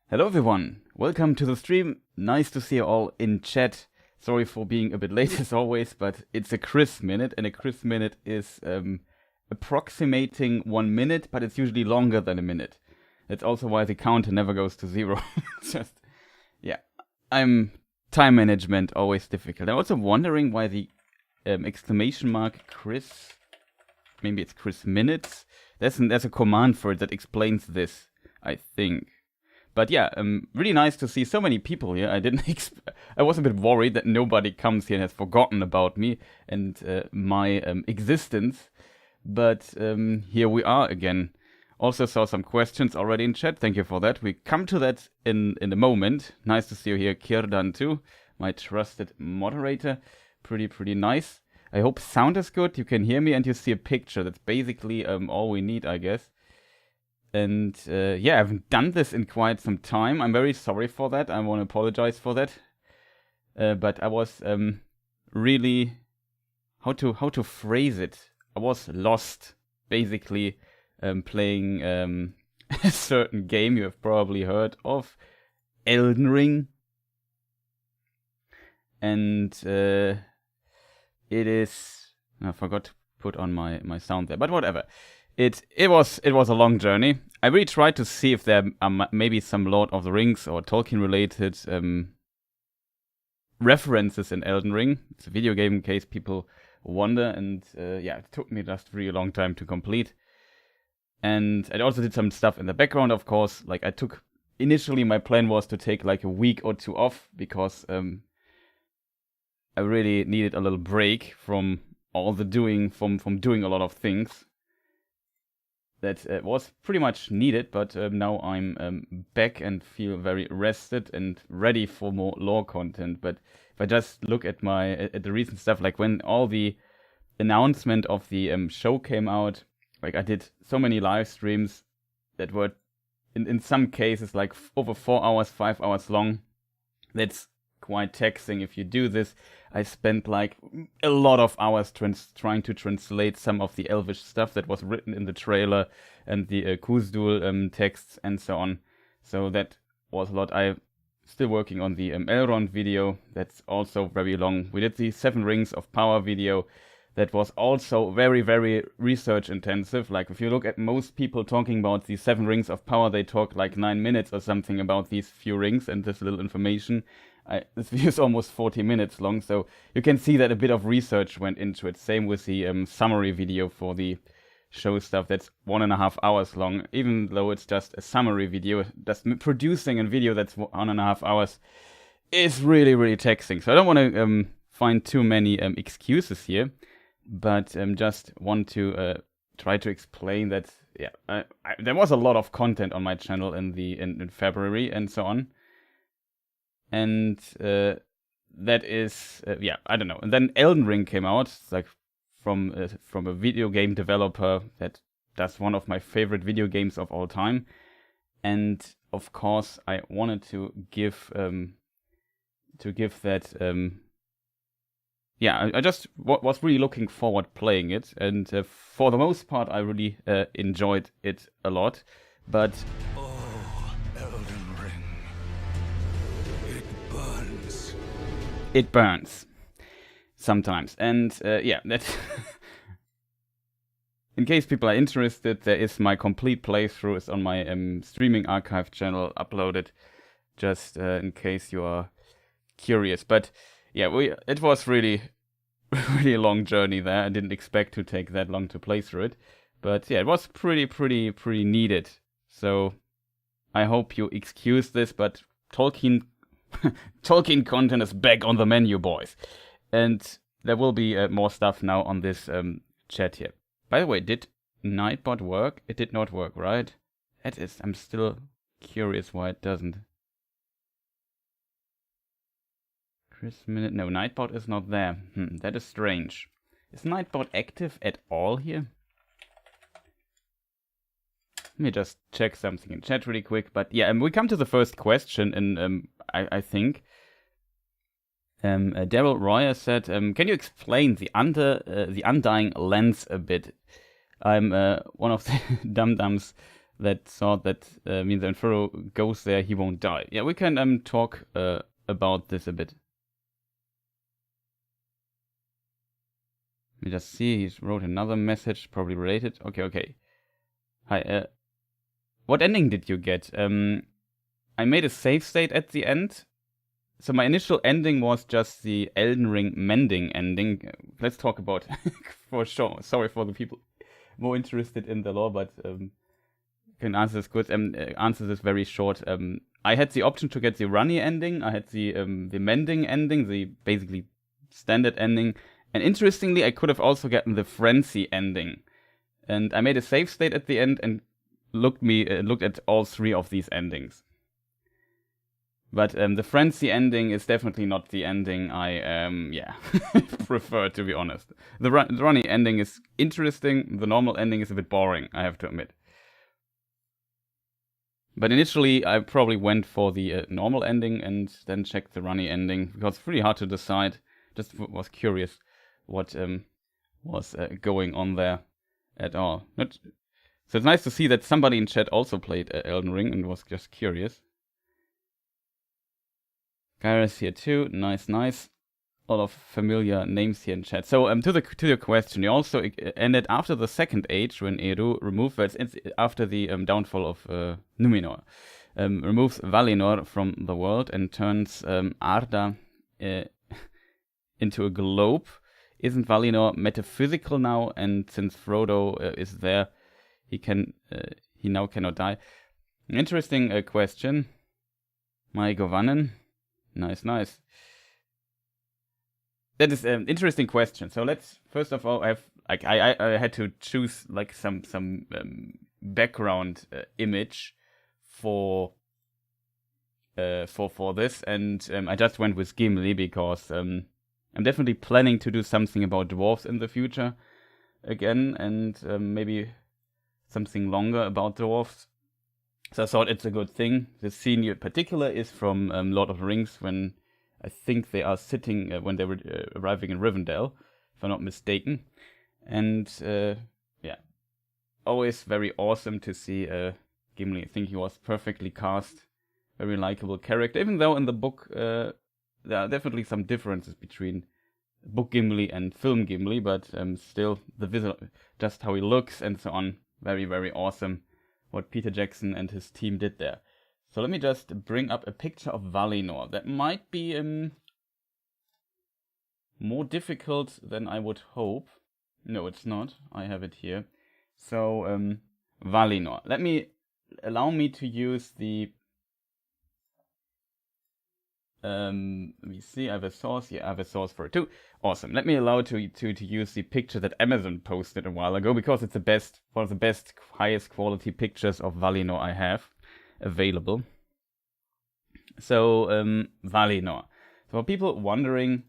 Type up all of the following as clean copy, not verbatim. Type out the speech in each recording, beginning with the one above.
Hello everyone, welcome to the stream. Nice to see you all in chat. Sorry for being a bit late as always, but it's a Chris minute, and a Chris minute is approximating 1 minute, but it's usually longer than a minute. That's also why the counter never goes to zero. Just, yeah, time management always difficult. I'm also wondering why the exclamation mark Chris, maybe it's Chris minutes. There's a command for it that explains this, I think. But yeah, really nice to see so many people here. I was a bit worried that nobody comes here and has forgotten about me and my existence. But here we are again. Also saw some questions already in chat. Thank you for that. We come to that in a moment. Nice to see you here, Kirdan too, my trusted moderator. Pretty nice. I hope sound is good. You can hear me and you see a picture. That's basically all we need, I guess. And yeah, I haven't done this in quite some time. I'm very sorry for that. I want to apologize for that. But I was really, how to phrase it? I was lost, basically, playing a certain game you have probably heard of, Elden Ring. And it is, I forgot to put on my sound there, but whatever. It was a long journey. I really tried to see if there are maybe some Lord of the Rings or Tolkien related references in Elden Ring. It's a video game in case people wonder, and yeah, it took me just a really long time to complete. And I also did some stuff in the background, of course. Like initially my plan was to take like a week or two off because I really needed a little break from all the doing, from doing a lot of things. That was pretty much needed, but now I'm back and feel very rested and ready for more lore content. But if I just look at the recent stuff, like when all the announcement of the show came out, like I did so many live streams that were in some cases like over 4 hours, 5 hours long. That's quite taxing if you do this. I spent like a lot of hours trying to translate some of the Elvish stuff that was written in the trailer and the Kuzdul texts and so on. So that was a lot. I'm still working on the Elrond video. That's also very long. We did the 7 Rings of Power video. That was also very, very research intensive. Like if you look at most people talking about the 7 Rings of Power, they talk like 9 minutes or something about these few rings and this little information. This video is almost 40 minutes long, so you can see that a bit of research went into it. Same with the summary video for the show stuff. That's 1.5 hours long, even though it's just a summary video. Just producing a video that's 1.5 hours is really, really taxing. So I don't want to find too many excuses here, but just want to try to explain that. Yeah, there was a lot of content on my channel in February and so on. And that is, yeah, I don't know. And then Elden Ring came out, like from a video game developer that does one of my favorite video games of all time. And of course, I wanted to give that. Yeah, I just was really looking forward playing it, and for the most part, I really enjoyed it a lot. But it burns sometimes, and yeah, that. In case people are interested, there is my complete playthrough is on my streaming archive channel uploaded, just in case you are curious. But yeah, it was really a long journey there. I didn't expect to take that long to play through it, but yeah, it was pretty needed. So I hope you excuse this, but Tolkien content is back on the menu, boys. And there will be more stuff now on this chat here. By the way, did Nightbot work? It did not work, right? I'm still curious why it doesn't. Chris Minute, no, Nightbot is not there. That is strange. Is Nightbot active at all here? Let me just check something in chat really quick. But yeah, we come to the first question, and I think Daryl Royer said, "Can you explain the Undying Lens a bit?" I'm one of the dum-dums that thought that means when Frodo goes there, he won't die. Yeah, we can talk about this a bit. Let me just see. He wrote another message, probably related. Okay. Hi. What ending did you get? I made a save state at the end. So my initial ending was just the Elden Ring mending ending. Let's talk about for sure. Sorry for the people more interested in the lore, but can answer this good. Answer this very short. I had the option to get the runny ending. I had the mending ending, the basically standard ending. And interestingly, I could have also gotten the frenzy ending. And I made a save state at the end and looked at all three of these endings. But the frenzy ending is definitely not the ending I prefer, to be honest. The runny ending is interesting. The normal ending is a bit boring, I have to admit. But initially, I probably went for the normal ending and then checked the runny ending because it's pretty hard to decide. Just was curious what was going on there at all. So it's nice to see that somebody in chat also played Elden Ring and was just curious. Gareth here too. Nice. A lot of familiar names here in chat. So to your question, you also ended after the second age when Eru removed, after the downfall of Numenor, removes Valinor from the world and turns Arda into a globe. Isn't Valinor metaphysical now? And since Frodo is there, he now cannot die. An interesting question. My Govanen. Nice. That is an interesting question. So let's first of all, I had to choose like some background image for this, and I just went with Gimli because I'm definitely planning to do something about dwarves in the future again, and maybe something longer about dwarves. So I thought it's a good thing. The scene in particular is from Lord of the Rings, when I think they are sitting, when they were arriving in Rivendell, if I'm not mistaken. And always very awesome to see Gimli. I think he was perfectly cast, very likable character, even though in the book there are definitely some differences between book Gimli and film Gimli, but still the visual, just how he looks and so on, very, very awesome what Peter Jackson and his team did there. So let me just bring up a picture of Valinor. That might be more difficult than I would hope. No, it's not. I have it here. So Valinor. Allow me to use the let me see, I have a source. Yeah, I have a source for it too. Awesome. Let me allow to use the picture that Amazon posted a while ago, because it's one of the best, highest quality pictures of Valinor I have available. So Valinor. So for people wondering,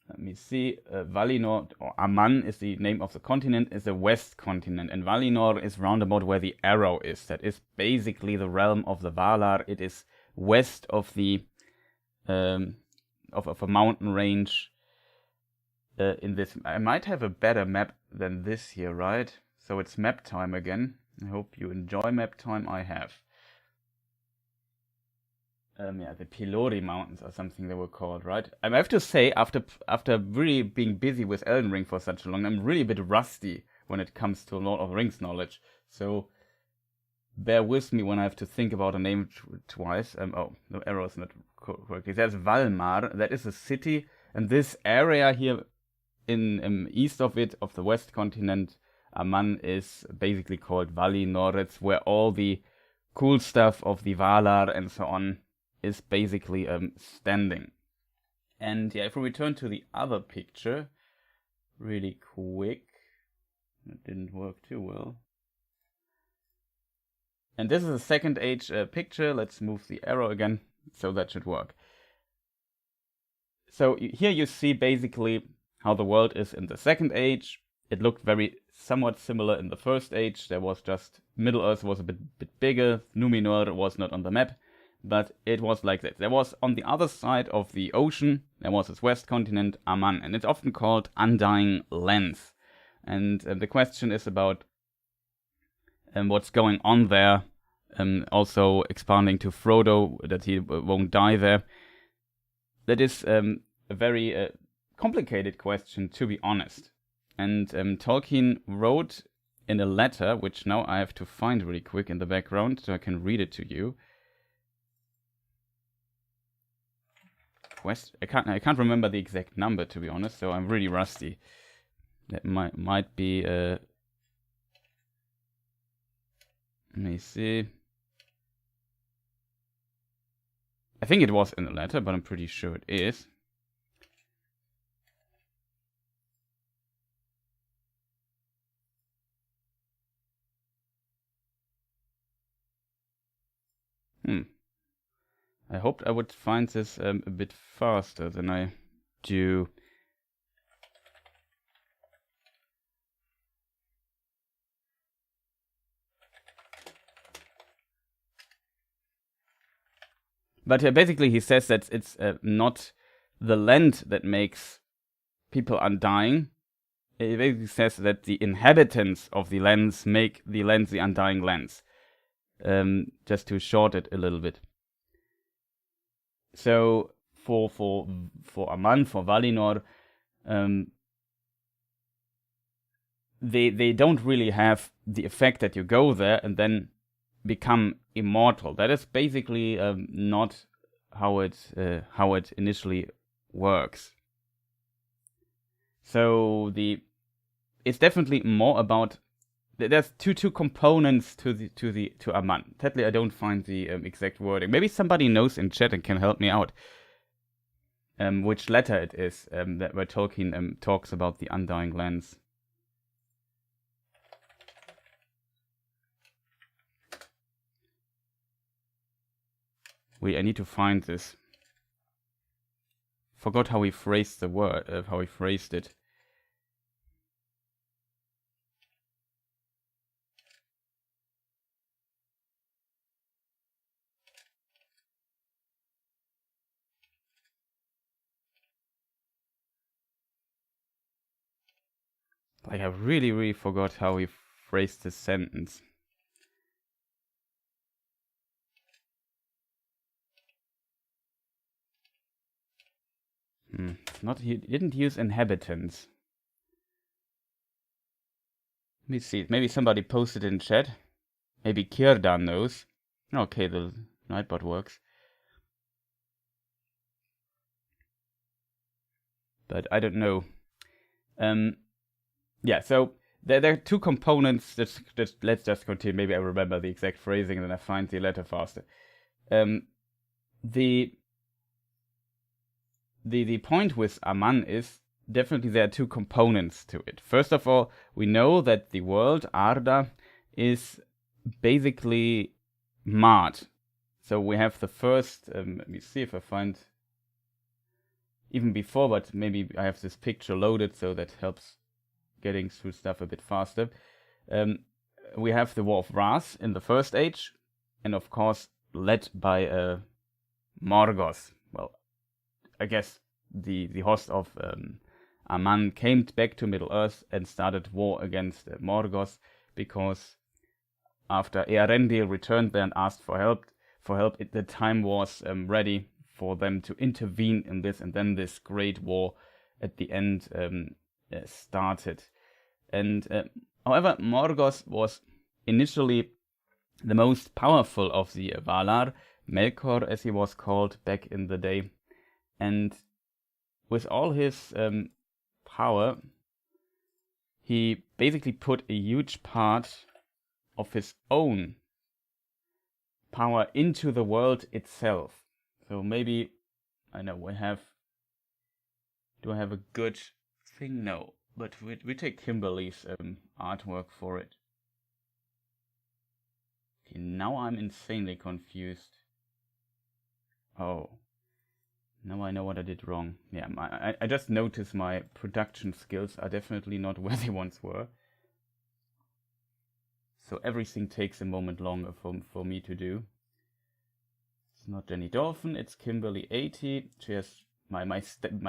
let me see, Valinor, or Aman is the name of the continent, is the west continent, and Valinor is roundabout where the arrow is. That is basically the realm of the Valar. It is west of the of a mountain range. In this, I might have a better map than this here, right? So it's map time again. I hope you enjoy map time. I have. The Pilori Mountains or something they were called, right? I have to say, after really being busy with Elden Ring for such a long, I'm really a bit rusty when it comes to Lord of the Rings knowledge. So bear with me when I have to think about a name twice. Oh, the arrow is not correct. There's Valmar. That is a city, and this area here in east of it, of the west continent, Aman, is basically called Valinor. It's where all the cool stuff of the Valar and so on is basically standing. And yeah, if we return to the other picture really quick, it didn't work too well. And this is a second age picture. Let's move the arrow again, so that should work. So here you see basically how the world is in the second age. It looked somewhat similar in the first age. There was just Middle Earth was a bit bigger. Numenor was not on the map, but it was like that. There was on the other side of the ocean, there was this west continent, Aman, and it's often called Undying Lands. And the question is about and what's going on there. Also expanding to Frodo that he won't die there. That is a very complicated question, to be honest. And Tolkien wrote in a letter, which now I have to find really quick in the background so I can read it to you. I can't remember the exact number, to be honest, so I'm really rusty. That might be let me see. I think it was in the letter, but I'm pretty sure it is. I hoped I would find this a bit faster than I do. But basically he says that it's not the land that makes people undying. He basically says that the inhabitants of the lands make the lands the undying lands. Just to short it a little bit. So for Aman, for Valinor, they don't really have the effect that you go there and then become immortal. That is basically not how it initially works. So it's definitely more about. There's two components to Aman. Sadly, I don't find the exact wording. Maybe somebody knows in chat and can help me out. Which letter it is where Tolkien talks about the undying lands. Wait, I need to find this. Forgot how he phrased the word. How he phrased it. Like, I really forgot how he phrased this sentence. He didn't use inhabitants. Let me see. Maybe somebody posted in chat. Maybe Kirdan knows. Okay, the Nightbot works. But I don't know. Yeah, so there are two components. Let's just continue. Maybe I remember the exact phrasing and then I find the letter faster. The point with Aman is definitely there are two components to it. First of all, we know that the world, Arda, is basically marred. So we have the first, let me see if I find even before, but maybe I have this picture loaded so that helps getting through stuff a bit faster. We have the War of Wrath in the First Age, and of course led by Morgoth. Well, I guess the host of Aman came back to Middle-earth and started war against Morgoth, because after Earendil returned there and asked for help, the time was ready for them to intervene in this, and then this great war at the end started. And however, Morgoth was initially the most powerful of the Valar, Melkor as he was called back in the day. And with all his power, he basically put a huge part of his own power into the world itself. So maybe, I know do I have a good thing? No, but we take Kimberly's artwork for it. Okay, now I'm insanely confused. Oh. Now I know what I did wrong. Yeah, I just noticed my production skills are definitely not where they once were. So everything takes a moment longer for me to do. It's not Jenny Dolphin, it's Kimberly80. She has my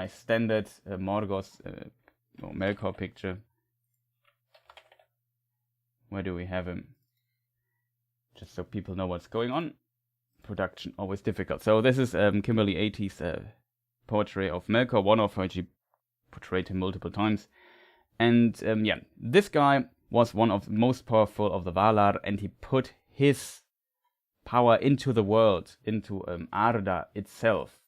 standard Morgoth or Melkor picture. Where do we have him? just so people know what's going on. Production always difficult. So this is Kimberly A.T.'s portrait of Melkor, one of her. She portrayed him multiple times. And this guy was one of the most powerful of the Valar, and he put his power into the world, into Arda itself,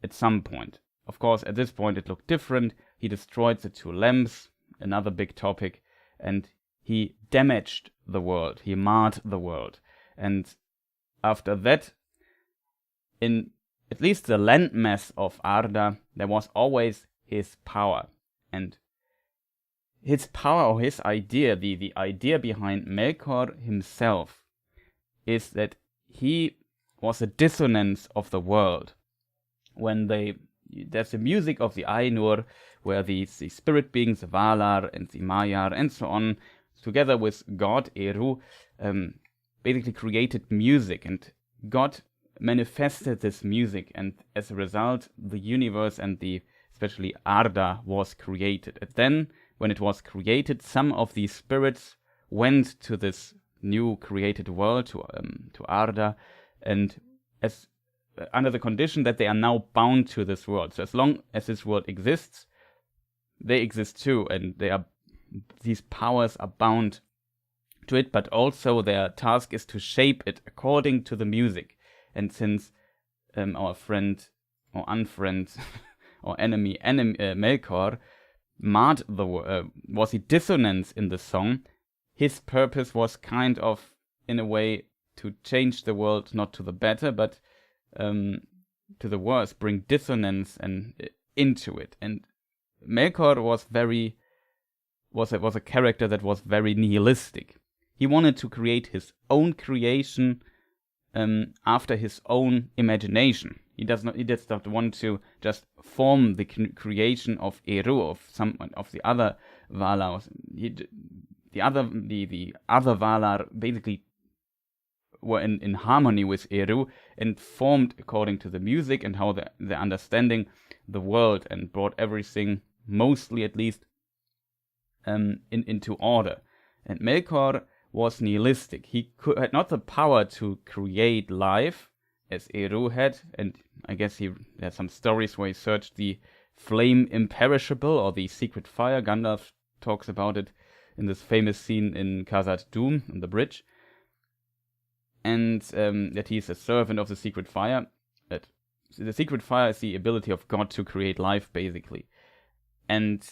at some point. Of course, at this point it looked different. He destroyed the two lamps, another big topic, and he damaged the world. He marred the world. And after that, in at least the landmass of Arda, there was always his power. And his power, or his idea, the idea behind Melkor himself, is that he was a dissonance of the world. When there's the music of the Ainur, where the spirit beings, the Valar and the Maiar and so on, together with God, Eru, basically created music, and God manifested this music, and as a result, the universe and especially Arda was created. And then, when it was created, some of these spirits went to this new created world, to Arda, and as under the condition that they are now bound to this world. So as long as this world exists, they exist too, and these powers are bound to it, but also their task is to shape it according to the music. And since our friend or unfriend or enemy Melkor marred was a dissonance in the song, his purpose was kind of, in a way, to change the world, not to the better, but to the worse, bring dissonance into it. And Melkor was a character that was very nihilistic. He wanted to create his own creation after his own imagination. He does not want to just form the creation of Eru, of the other Valar. The other Valar basically were in harmony with Eru and formed according to the music and how they're understanding the world, and brought everything, mostly at least, into order. And Melkor was nihilistic. He had not the power to create life as Eru had, and I guess there's some stories where he searched the flame imperishable, or the secret fire. Gandalf talks about it in this famous scene in Khazad Dûm on the bridge, and that he's a servant of the secret fire. That the secret fire is the ability of God to create life, basically, and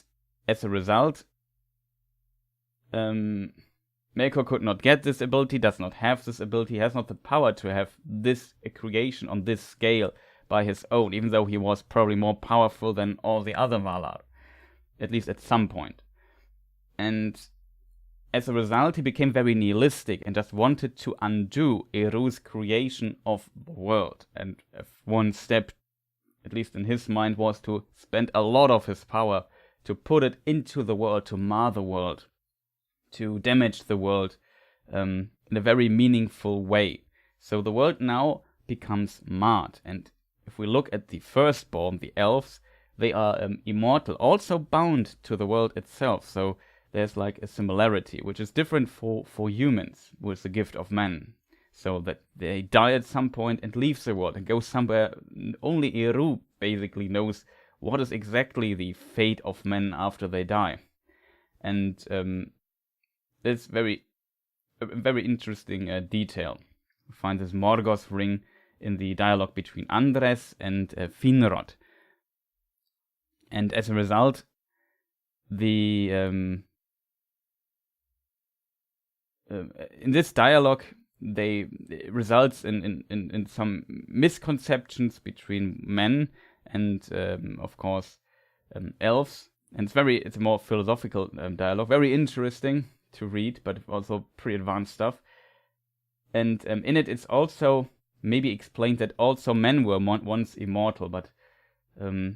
as a result, Melkor could not get this ability, does not have this ability, has not the power to have this creation on this scale by his own, even though he was probably more powerful than all the other Valar, at least at some point. And as a result, he became very nihilistic and just wanted to undo Eru's creation of the world. And one step, at least in his mind, was to spend a lot of his power to put it into the world, to mar the world, to damage the world in a very meaningful way. So the world now becomes marred. And if we look at the firstborn, the elves, they are immortal, also bound to the world itself. So there's like a similarity, which is different for humans with the gift of man. So that they die at some point and leave the world and go somewhere. Only Eru basically knows what is exactly the fate of men after they die. And it's a very interesting detail. We find this Morgoth ring in the dialogue between Andres and Finrod. And as a result, in this dialogue, it results in some misconceptions between men and, of course, elves. And it's a more philosophical dialogue, very interesting to read, but also pretty advanced stuff. And in it's also maybe explained that also men were once immortal, but there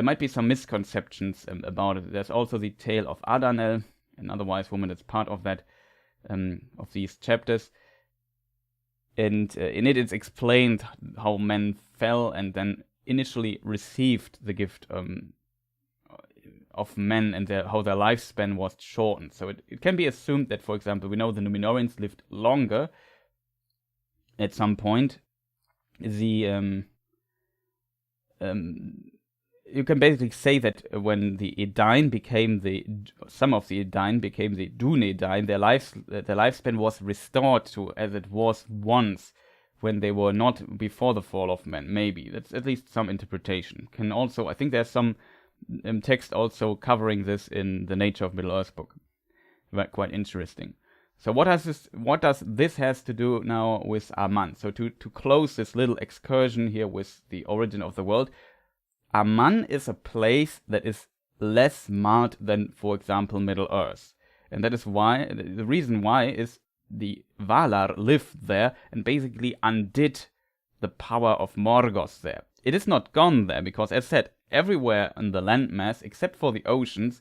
might be some misconceptions about it. There's also the tale of Adanel, an otherwise woman that's part of that, of these chapters. And in it's explained how men fell and then initially received the gift of men, and how their lifespan was shortened. So it can be assumed that, for example, we know the Numenoreans lived longer, at some point, the you can basically say that when the Edain some of the Edain became the Dunedain, their lifespan was restored to as it was once, when they were not before the fall of man. Maybe that's at least some interpretation. I think there's some text also covering this in the Nature of Middle-earth book. Quite interesting. So what does this has to do now with Aman? So to close this little excursion here with the origin of the world, Aman is a place that is less marred than, for example, Middle-earth. And that is why, the reason why is the Valar lived there and basically undid the power of Morgoth there. It is not gone there because, as said, everywhere in the landmass, except for the oceans,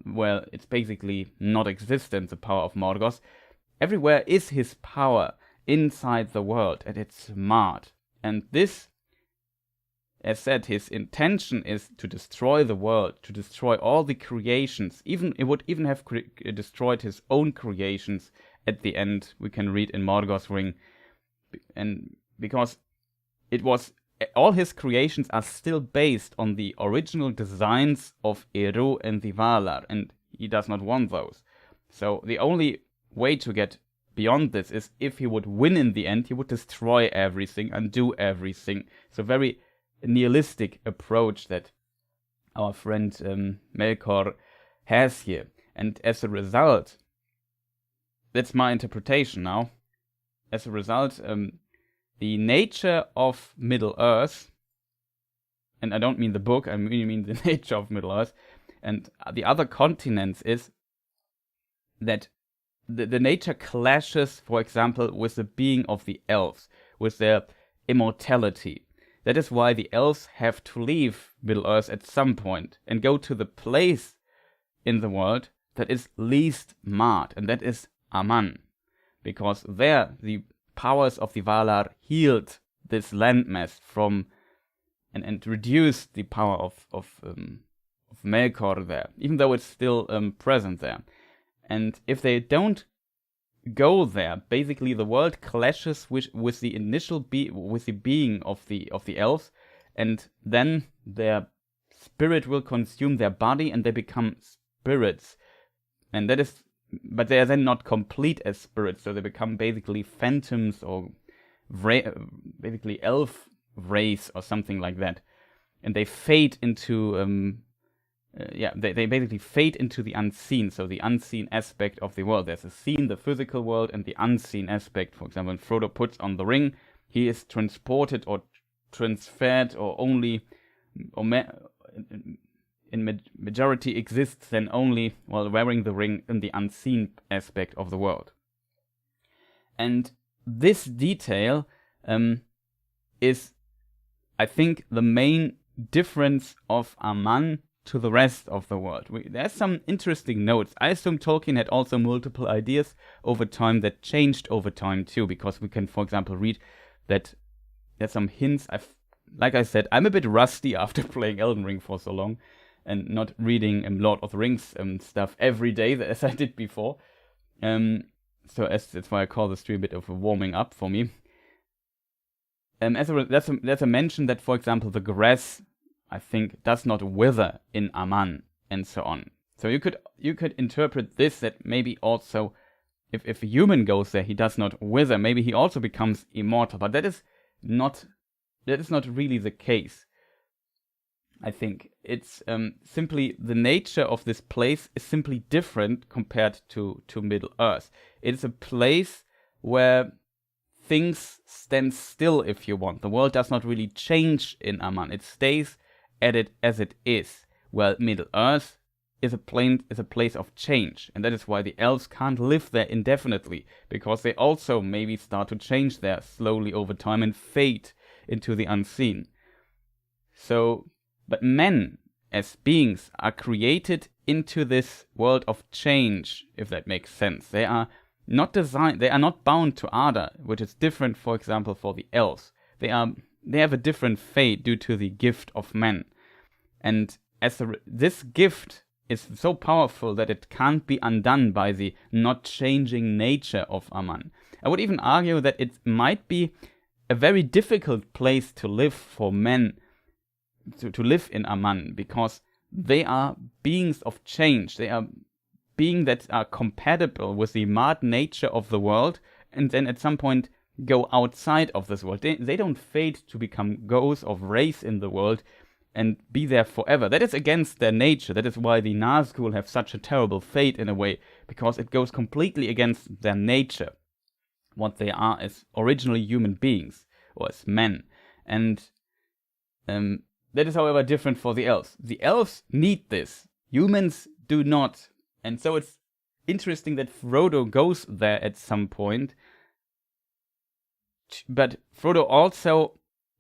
where it's basically not existent, the power of Morgoth, everywhere is his power inside the world, and it's marred. And this, as said, his intention is to destroy the world, to destroy all the creations. It would even have destroyed his own creations at the end. We can read in Morgoth's Ring, and because it was all his creations are still based on the original designs of Eru and the Valar, and he does not want those. So the only way to get beyond this is if he would win in the end, he would destroy everything, undo everything. So very nihilistic approach that our friend Melkor has here. And as a result, that's my interpretation now, as a result, the nature of Middle-earth, and I don't mean the book, I really mean the nature of Middle-earth, and the other continents, is that the nature clashes, for example, with the being of the elves, with their immortality. That is why the elves have to leave Middle-earth at some point and go to the place in the world that is least marred, and that is Aman. Because there the powers of the Valar healed this landmass from and reduced the power of Melkor there, even though it's still present there. And if they don't go there, basically the world clashes with the initial being of the elves, and then their spirit will consume their body and they become spirits. And that is, but they are then not complete as spirits, so they become basically phantoms or basically elf race or something like that. And they fade into they basically fade into the unseen, so the unseen aspect of the world. There's a seen, the physical world, and the unseen aspect. For example, when Frodo puts on the ring, he is transported or transferred, or only, in majority exists then only while wearing the ring in the unseen aspect of the world. And this detail is, I think, the main difference of Aman to the rest of the world. There's some interesting notes. I assume Tolkien had also multiple ideas over time that changed over time too, because we can, for example, read that there's some hints. Like I said, I'm a bit rusty after playing Elden Ring for so long and not reading Lord of the Rings stuff every day as I did before. So that's why I call the stream a bit of a warming up for me. There's a mention that, for example, the grass, I think, does not wither in Aman, and so on. So you could interpret this that maybe also, if a human goes there, he does not wither. Maybe he also becomes immortal, but that is not really the case. I think it's simply the nature of this place is simply different compared to Middle-earth. It is a place where things stand still, if you want. The world does not really change in Aman. It stays at it as it is. Well, Middle-earth is a place of change, and that is why the elves can't live there indefinitely, because they also maybe start to change there slowly over time and fade into the unseen. So, but men as beings are created into this world of change, if that makes sense. They are not bound to Ada, which is different, for example, for the elves. They have a different fate due to the gift of men. And this gift is so powerful that it can't be undone by the not changing nature of Aman. I would even argue that it might be a very difficult place to live for men, to live in Aman, because they are beings of change. They are beings that are compatible with the mad nature of the world, and then at some point go outside of this world. They don't fade to become ghosts of race in the world and be there forever. That is against their nature. That is why the Nazgul have such a terrible fate in a way, because it goes completely against their nature, what they are as originally human beings, or as men. And that is, however, different for the elves. The elves need this. Humans do not. And so it's interesting that Frodo goes there at some point. But Frodo also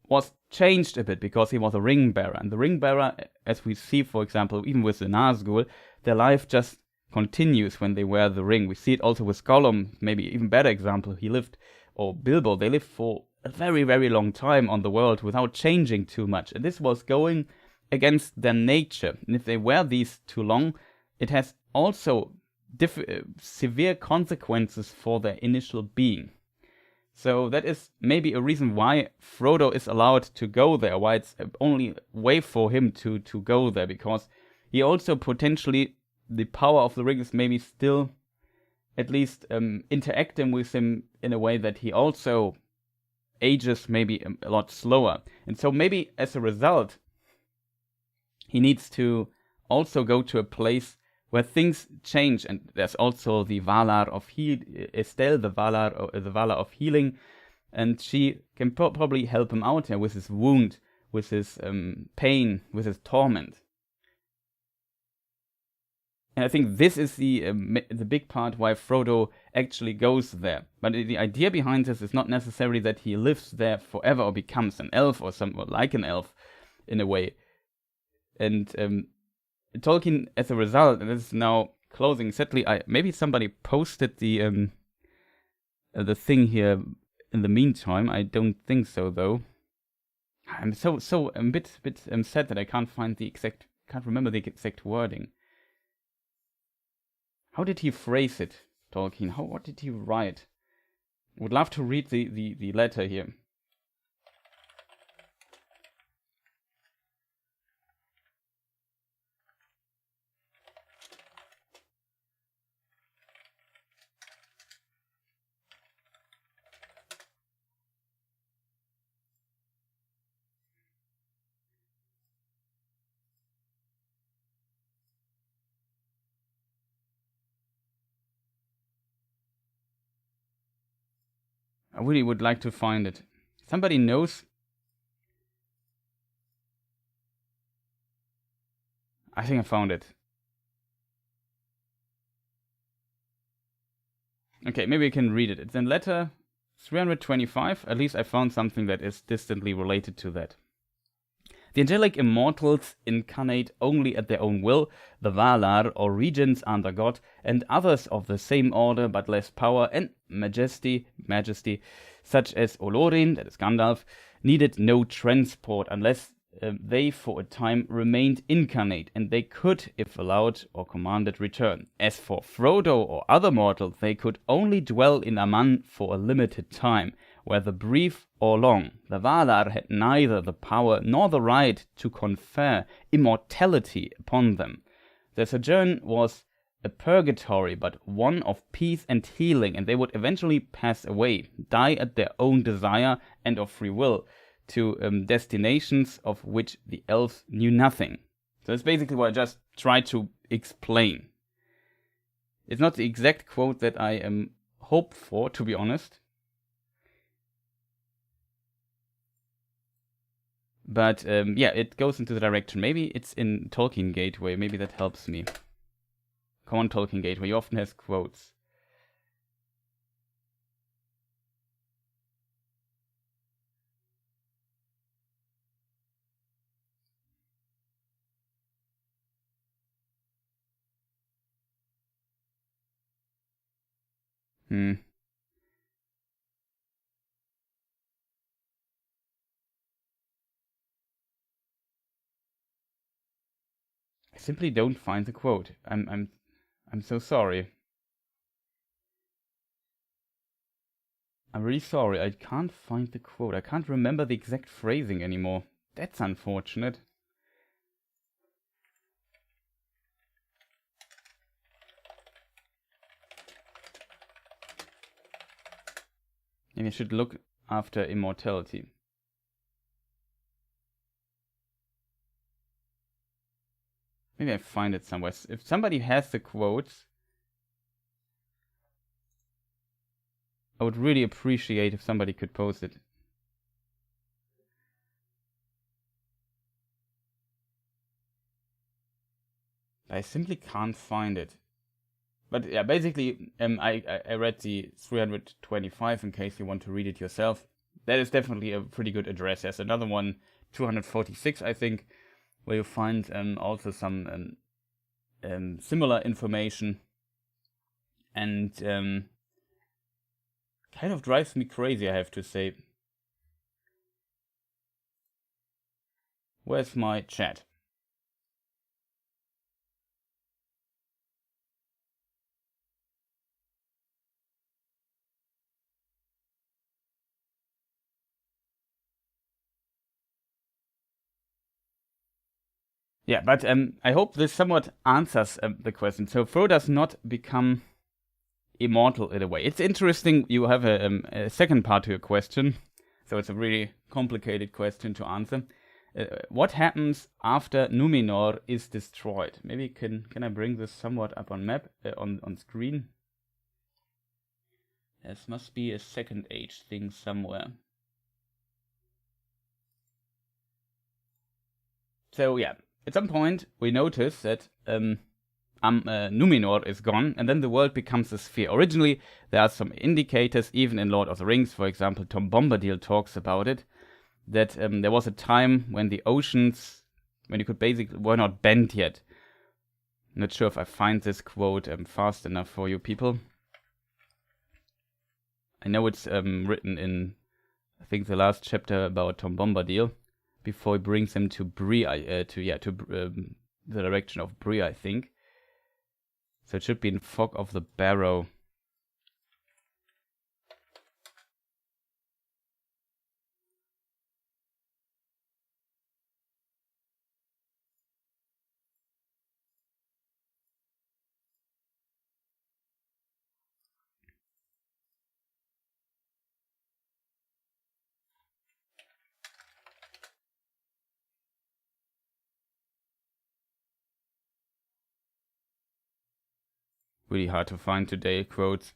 was changed a bit because he was a ring bearer. And the ring bearer, as we see, for example, even with the Nazgul, their life just continues when they wear the ring. We see it also with Gollum, maybe even better example. He lived, or Bilbo, they lived for a very, very long time on the world without changing too much. And this was going against their nature. And if they wear these too long, it has also severe consequences for their initial being. So that is maybe a reason why Frodo is allowed to go there, why it's only way for him to go there, because he also potentially, the power of the ring is maybe still at least interacting with him in a way that he also ages maybe a lot slower. And so maybe as a result, he needs to also go to a place where things change, and there's also the Valar of Estelle, the Valar of healing, and she can probably help him out here with his wound, with his pain, with his torment. And I think this is the big part why Frodo actually goes there. But the idea behind this is not necessarily that he lives there forever or becomes an elf or like an elf in a way. And Tolkien, as a result, and this is now closing, sadly, maybe somebody posted the thing here in the meantime. I don't think so, though. I'm so a bit sad that I can't remember the exact wording. How did he phrase it, Tolkien? What did he write? Would love to read the letter here. I really would like to find it. Somebody knows? I think I found it. Okay, maybe I can read it. It's in letter 325. At least I found something that is distantly related to that. The angelic immortals incarnate only at their own will, the Valar, or regents under God, and others of the same order but less power and majesty, such as Olorin, that is Gandalf, needed no transport unless they for a time remained incarnate, and they could, if allowed or commanded, return. As for Frodo or other mortals, they could only dwell in Aman for a limited time, whether brief or long. The Valar had neither the power nor the right to confer immortality upon them. Their sojourn was a purgatory, but one of peace and healing, and they would eventually pass away, die at their own desire and of free will, to destinations of which the elves knew nothing. So that's basically what I just tried to explain. It's not the exact quote that I hope for, to be honest. But yeah, it goes into the direction. Maybe it's in Tolkien Gateway. Maybe that helps me. Come on, Tolkien Gateway. You often has quotes. I simply don't find the quote. I'm so sorry. I'm really sorry, I can't find the quote. I can't remember the exact phrasing anymore. That's unfortunate. Maybe I should look after immortality. Maybe I find it somewhere. If somebody has the quotes, I would really appreciate if somebody could post it. I simply can't find it. But yeah, basically, I read the 325 in case you want to read it yourself. That is definitely a pretty good address. There's another one, 246, I think, where you find also some similar information. And kind of drives me crazy, I have to say. Where's my chat? Yeah, but I hope this somewhat answers the question. So Frodo does not become immortal in a way. It's interesting. You have a second part to your question, so it's a really complicated question to answer. What happens after Numenor is destroyed? Maybe can I bring this somewhat up on map on screen? There must be a second age thing somewhere. So yeah, at some point we notice that Numenor is gone, and then the world becomes a sphere. Originally, there are some indicators, even in Lord of the Rings, for example, Tom Bombadil talks about it, that there was a time when the oceans, when you could basically, were not bent yet. I'm not sure if I find this quote fast enough for you people. I know it's written in, I think, the last chapter about Tom Bombadil, before he brings him to Bree, the direction of Bree, I think. So it should be in Fog of the Barrow. Really hard to find today, quotes.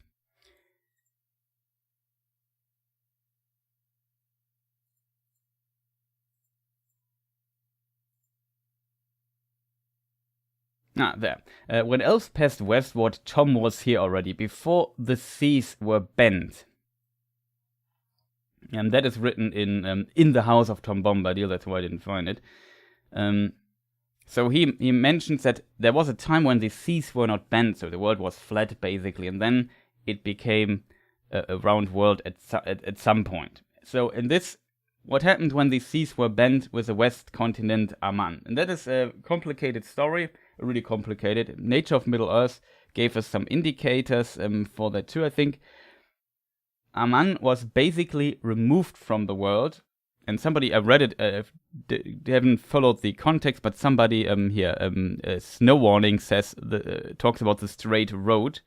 There. When elves passed westward, Tom was here already, before the seas were bent. And that is written in the House of Tom Bombadil, that's why I didn't find it. So he mentions that there was a time when the seas were not bent, so the world was flat basically, and then it became a round world at some point. So in this, what happened when the seas were bent with the west continent Aman? And that is a complicated story, really complicated. Nature of Middle-earth gave us some indicators for that too, I think. Aman was basically removed from the world. And somebody, I read it, they haven't followed the context, but somebody Snow Warning says, talks about the straight road.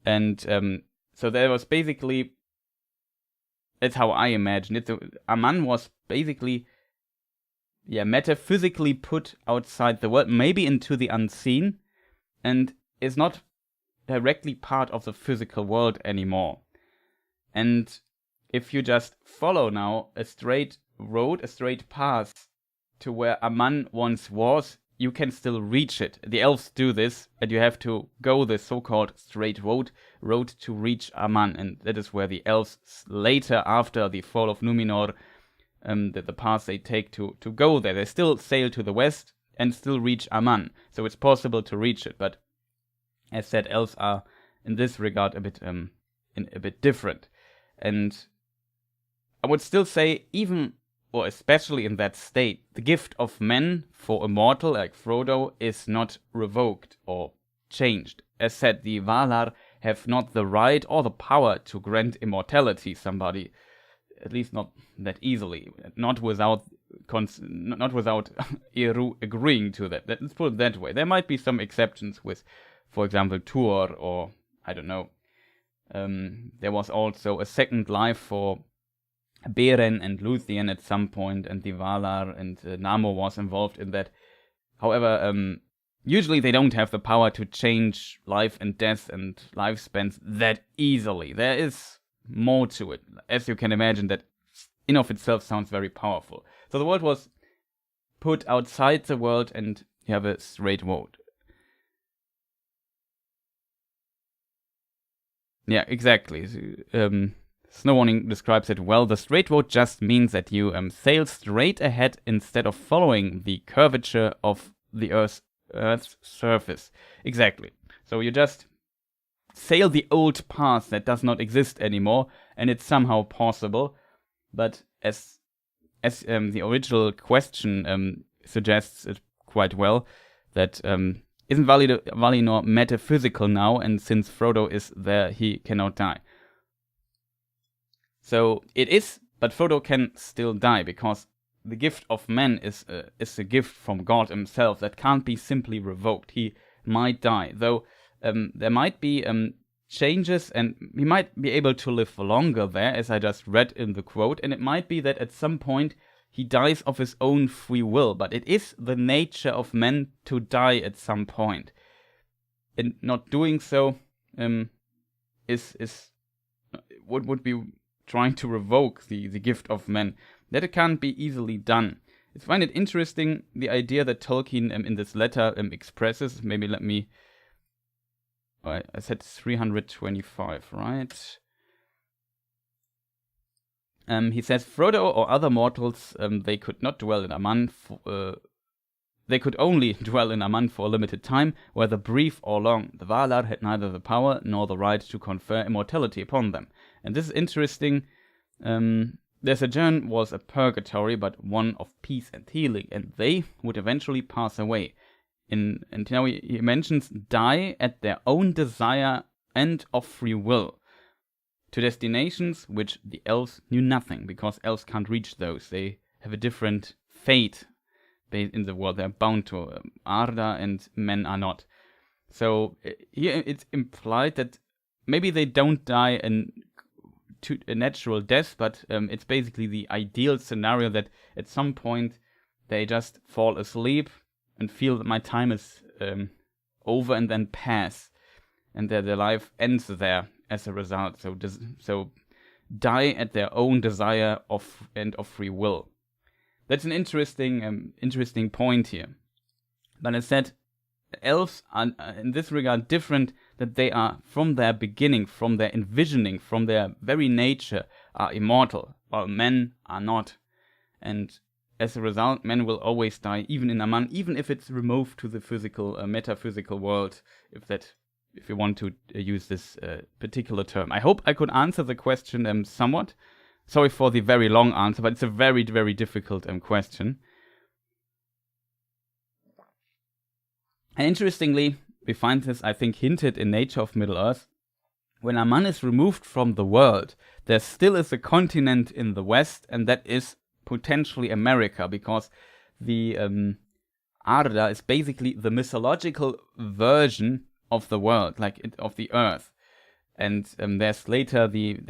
And so there was basically, that's how I imagine it. So Aman was basically, metaphysically put outside the world, maybe into the unseen, and is not directly part of the physical world anymore. And if you just follow now a straight road, a straight path to where Aman once was, you can still reach it. The elves do this, and you have to go the so-called straight road to reach Aman. And that is where the elves later, after the fall of Numenor, the path they take to go there. They still sail to the west and still reach Aman. So it's possible to reach it. But as said, elves are in this regard a bit different. And I would still say, even or especially in that state, the gift of men for a mortal like Frodo is not revoked or changed. As said, the Valar have not the right or the power to grant immortality somebody, at least not that easily, not without Eru agreeing to that. Let's put it that way. There might be some exceptions with, for example, Tuor, or I don't know. There was also a second life for Beren and Luthien at some point, and the Valar, and Namor was involved in that. However, usually they don't have the power to change life and death and lifespans that easily. There is more to it, as you can imagine, that in of itself sounds very powerful. So the world was put outside the world, and you have a straight vote. Yeah, exactly. Snow Warning describes it well. The straight vote just means that you sail straight ahead instead of following the curvature of the Earth's surface. Exactly. So you just sail the old path that does not exist anymore, and it's somehow possible. But as the original question suggests it quite well, that isn't Valinor metaphysical now, and since Frodo is there, he cannot die. So it is, but Frodo can still die, because the gift of man is a gift from God himself that can't be simply revoked. He might die, though there might be changes, and he might be able to live longer there, as I just read in the quote, and it might be that at some point he dies of his own free will, but it is the nature of men to die at some point. And not doing so would be trying to revoke the gift of men. That it can't be easily done. I find it interesting, the idea that Tolkien in this letter expresses. Maybe let me... I said 325, right? He says, Frodo or other mortals, they could not dwell in Aman. They could only dwell in Aman for a limited time, whether brief or long. The Valar had neither the power nor the right to confer immortality upon them. And this is interesting. Their sojourn was a purgatory, but one of peace and healing, and they would eventually pass away. And now he mentions die at their own desire and of free will, to destinations which the elves knew nothing, because elves can't reach those. They have a different fate in the world. They're bound to Arda, and men are not. So here it's implied that maybe they don't die to a natural death, but it's basically the ideal scenario that at some point they just fall asleep and feel that my time is over, and then pass, and their life ends there as a result. So die at their own desire of free will. That's an interesting point here. But as said, elves are in this regard different, that they are from their beginning, from their envisioning, from their very nature, are immortal, while men are not. And as a result, men will always die, even in Aman, even if it's removed to the physical, metaphysical world, if you want to use this particular term. I hope I could answer the question somewhat. Sorry for the very long answer, but it's a very, very difficult question. And interestingly, we find this, I think, hinted in Nature of Middle-earth. When Aman is removed from the world, there still is a continent in the west, and that is potentially America, because the Arda is basically the mythological version of the world, of the Earth. And there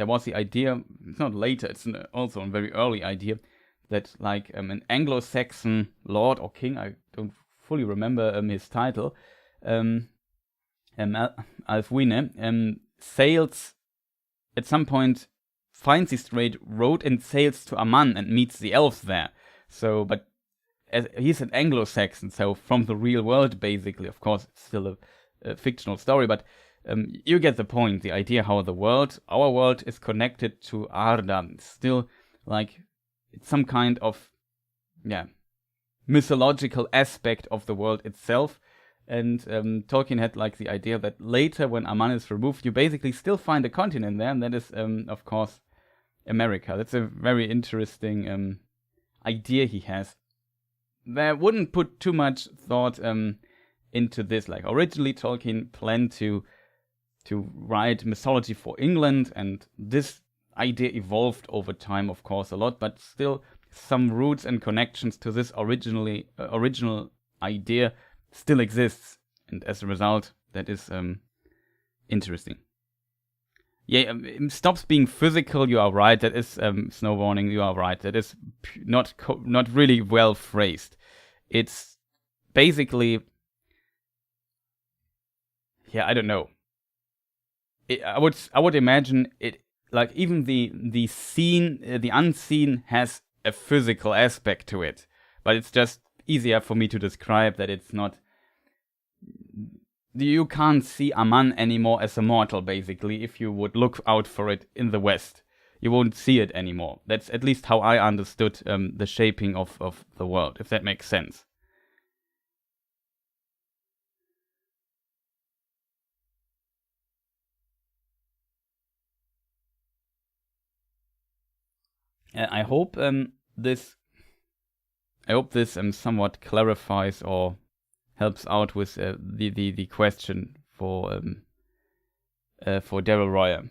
was the idea, it's not later, it's also a very early idea, that an Anglo-Saxon lord or king, I don't fully remember his title, Alfwine, sails at some point, finds the straight road and sails to Aman and meets the elves there. So, but he's an Anglo-Saxon, so from the real world, basically. Of course, it's still a fictional story, but you get the point. The idea how our world is connected to Arda. It's still it's some kind of mythological aspect of the world itself. And Tolkien had the idea that later, when Aman is removed, you basically still find a continent there, and that is, of course, America. That's a very interesting idea he has. There wouldn't put too much thought into this. Originally, Tolkien planned to to write mythology for England, and this idea evolved over time, of course, a lot, but still some roots and connections to this original idea still exists, and as a result, that is interesting. Yeah, it stops being physical. You are right. That is Snow Warning. You are right. That is not really well phrased. It's basically, yeah, I don't know. I would imagine it like even the scene, the unseen has a physical aspect to it, but it's just easier for me to describe that it's not. You can't see Aman anymore as a mortal, basically, if you would look out for it in the West. You won't see it anymore. That's at least how I understood the shaping of the world, if that makes sense. I hope this somewhat clarifies or helps out with the question for Daryl Royer.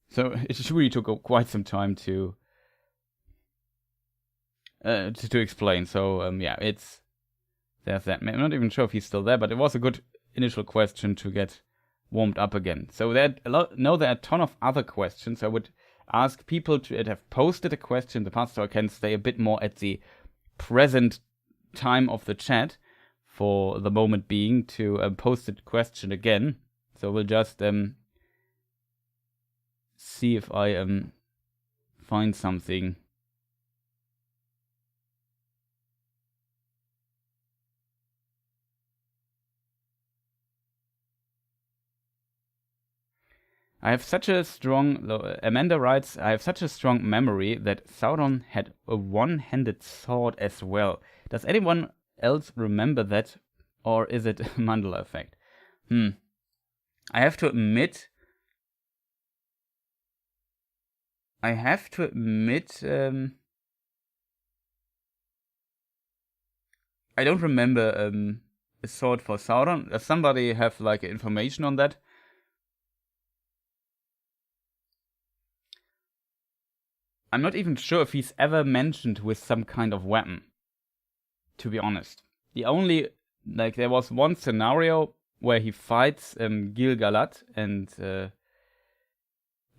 So it really took quite some time to explain. So yeah, there's that. I'm not even sure if he's still there, but it was a good initial question to get warmed up again. So there are a ton of other questions. I would ask people to have posted a question in the past, so I can stay a bit more at the present time of the chat for the moment being to post the question again. So we'll just see if I find something. I have such a strong, Amanda writes, I have such a strong memory that Sauron had a one-handed sword as well. Does anyone else remember that, or is it a Mandela effect? I have to admit, I don't remember a sword for Sauron. Does somebody have like information on that? I'm not even sure if he's ever mentioned with some kind of weapon, to be honest. The only, there was one scenario where he fights Gil-galad and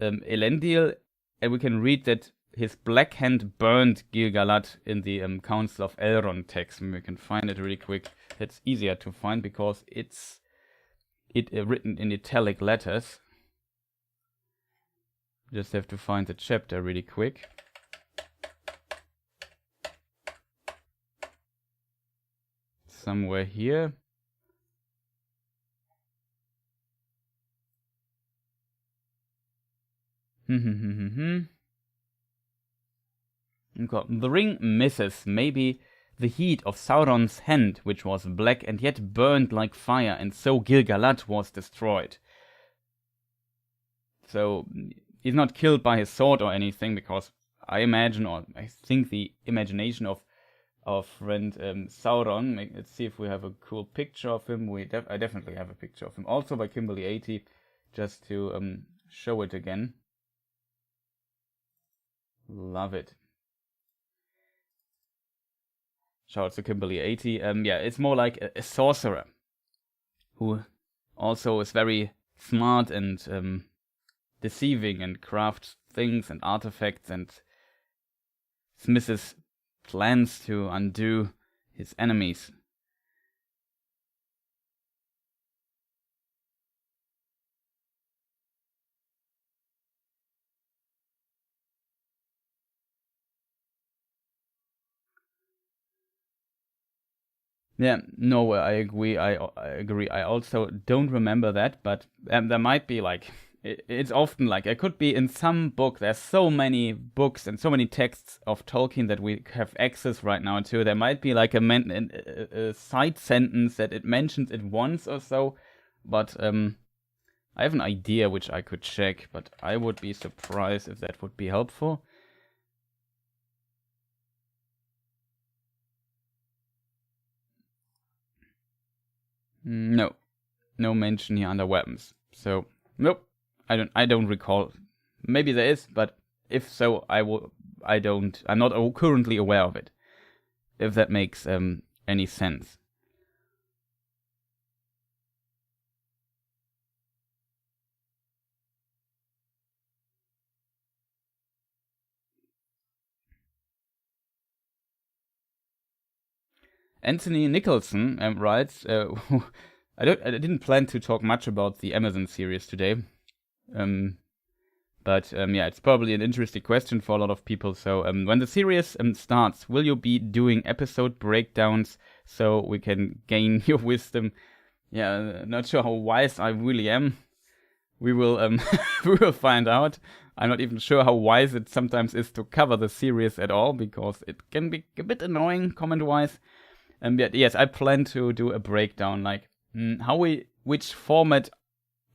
Elendil, and we can read that his black hand burned Gil-galad in the Council of Elrond text. We can find it really quick. It's easier to find because it's written in italic letters. Just have to find the chapter really quick. Somewhere here. The ring misses maybe the heat of Sauron's hand, which was black and yet burned like fire, and so Gil-galad was destroyed. So he's not killed by his sword or anything, because I imagine, or I think the imagination of friend Sauron. Let's see if we have a cool picture of him. I definitely have a picture of him, also by Kimberly80, just to show it again. Love it. Shout out to Kimberly80. Yeah, it's more like a sorcerer who also is very smart and deceiving and crafts things and artifacts and smisses plans to undo his enemies. Yeah, no, I agree. I agree. I also don't remember that, but there might be like it's often like it could be in some book. There's so many books and so many texts of Tolkien that we have access right now to. There might be like a side sentence that it mentions it once or so, but I have an idea which I could check, but I would be surprised if that would be helpful. No mention here under weapons. So Nope, I don't recall. Maybe there is, but if so, I'm not currently aware of it. If that makes any sense. Anthony Nicholson writes, I didn't plan to talk much about the Amazon series today, but yeah, it's probably an interesting question for a lot of people. So when the series starts, will you be doing episode breakdowns so we can gain your wisdom? Yeah, not sure how wise I really am. We will we will find out. I'm not even sure how wise it sometimes is to cover the series at all, because it can be a bit annoying comment-wise. Yet, yes, I plan to do a breakdown, like which format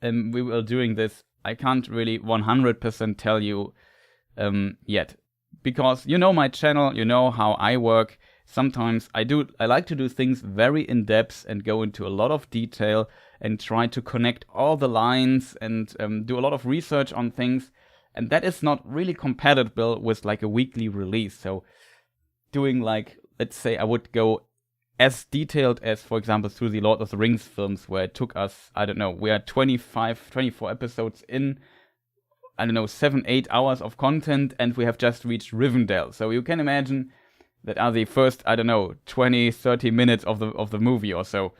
we will doing this. I can't really 100% tell you yet, because you know my channel, you know how I work. Sometimes I like to do things very in depth and go into a lot of detail and try to connect all the lines and do a lot of research on things, and that is not really compatible with like a weekly release. So doing, like, let's say I would go as detailed as, for example, through the Lord of the Rings films, where it took us, I don't know, we are 24 episodes in, I don't know, 7-8 hours of content, and we have just reached Rivendell. So you can imagine that are the first, I don't know, 20-30 minutes of the movie or so.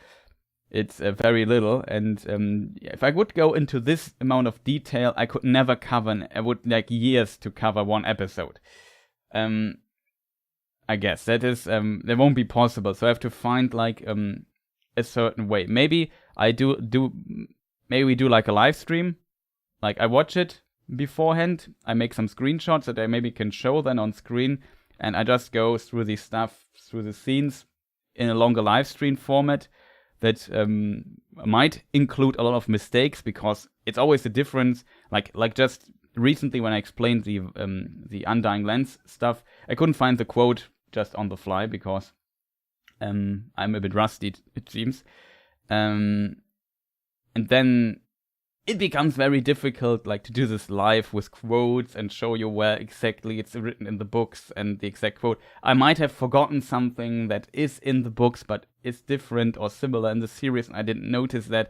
It's very little, and if I would go into this amount of detail, I could never cover, I would like years to cover one episode. I guess that is that won't be possible. So I have to find like a certain way. Maybe maybe we do like a live stream. Like I watch it beforehand. I make some screenshots that I maybe can show then on screen, and I just go through the stuff, through the scenes in a longer live stream format that might include a lot of mistakes, because it's always a difference. Like just recently when I explained the Undying Lands stuff, I couldn't find the quote just on the fly, because I'm a bit rusty, it seems. And then it becomes very difficult, like, to do this live with quotes and show you where exactly it's written in the books and the exact quote. I might have forgotten something that is in the books but is different or similar in the series, and I didn't notice that.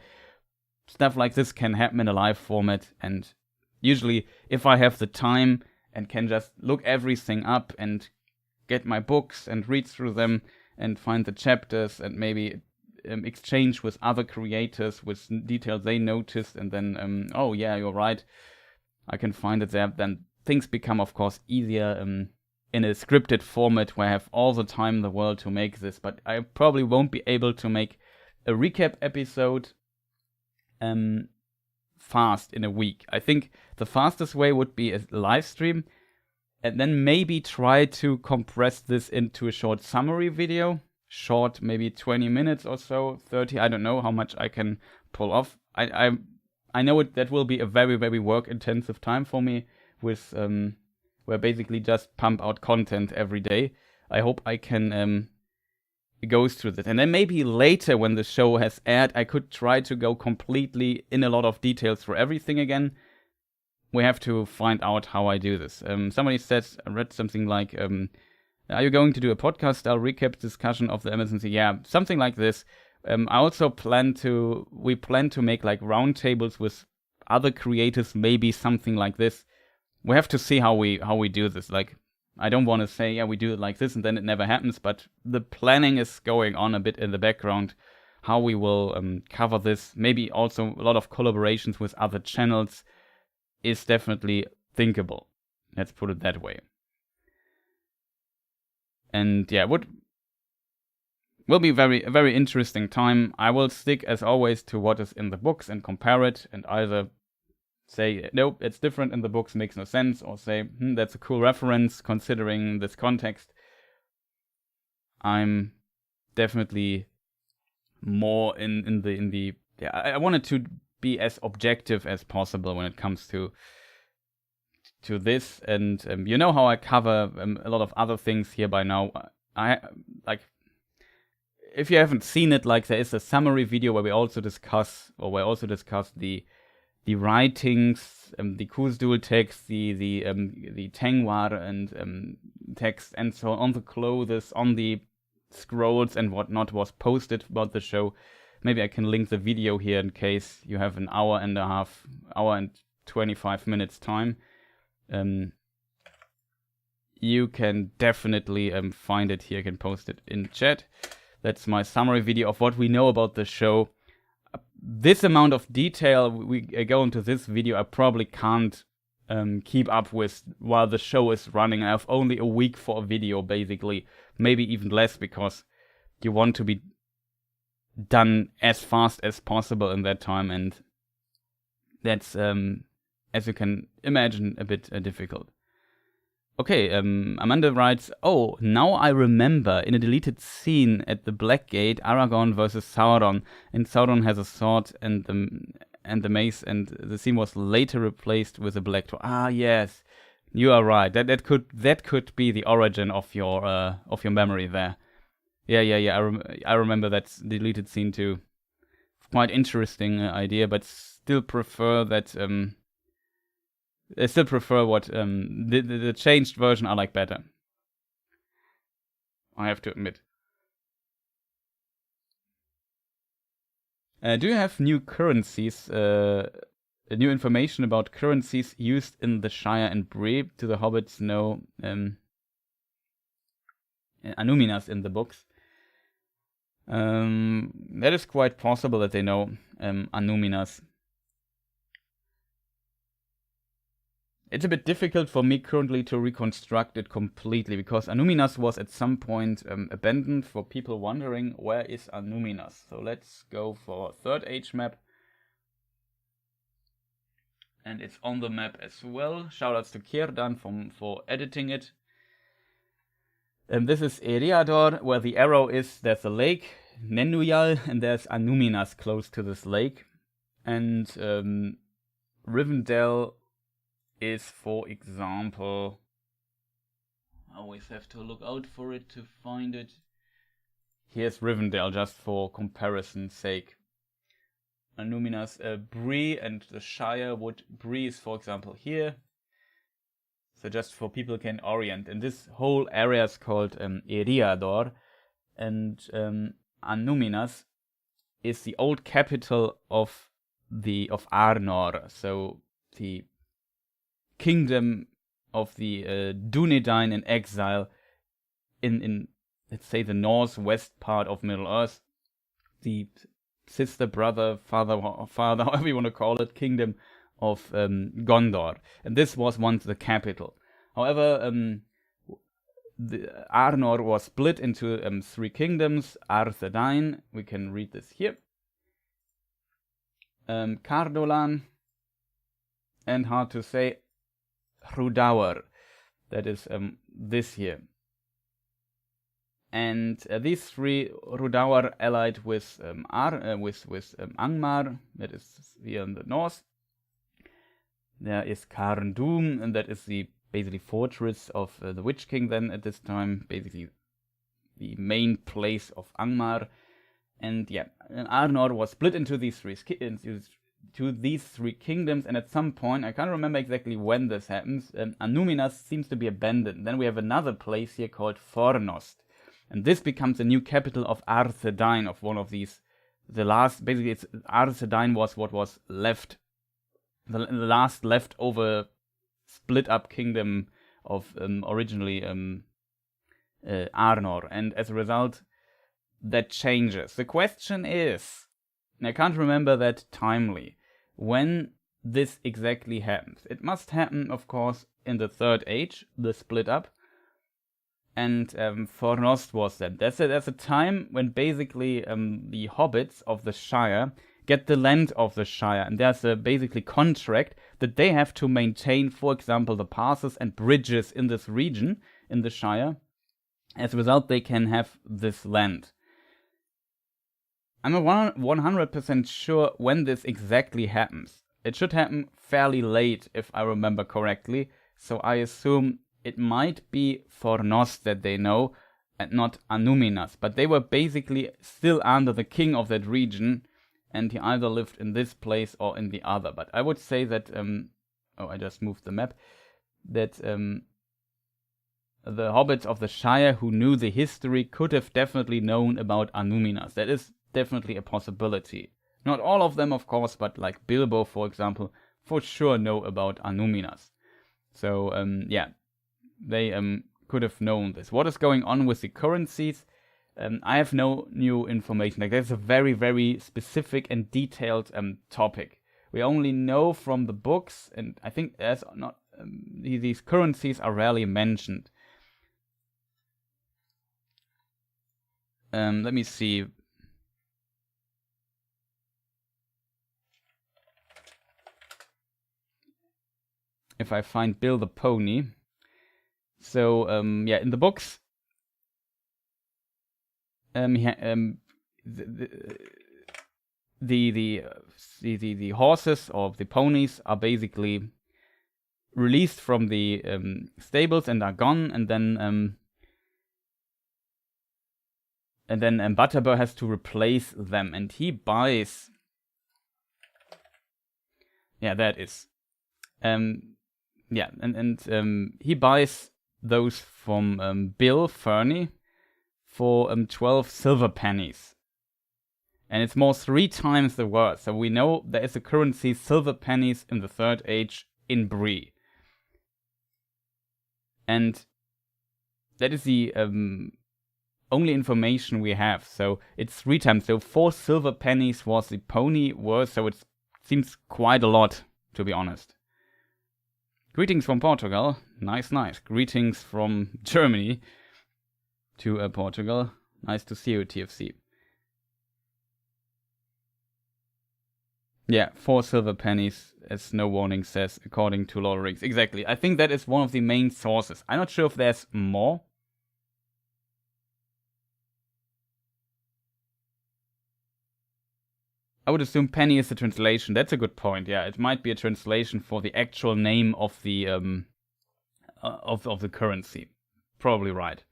Stuff like this can happen in a live format, and usually if I have the time and can just look everything up and get my books and read through them and find the chapters and maybe exchange with other creators with details they noticed, and then oh yeah, you're right, I can find it there, then things become of course easier in a scripted format where I have all the time in the world to make this. But I probably won't be able to make a recap episode fast in a week. I think the fastest way would be a live stream, and then maybe try to compress this into a short summary video. Short, maybe 20 minutes or so, 30, I don't know how much I can pull off. I know that will be a very, very work-intensive time for me, with where basically just pump out content every day. I hope I can go through that. And then maybe later, when the show has aired, I could try to go completely in a lot of details for everything again. We have to find out how I do this. Somebody said, I read something like, are you going to do a podcast-style recap discussion of the Amazon Sea? Yeah, something like this. I also plan to make like roundtables with other creators, maybe something like this. We have to see how we do this. Like, I don't want to say, yeah, we do it like this and then it never happens, but the planning is going on a bit in the background, how we will cover this. Maybe also a lot of collaborations with other channels is definitely thinkable. Let's put it that way. And yeah, will be a very interesting time. I will stick, as always, to what is in the books and compare it, and either say, nope, it's different in the books, makes no sense, or say, that's a cool reference considering this context. I'm definitely more in the yeah, I wanted to be as objective as possible when it comes to this, and you know how I cover a lot of other things here by now. I like, if you haven't seen it, like, there is a summary video where we also discuss the the writings, the Kuzdul text, the Tengwar and text, and so on the clothes, on the scrolls and whatnot was posted about the show. Maybe I can link the video here in case you have an hour and 25 minutes time. You can definitely find it here. I can post it in chat. That's my summary video of what we know about the show. This amount of detail we go into this video, I probably can't keep up with while the show is running. I have only a week for a video, basically. Maybe even less, because you want to be done as fast as possible in that time, and that's, as you can imagine, a bit difficult. Okay, Amanda writes, "Oh, now I remember, in a deleted scene at the Black Gate, Aragorn versus Sauron, and Sauron has a sword and the mace, and the scene was later replaced with a black dwarf." Ah, yes, you are right. That could be the origin of your memory there. Yeah. I remember that deleted scene too. Quite interesting idea, but still prefer that. I still prefer what the changed version I like better. I have to admit. Do you have new currencies? New information about currencies used in the Shire and Bree? Do the hobbits know Anuminas in the books? That is quite possible that they know Anuminas. It's a bit difficult for me currently to reconstruct it completely, because Anuminas was at some point abandoned, for people wondering where is Anuminas. So let's go for Third Age map. And it's on the map as well. Shoutouts to Kierdan for editing it. This is Eriador, where the arrow is. There's a lake, Nenuyal, and there's Anuminas close to this lake. And Rivendell is, for example, I always have to look out for it to find it. Here's Rivendell, just for comparison's sake. Anuminas, Bree and the Shire Bree is, for example, here. So just for people can orient. And this whole area is called Eriador, and Anuminas is the old capital of Arnor. So the kingdom of the Dunedain in exile in let's say the northwest part of Middle-earth, the sister, brother, father, however you want to call it, kingdom of Gondor, and this was once the capital. However, the Arnor was split into 3 kingdoms: Arthedain, we can read this here, Cardolan, and hard to say, Hrudauer, that is this here. And these 3, Hrudauer allied with Angmar, that is here in the north. There is Carndum, and that is the basically fortress of the Witch King then at this time, basically the main place of Angmar. And yeah, Arnor was split into these 3 kingdoms, and at some point, I can't remember exactly when this happens, Anuminas seems to be abandoned. Then we have another place here called Fornost, and this becomes the new capital of Arthedain, of one of these. Arthedain was what was left, the last leftover split up kingdom of originally Arnor, and as a result, that changes. The question is, and I can't remember that timely, when this exactly happens. It must happen, of course, in the Third Age, the split up. And Fornost was then. That's a time when basically the hobbits of the Shire get the land of the Shire. And there's a basically contract that they have to maintain, for example, the passes and bridges in this region, in the Shire. As a result, they can have this land. I'm not 100% sure when this exactly happens. It should happen fairly late, if I remember correctly. So I assume it might be Fornost that they know, and not Anuminas. But they were basically still under the king of that region, and he either lived in this place or in the other. But I would say that, I just moved the map, that the hobbits of the Shire who knew the history could have definitely known about Annúminas. That is definitely a possibility. Not all of them, of course, but like Bilbo, for example, for sure know about Annúminas. So, they could have known this. What is going on with the currencies? I have no new information. Like, that's a very, very specific and detailed topic. We only know from the books, and I think there's not these currencies are rarely mentioned. Let me see. If I find Bill the Pony. So, in the books, the horses or the ponies are basically released from the stables and are gone, and then Butterbur has to replace them, and he buys. Yeah, that is. He buys those from Bill Fernie for 12 silver pennies. And it's more 3 times the worth. So we know there is a currency silver pennies in the Third Age in Bree. And that is the only information we have. So it's 3 times. So 4 silver pennies was the pony worth. So it seems quite a lot, to be honest. Greetings from Portugal. Nice. Greetings from Germany to Portugal. Nice to see you, TFC. Yeah, 4 silver pennies, as No Warning says, according to Lord of the Rings. Exactly. I think that is one of the main sources. I'm not sure if there's more. I would assume penny is the translation. That's a good point. Yeah, it might be a translation for the actual name of the of the currency. Probably right.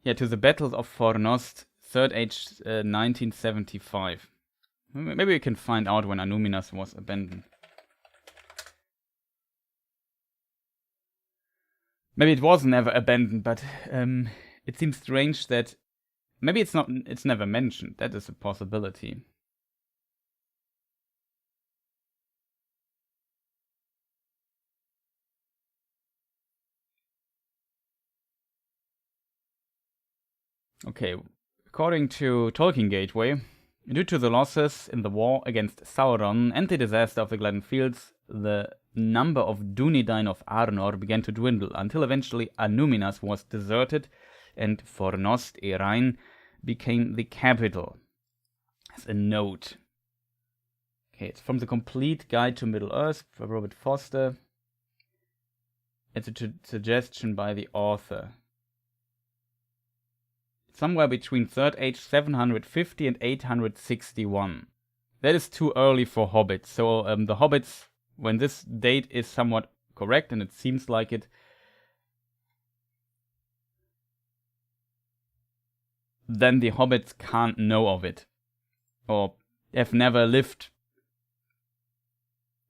Yeah, to the battles of Fornost, Third Age, 1975. Maybe we can find out when Annúminas was abandoned. Maybe it was never abandoned, but it seems strange that maybe it's never mentioned. That is a possibility. Okay, according to Tolkien Gateway, due to the losses in the war against Sauron and the disaster of the Gladden Fields, the number of Dúnedain of Arnor began to dwindle, until eventually Annúminas was deserted and Fornost Erain became the capital. As a note. Okay, it's from the Complete Guide to Middle-earth by Robert Foster. It's a suggestion by the author. Somewhere between Third Age 750 and 861. That is too early for Hobbits. So the Hobbits, when this date is somewhat correct, and it seems like it, then the Hobbits can't know of it. Or have never lived.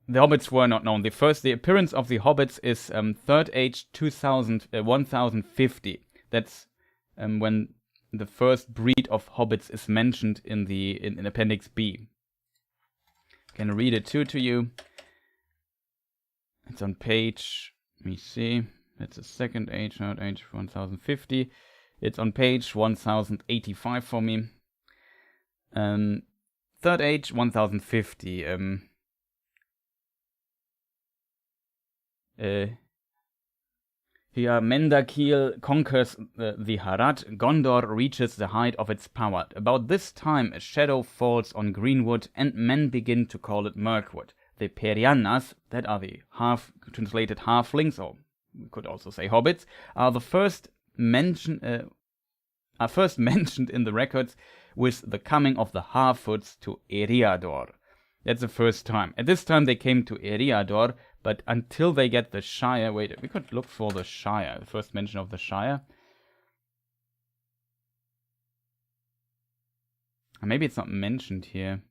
The Hobbits were not known. The appearance of the Hobbits is Third Age 1050. That's when the first breed of Hobbits is mentioned in Appendix B. I can read it to you. It's on page, let me see, that's the Second Age, Third Age 1050. It's on page 1085 for me. Third Age 1050. Here Mendakil conquers the Harad, Gondor reaches the height of its power. About this time a shadow falls on Greenwood and men begin to call it Mirkwood. The Periannas, that are the translated halflings, or we could also say hobbits, are first mentioned in the records with the coming of the Harfoots to Eriador. That's the first time. At this time they came to Eriador But until they get the Shire... Wait, we could look for the Shire. The first mention of the Shire. Maybe it's not mentioned here.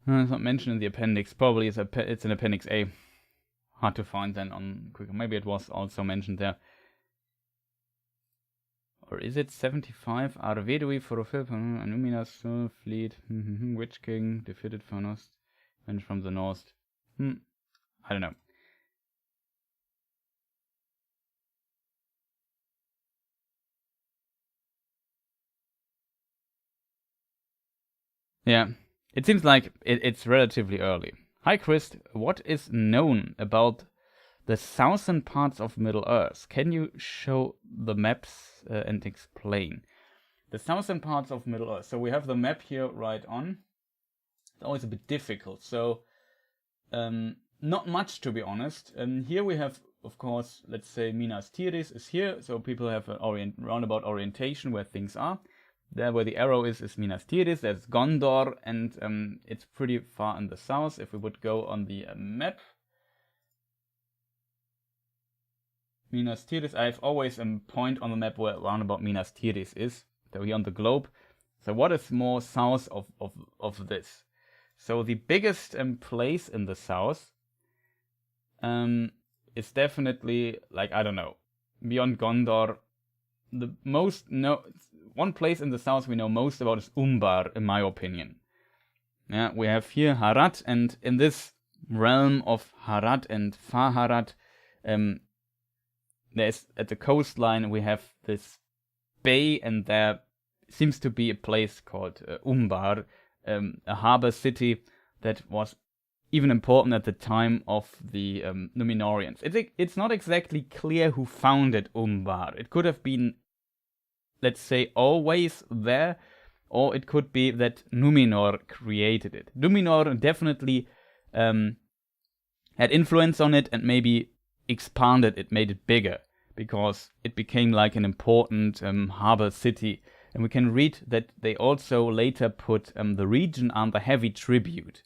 It's not mentioned in the appendix. Probably it's in appendix A. Hard to find then on quick. Maybe it was also mentioned there. Or is it 75? Arvedui for a fifth. Anuminas fleet. Witch King defeated Fanost. And from the north. I don't know. Yeah. It seems like it's relatively early. Hi Chris, what is known about the southern parts of Middle-earth? Can you show the maps and explain? The southern parts of Middle-earth. So we have the map here right on. It's always a bit difficult. So not much, to be honest. Here we have, of course, let's say Minas Tirith is here. So people have an roundabout orientation where things are. There where the arrow is Minas Tirith, there's Gondor, and it's pretty far in the south. If we would go on the map, Minas Tirith, I have always a point on the map where roundabout Minas Tirith is, so here on the globe. So what is more south of this? So the biggest place in the south is definitely, like, I don't know, beyond Gondor. The most one place in the south we know most about is Umbar, in my opinion. Yeah, we have here Harad, and in this realm of Harad and Faharad, there's at the coastline we have this bay, and there seems to be a place called Umbar, a harbor city that was even important at the time of the Numenoreans. It's not exactly clear who founded Umbar. It could have been, let's say, always there, or it could be that Numenor created it. Numenor definitely had influence on it and maybe expanded it, made it bigger, because it became like an important harbor city. And we can read that they also later put the region under heavy tribute.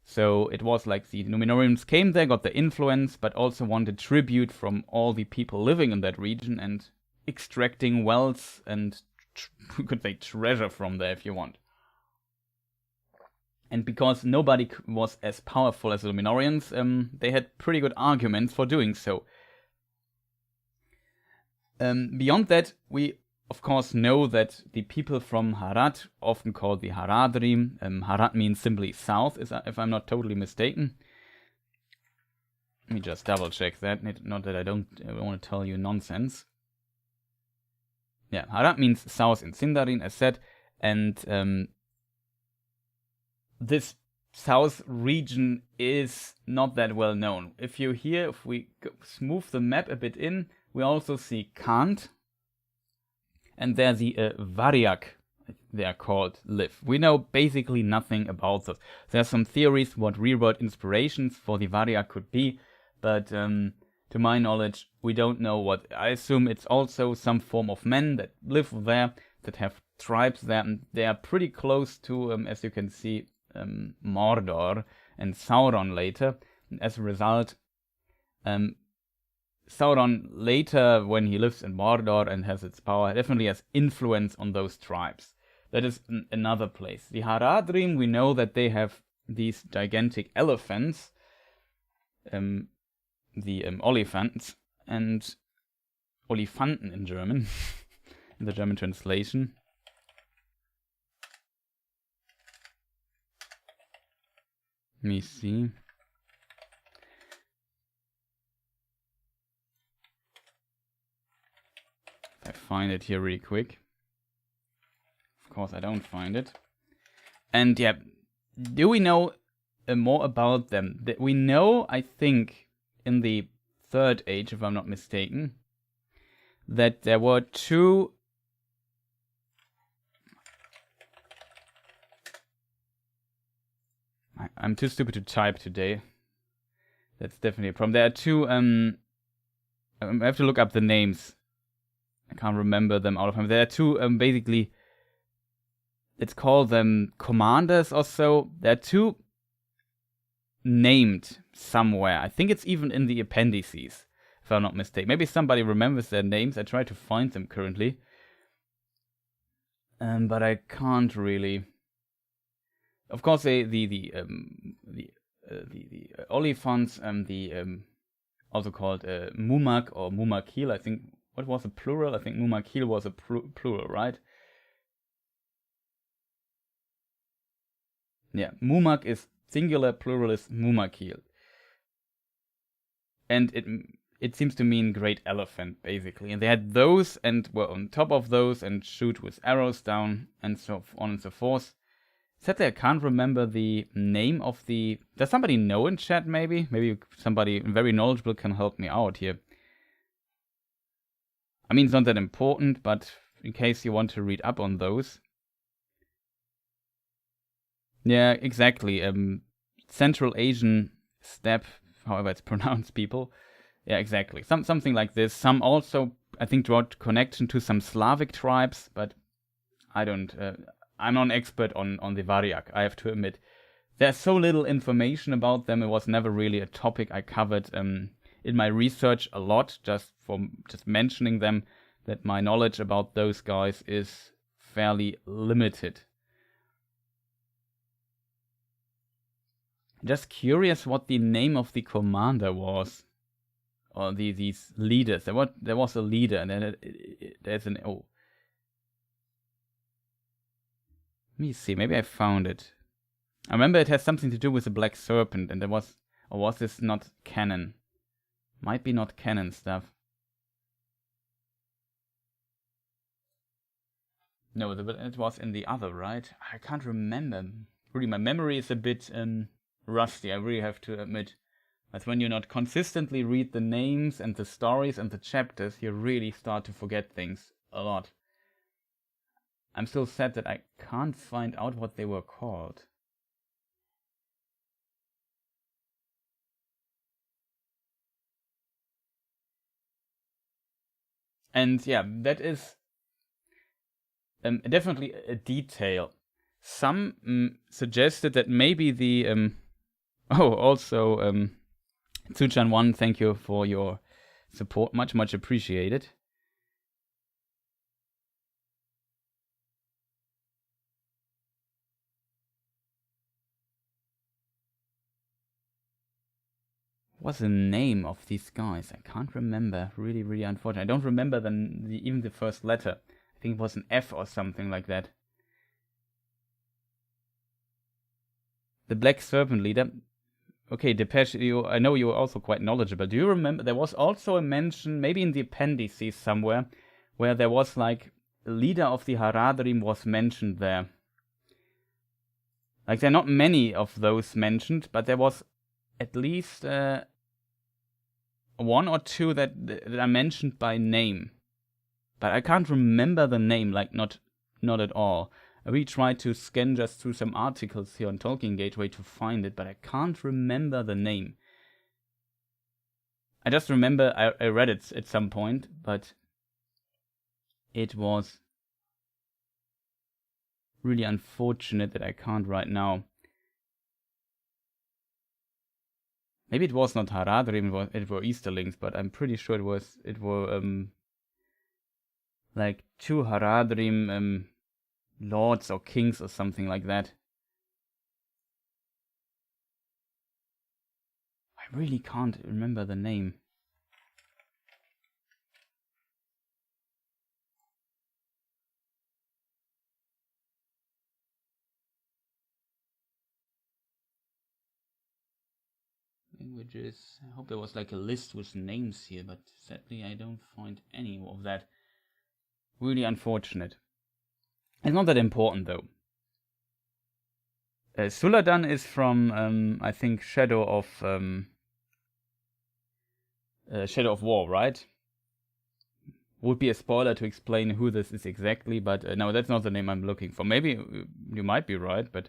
So it was like the Numenorians came there, got the influence, but also wanted tribute from all the people living in that region and extracting wealth and you could say treasure from there if you want. And because nobody was as powerful as the Numenorians, they had pretty good arguments for doing so. Beyond that, we of course know that the people from Harad, often called the Haradrim, Harad means simply south, if I'm not totally mistaken. Let me just double check that, not that I don't want to tell you nonsense. Yeah, Harad means south in Sindarin, as said, and this south region is not that well known. If we move the map a bit in, we also see Kant, and there the Variag, they are called, live. We know basically nothing about this. There are some theories what real-world inspirations for the Variag could be, but to my knowledge, we don't know what. I assume it's also some form of men that live there, that have tribes there, and they are pretty close to, as you can see, Mordor and Sauron later. And as a result, Sauron later, when he lives in Mordor and has its power, definitely has influence on those tribes. That is another place. The Haradrim, we know that they have these gigantic elephants, the Olifants, and Olifanten in German, in the German translation. Let me see. I find it here really quick. Of course I don't find it. And yeah, do we know more about them? We know, I think, in the Third Age, if I'm not mistaken, that there were two I'm too stupid to type today. That's definitely a problem. There are two, I have to look up the names. I can't remember them out of time. There are two, basically, let's call them commanders or so. There are two named somewhere. I think it's even in the appendices, if I'm not mistaken. Maybe somebody remembers their names. I try to find them currently. But I can't really. Of course, the Olifants, also called Mumak or Mumakil. I think, what was the plural? I think Mumakil was a plural, right? Yeah, Mumak is singular, plural is Mumakil. And it seems to mean great elephant, basically. And they had those and were on top of those and shoot with arrows down and so on and so forth. Sadly, I can't remember the name of the... Does somebody know in chat, maybe? Maybe somebody very knowledgeable can help me out here. I mean, it's not that important, but in case you want to read up on those. Yeah, exactly. Central Asian steppe, however it's pronounced, people. Yeah, exactly. Something like this. Some also, I think, draw connection to some Slavic tribes, but I don't... I'm not an expert on the Variak, I have to admit. There's so little information about them. It was never really a topic I covered in my research a lot, just mentioning them, that my knowledge about those guys is fairly limited. Just curious what the name of the commander was, or these leaders. There was a leader, and then there's an... Oh. Let me see, maybe I found it. I remember it has something to do with the Black Serpent, and there was... Or was this not canon? Might be not canon stuff. No, it was in the other, right? I can't remember. Really, my memory is a bit rusty, I really have to admit. But when you not consistently read the names and the stories and the chapters, you really start to forget things a lot. I'm still sad that I can't find out what they were called. And yeah, that is definitely a detail. Some suggested that maybe the... also, Tsuchan1, thank you for your support. Much appreciated. What's the name of these guys? I can't remember. Really unfortunate. I don't remember even the first letter. I think it was an F or something like that. The Black Serpent leader. Okay, Depeche, I know you're also quite knowledgeable. Do you remember? There was also a mention, maybe in the appendices somewhere, where there was like a leader of the Haradrim was mentioned there. Like, there are not many of those mentioned, but there was at least one or two that are mentioned by name. But I can't remember the name, like not at all. We tried to scan just through some articles here on Tolkien Gateway to find it, but I can't remember the name. I just remember I read it at some point, but it was really unfortunate that I can't right now. Maybe it was not Haradrim, it were Easterlings, but I'm pretty sure it were like two Haradrim lords or kings or something like that. I really can't remember the name. Languages. I hope there was like a list with names here, but sadly I don't find any of that. Really unfortunate. It's not that important though. Suladan is from I think Shadow of War, right? Would be a spoiler to explain who this is exactly, but no, that's not the name I'm looking for. Maybe you might be right, but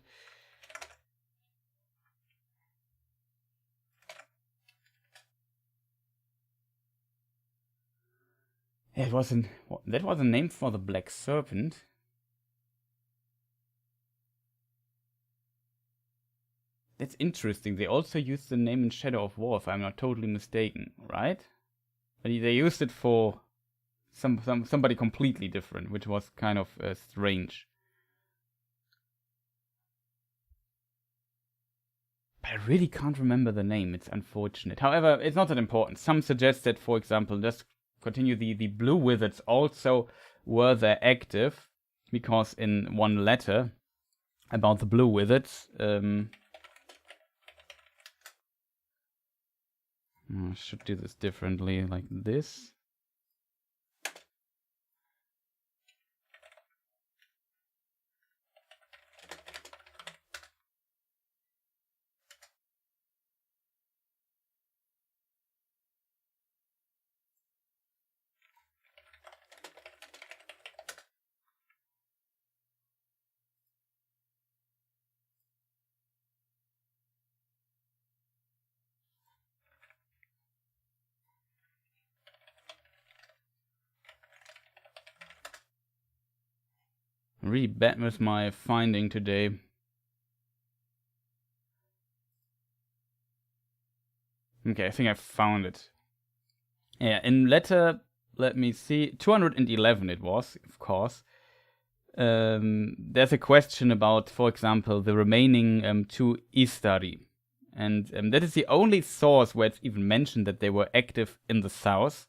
Yeah, that was a name for the Black Serpent. That's interesting. They also used the name in Shadow of War, if I'm not totally mistaken, right? But they used it for somebody completely different, which was kind of strange. But I really can't remember the name. It's unfortunate. However, it's not that important. Some suggest that, for example, just continue the Blue Wizards also were there active, because in one letter about the Blue Wizards, I should do this differently, like this. Really bad with my finding today. Okay, I think I found it. Yeah, in letter, let me see, 211 it was, of course. There's a question about, for example, the remaining 2 Istari. And that is the only source where it's even mentioned that they were active in the south.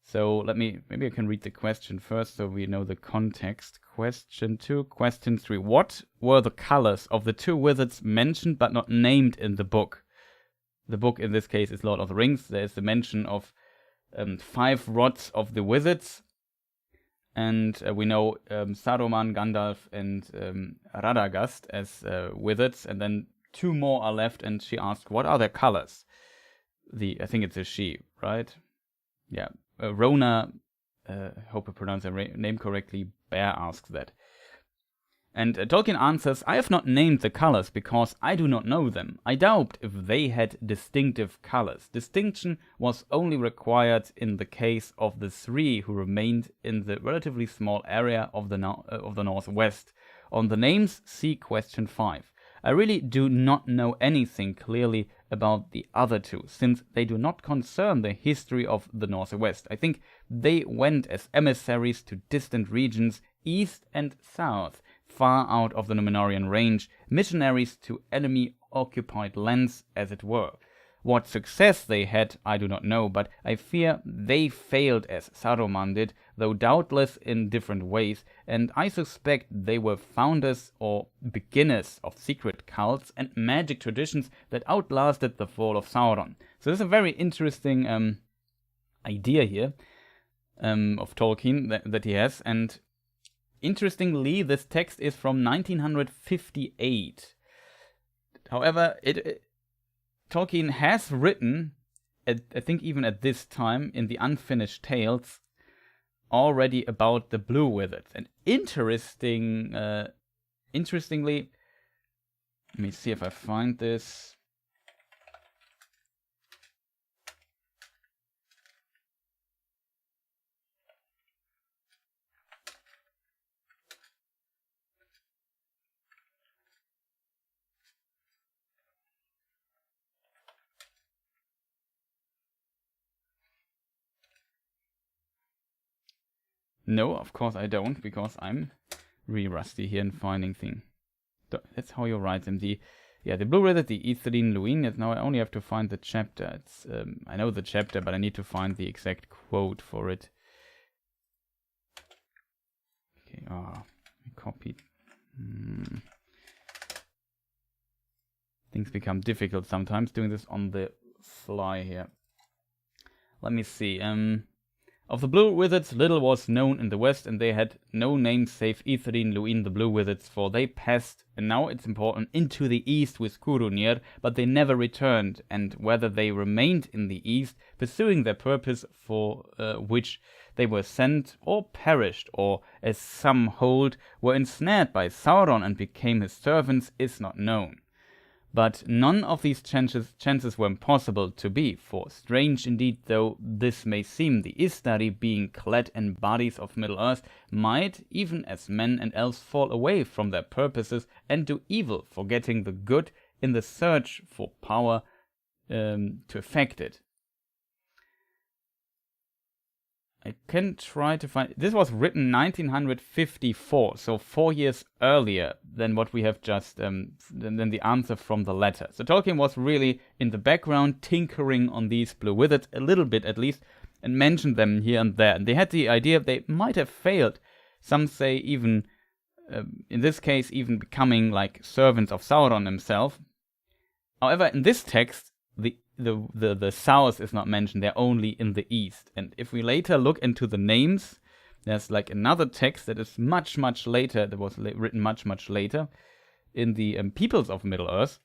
So maybe I can read the question first so we know the context. Question 2. Question 3. What were the colors of the 2 wizards mentioned but not named in the book? The book in this case is Lord of the Rings. There is the mention of 5 rods of the wizards. And we know Saruman, Gandalf, and Radagast as wizards. And then 2 more are left, and she asked, what are their colors? I think it's a she, right? Yeah. Rona, hope I pronounced her name correctly, Bear asks that. And Tolkien answers, I have not named the colors because I do not know them. I doubt if they had distinctive colors. Distinction was only required in the case of the 3 who remained in the relatively small area of the northwest. On the names, see question 5. I really do not know anything clearly about the other 2, since they do not concern the history of the Northwest. I think they went as emissaries to distant regions, east and south, far out of the Númenórean range, missionaries to enemy-occupied lands, as it were. What success they had, I do not know, but I fear they failed as Saruman did, though doubtless in different ways, and I suspect they were founders or beginners of secret cults and magic traditions that outlasted the fall of Sauron. So there's a very interesting idea here of Tolkien that he has, and interestingly, this text is from 1958. However, Tolkien has written, I think even at this time, in the Unfinished Tales, already about the Blue Wizards. And interestingly, let me see if I find this. No, of course I don't, because I'm really rusty here in finding things. That's how you write them. The Blue Wizard, the Ithilien Luin. Now I only have to find the chapter. It's I know the chapter, but I need to find the exact quote for it. Okay, copy. Things become difficult sometimes doing this on the fly here. Let me see. Of the Blue Wizards, little was known in the West, and they had no name save Ithilien Luin, the Blue Wizards, for they passed, and now it's important, into the East with Curunir, but they never returned, and whether they remained in the East, pursuing their purpose for which they were sent, or perished, or, as some hold, were ensnared by Sauron and became his servants, is not known. But none of these chances were impossible to be, for strange indeed though this may seem, the Istari, being clad in bodies of Middle-earth, might, even as men and elves, fall away from their purposes and do evil, forgetting the good in the search for power to effect it. I can try to find... This was written 1954, so 4 years earlier than what we have just... than the answer from the letter. So Tolkien was really in the background, tinkering on these blue wizards, a little bit at least, and mentioned them here and there. And they had the idea they might have failed. Some say even, in this case, even becoming like servants of Sauron himself. However, in this text, the south is not mentioned, they're only in the east. And if we later look into the names, there's like another text that is much later, that was written much later, in the Peoples of Middle-earth.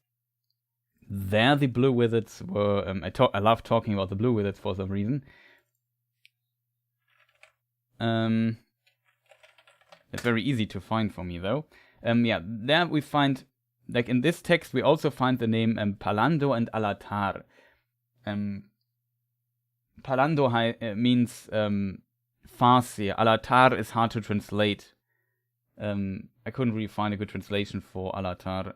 There the blue wizards were, I love talking about the blue wizards for some reason. It's very easy to find for me though. Yeah, there we find, like in this text, we also find the name Palando and Alatar. Palando means Farseer. Alatar is hard to translate. I couldn't really find a good translation for Alatar.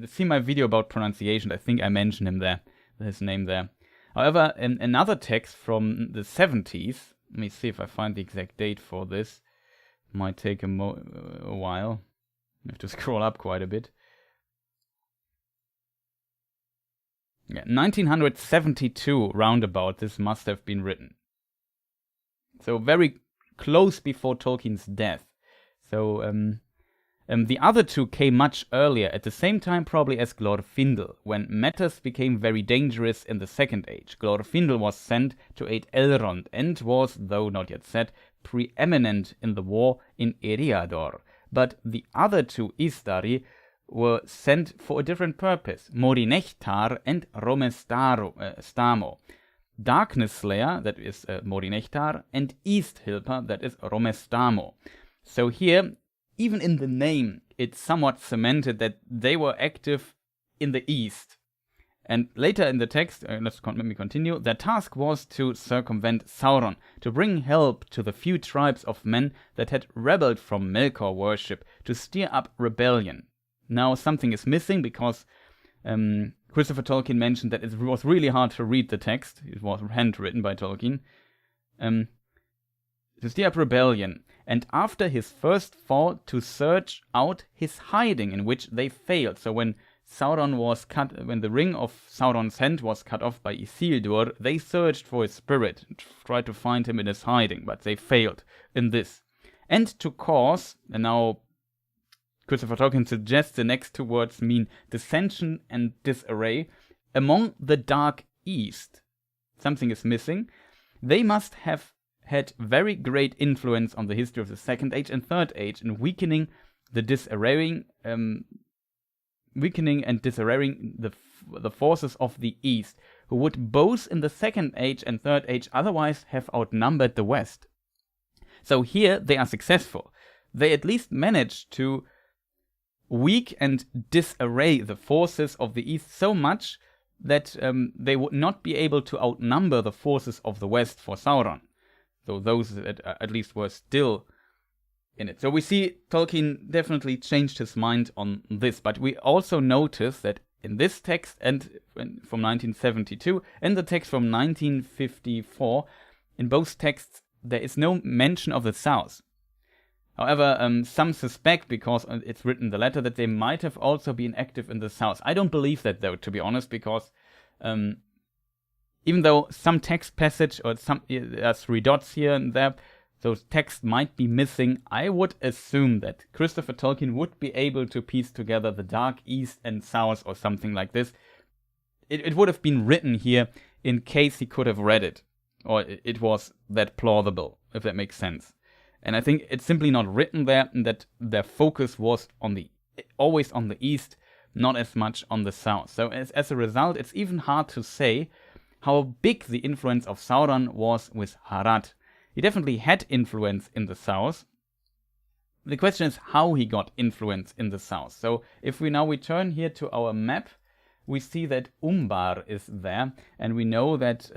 See my video about pronunciation. I think I mentioned him there, his name there. However, in another text from the 70s, let me see if I find the exact date for this. Might take a while. I have to scroll up quite a bit. Yeah, 1972, roundabout, this must have been written. So very close before Tolkien's death. So the other two came much earlier, at the same time probably as Glorfindel, when matters became very dangerous in the Second Age. Glorfindel was sent to aid Elrond and was, though not yet set, preeminent in the war in Eriador. But the other two Istari were sent for a different purpose, Morinechtar and Romestamo. Darkness Slayer, that is Morinechtar, and East Helper, that is Romestamo. So here, even in the name, it's somewhat cemented that they were active in the East. And later in the text, let me continue, their task was to circumvent Sauron, to bring help to the few tribes of men that had rebelled from Melkor worship, to stir up rebellion. Now something is missing because Christopher Tolkien mentioned that it was really hard to read the text. It was handwritten by Tolkien. To stir up rebellion. And after his first fall, to search out his hiding, in which they failed. So when Sauron was when the ring of Sauron's hand was cut off by Isildur, they searched for his spirit, tried to find him in his hiding, but they failed in this. And to cause, and now Christopher Tolkien suggests the next two words mean dissension and disarray among the Dark East. Something is missing. They must have had very great influence on the history of the Second Age and Third Age in weakening and disarraying the forces of the East, who would both in the Second Age and Third Age otherwise have outnumbered the West. So here they are successful. They at least managed to weak and disarray the forces of the East so much that they would not be able to outnumber the forces of the West for Sauron. So those at least were still in it. So we see Tolkien definitely changed his mind on this, but we also notice that in this text and from 1972 and the text from 1954, in both texts there is no mention of the South. However, some suspect, because it's written in the letter, that they might have also been active in the South. I don't believe that, though, to be honest, because even though some text passage or some 3 dots here and there, those texts might be missing, I would assume that Christopher Tolkien would be able to piece together the Dark East and South or something like this. It would have been written here in case he could have read it, or it was that plausible, if that makes sense. And I think it's simply not written there, and that their focus was always on the East, not as much on the South. So as a result, it's even hard to say how big the influence of Sauron was with Harad. He definitely had influence in the South. The question is how he got influence in the South. So if we now return here to our map, we see that Umbar is there, and we know that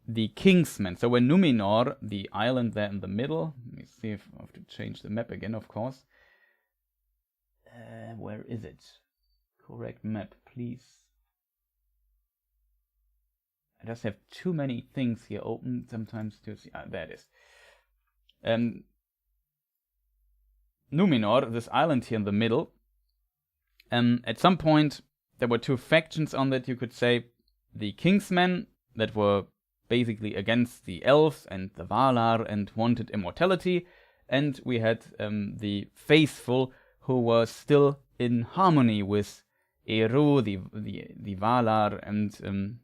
the Kingsmen, so when Numenor, the island there in the middle, let me see if I have to change the map again, of course. Where is it? Correct map, please. I just have too many things here open sometimes to see. There it is. Numenor, this island here in the middle. At some point, there were two factions on that, you could say. The Kingsmen, that were basically against the elves and the Valar and wanted immortality. And we had the faithful, who were still in harmony with Eru, the Valar, and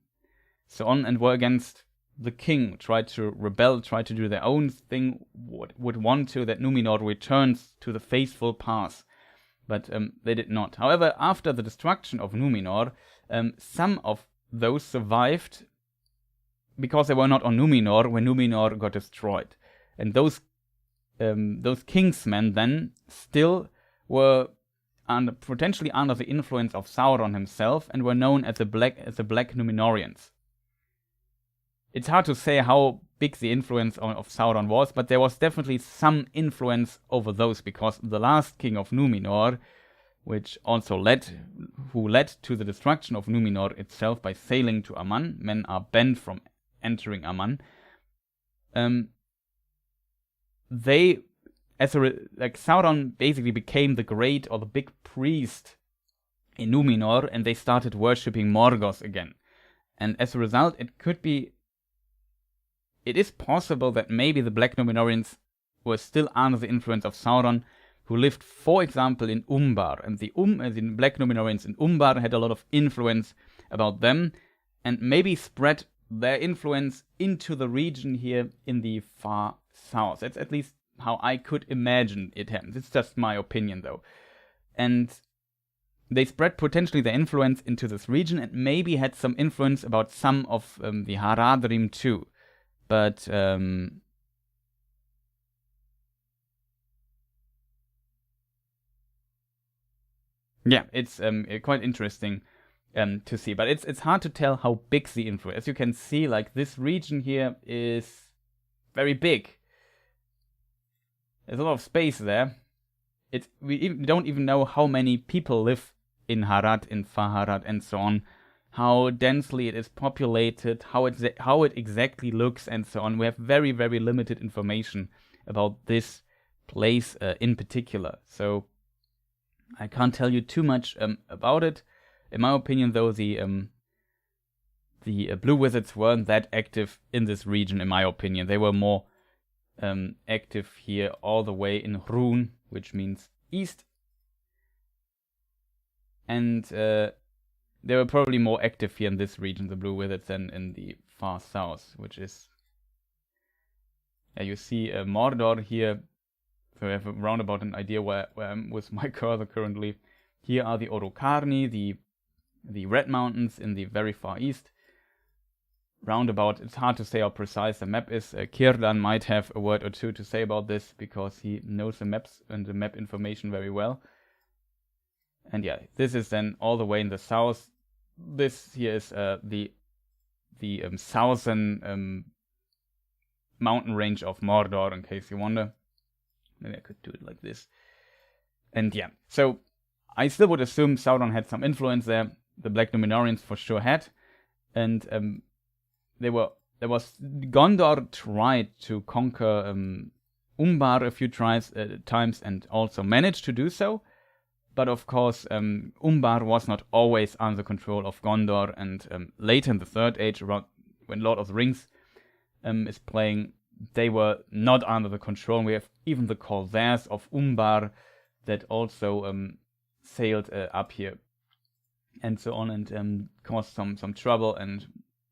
so on, and were against the king, tried to rebel, tried to do their own thing, would want to that Numenor returns to the faithful path. But they did not. However, after the destruction of Numenor, some of those survived because they were not on Numenor when Numenor got destroyed. And those Kingsmen then still were potentially under the influence of Sauron himself and were known as the Black Numenorians. It's hard to say how big the influence of Sauron was, but there was definitely some influence over those, because the last king of Numenor, which also led to the destruction of Numenor itself by sailing to Aman, men are banned from entering Aman. Sauron basically became the great or the big priest in Numenor, and they started worshipping Morgoth again. And as a result, it is possible that maybe the Black Numenorians were still under the influence of Sauron, who lived, for example, in Umbar. And the Black Numenorians in Umbar had a lot of influence about them, and maybe spread their influence into the region here in the far south. That's at least how I could imagine it happened. It's just my opinion, though. And they spread potentially their influence into this region, and maybe had some influence about some of the Haradrim too. But yeah, it's quite interesting to see. But it's hard to tell how big the influence. As you can see, like, this region here is very big. There's a lot of space there. We don't even know how many people live in Harad, in Faharad, and so on. How densely it is populated, how it exactly looks, and so on. We have very, very limited information about this place in particular. So I can't tell you too much about it. In my opinion, though, the Blue Wizards weren't that active in this region. In my opinion, they were more active here all the way in Rhûn, which means east, and they were probably more active here in this region, the Blue Wizards, than in the far south, which is... you see Mordor here, so I have a roundabout an idea where I'm with my cursor currently. Here are the Orokarni, the Red Mountains in the very far east. Roundabout, it's hard to say how precise the map is. Círdan might have a word or two to say about this, because he knows the maps and the map information very well. And yeah, this is then all the way in the south. This here is the southern mountain range of Mordor, in case you wonder. Maybe I could do it like this. And yeah, so I still would assume Sauron had some influence there. The Black Numenorians for sure had. And Gondor tried to conquer Umbar a few times and also managed to do so. But of course, Umbar was not always under control of Gondor, and later in the Third Age, around when Lord of the Rings is playing, they were not under the control. We have even the Corsairs of Umbar that also sailed up here, and so on, and caused some trouble, and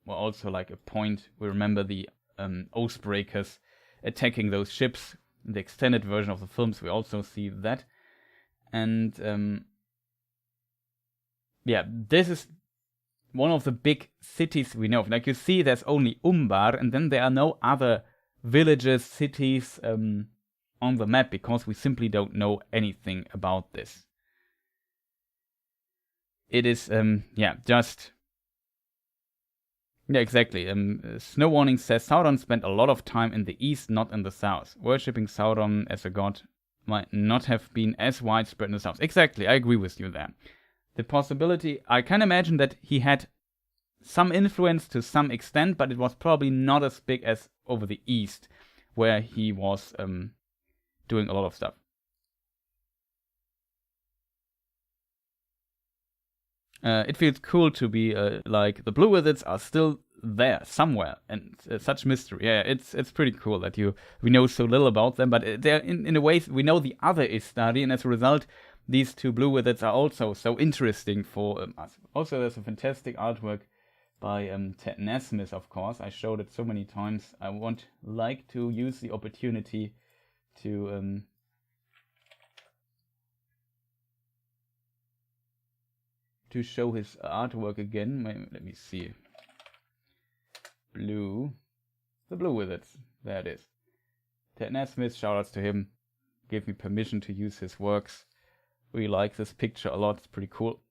were also like a point. We remember the Oathbreakers attacking those ships. In the extended version of the films, we also see that. And yeah, this is one of the big cities we know of. Like, you see, there's only Umbar, and then there are no other villages, cities on the map, because we simply don't know anything about this. it is, yeah, just... Yeah, exactly. Snow Warning says Sauron spent a lot of time in the east, not in the south. Worshipping Sauron as a god might not have been as widespread in the south. Exactly, I agree with you there. The possibility, I can imagine that he had some influence to some extent, but it was probably not as big as over the east, where he was doing a lot of stuff. It feels cool to be like the Blue Wizards are still there somewhere, and such mystery. Yeah, it's pretty cool that we know so little about them, but they're in a way we know the other Istari, and as a result, these two Blue Wizards are also so interesting for us. Also, there's a fantastic artwork by Ted Nasmith, of course. I showed it so many times. I would like to use the opportunity to show his artwork again. Let me see. The Blue Wizards. There it is. Ted Nasmith, shoutouts to him. Gave me permission to use his works. Really like this picture a lot. It's pretty cool.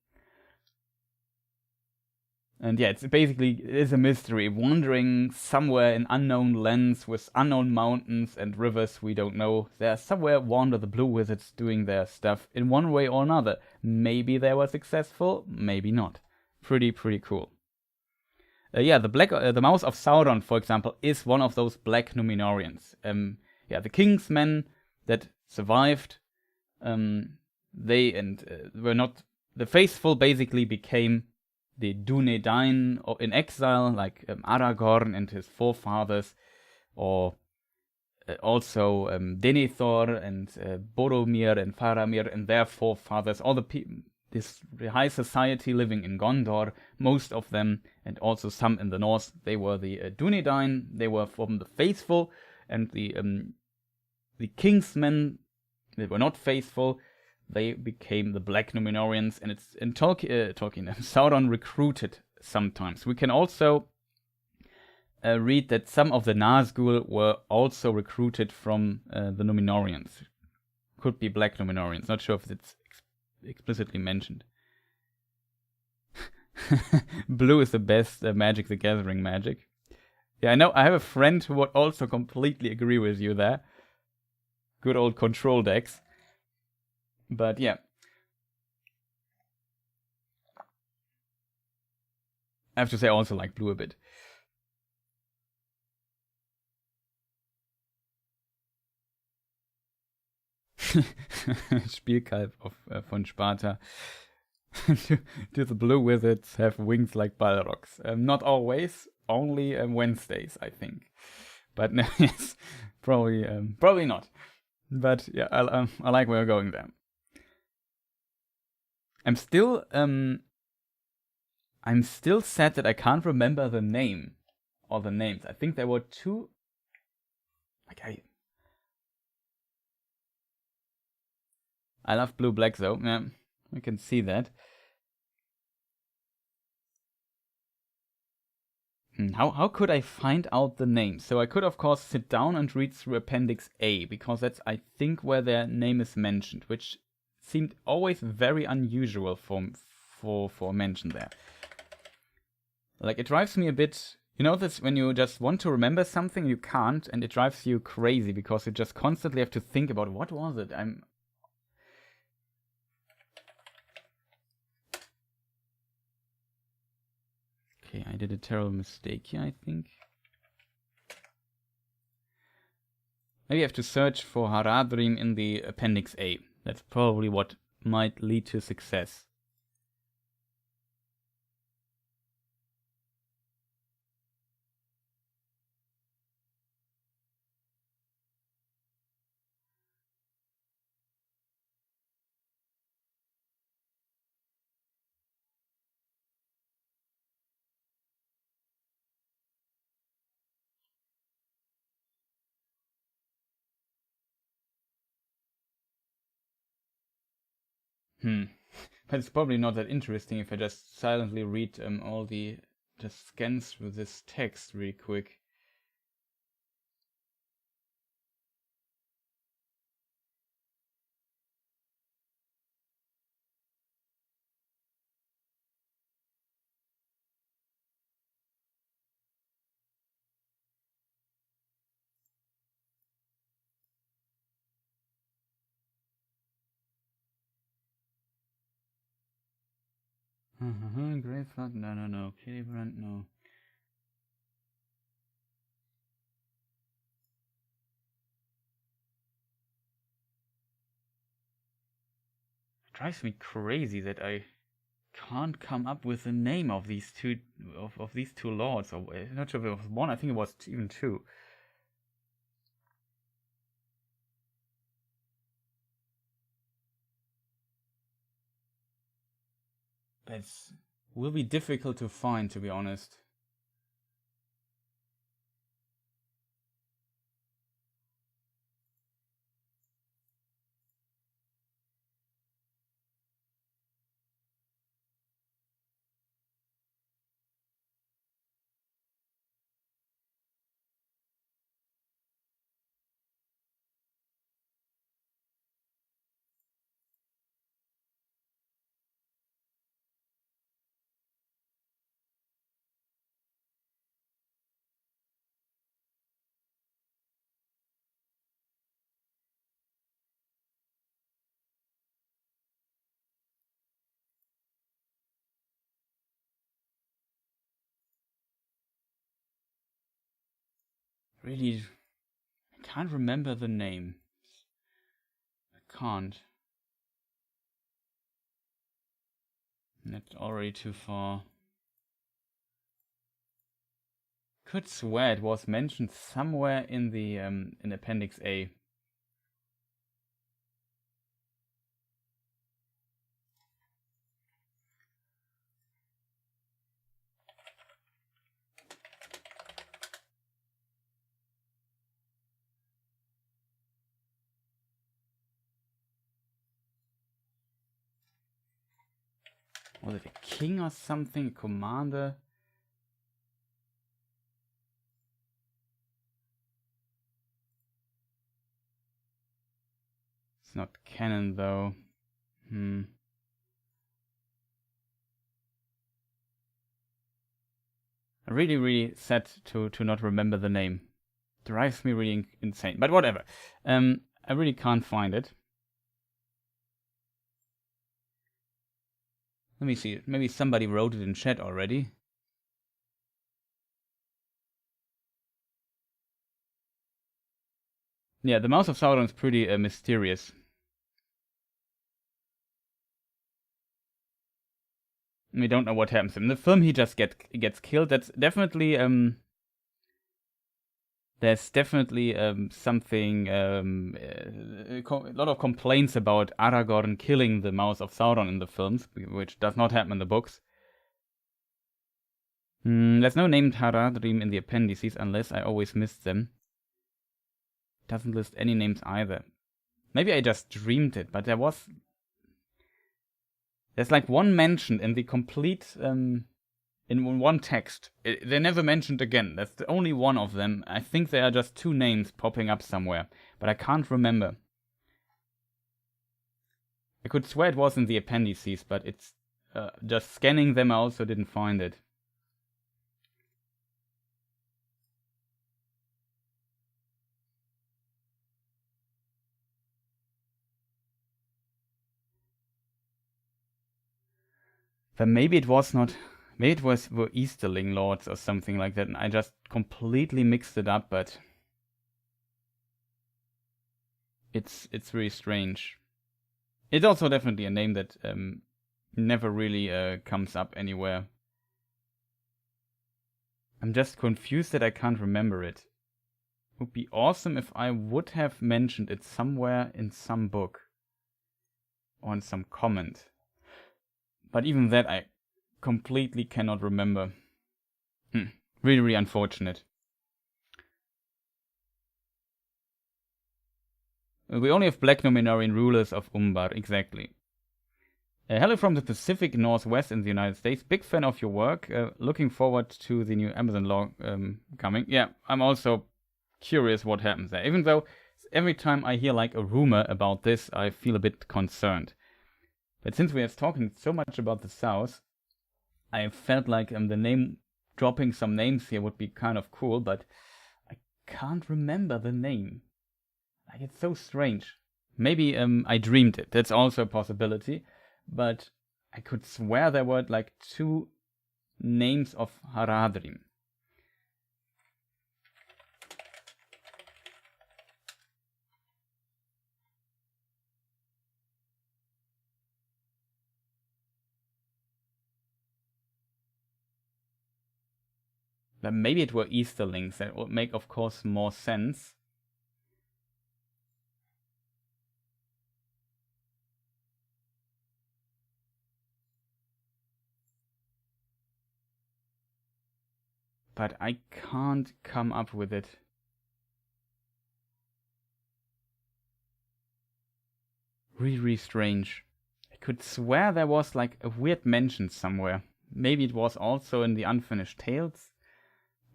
And yeah, it is a mystery. Wandering somewhere in unknown lands with unknown mountains and rivers we don't know. There somewhere wander the Blue Wizards doing their stuff in one way or another. Maybe they were successful, maybe not. Pretty cool. Yeah, the Mouse of Sauron, for example, is one of those black Numenorians. Yeah, the King's men that survived, they were not... The faithful basically became the Dunedain in exile, like Aragorn and his forefathers, or also Denethor and Boromir and Faramir and their forefathers, all this high society living in Gondor, most of them, and also some in the north, they were the Dunedain. They were from the faithful, and the King's men, they were not faithful. They became the Black Numenorians, and it's in Tolkien. Sauron recruited sometimes. We can also read that some of the Nazgul were also recruited from the Numenorians. Could be Black Numenorians. Not sure if it's explicitly mentioned. Blue is the best Magic the Gathering magic. Yeah, I know. I have a friend who would also completely agree with you there. Good old control decks. But yeah. I have to say I also like Blue a bit. Spielkalb von Sparta. Do the Blue Wizards have wings like Balrogs? Not always, only Wednesdays, I think. But no, yes, probably not. But yeah, I like where we're going there. I'm still sad that I can't remember the name or the names. I think there were two. Like I love blue black though. Yeah, we can see that. How could I find out the name? So I could of course sit down and read through Appendix A, because that's I think where their name is mentioned, which seemed always very unusual for mention there. Like, it drives me a bit, you know this when you just want to remember something you can't, and it drives you crazy because you just constantly have to think about what was it. Okay, I did a terrible mistake here, I think. Maybe I have to search for Haradrim in the Appendix A. That's probably what might lead to success. But it's probably not that interesting if I just silently read just scan through this text really quick. Grey Flood, no. Celebrant, no. It drives me crazy that I can't come up with the name of these two of these two lords. Or not sure if it was one. I think it was even two. It will be difficult to find, to be honest. Really, I can't remember the name. I can't. That's already too far. Could swear it was mentioned somewhere in the in Appendix A. Was it a king or something? A commander? It's not canon though. Really sad to not remember the name. Drives me really insane. But whatever. I really can't find it. Let me see. Maybe somebody wrote it in chat already. Yeah, the Mouth of Sauron is pretty mysterious. We don't know what happens to him. In the film, he just gets killed. That's definitely there's definitely something a lot of complaints about Aragorn killing the Mouth of Sauron in the films, which does not happen in the books. There's no named Haradrim in the appendices unless I always missed them. Doesn't list any names either. Maybe I just dreamed it, but there's like one mention in the complete in one text. They're never mentioned again. That's the only one of them. I think there are just two names popping up somewhere, but I can't remember. I could swear it was in the appendices, but it's just scanning them. I also didn't find it. But maybe it was not. Maybe it were Easterling lords or something like that, and I just completely mixed it up. But it's really strange. It's also definitely a name that never really comes up anywhere. I'm just confused that I can't remember it. It would be awesome if I would have mentioned it somewhere in some book or in some comment. But even that I completely cannot remember. Really, really unfortunate. We only have black Nominarian rulers of Umbar, exactly. Hello from the Pacific Northwest in the United States. Big fan of your work. Looking forward to the new Amazon law coming. Yeah, I'm also curious what happens there. Even though every time I hear like a rumor about this, I feel a bit concerned. But since we are talking so much about the South, I felt like the name dropping some names here would be kind of cool, but I can't remember the name. Like, it's so strange. Maybe I dreamed it. That's also a possibility. But I could swear there were like 2 names of Haradrim. But maybe it were Easterlings. That would make, of course, more sense. But I can't come up with it. Really strange. I could swear there was like a weird mention somewhere. Maybe it was also in the Unfinished Tales.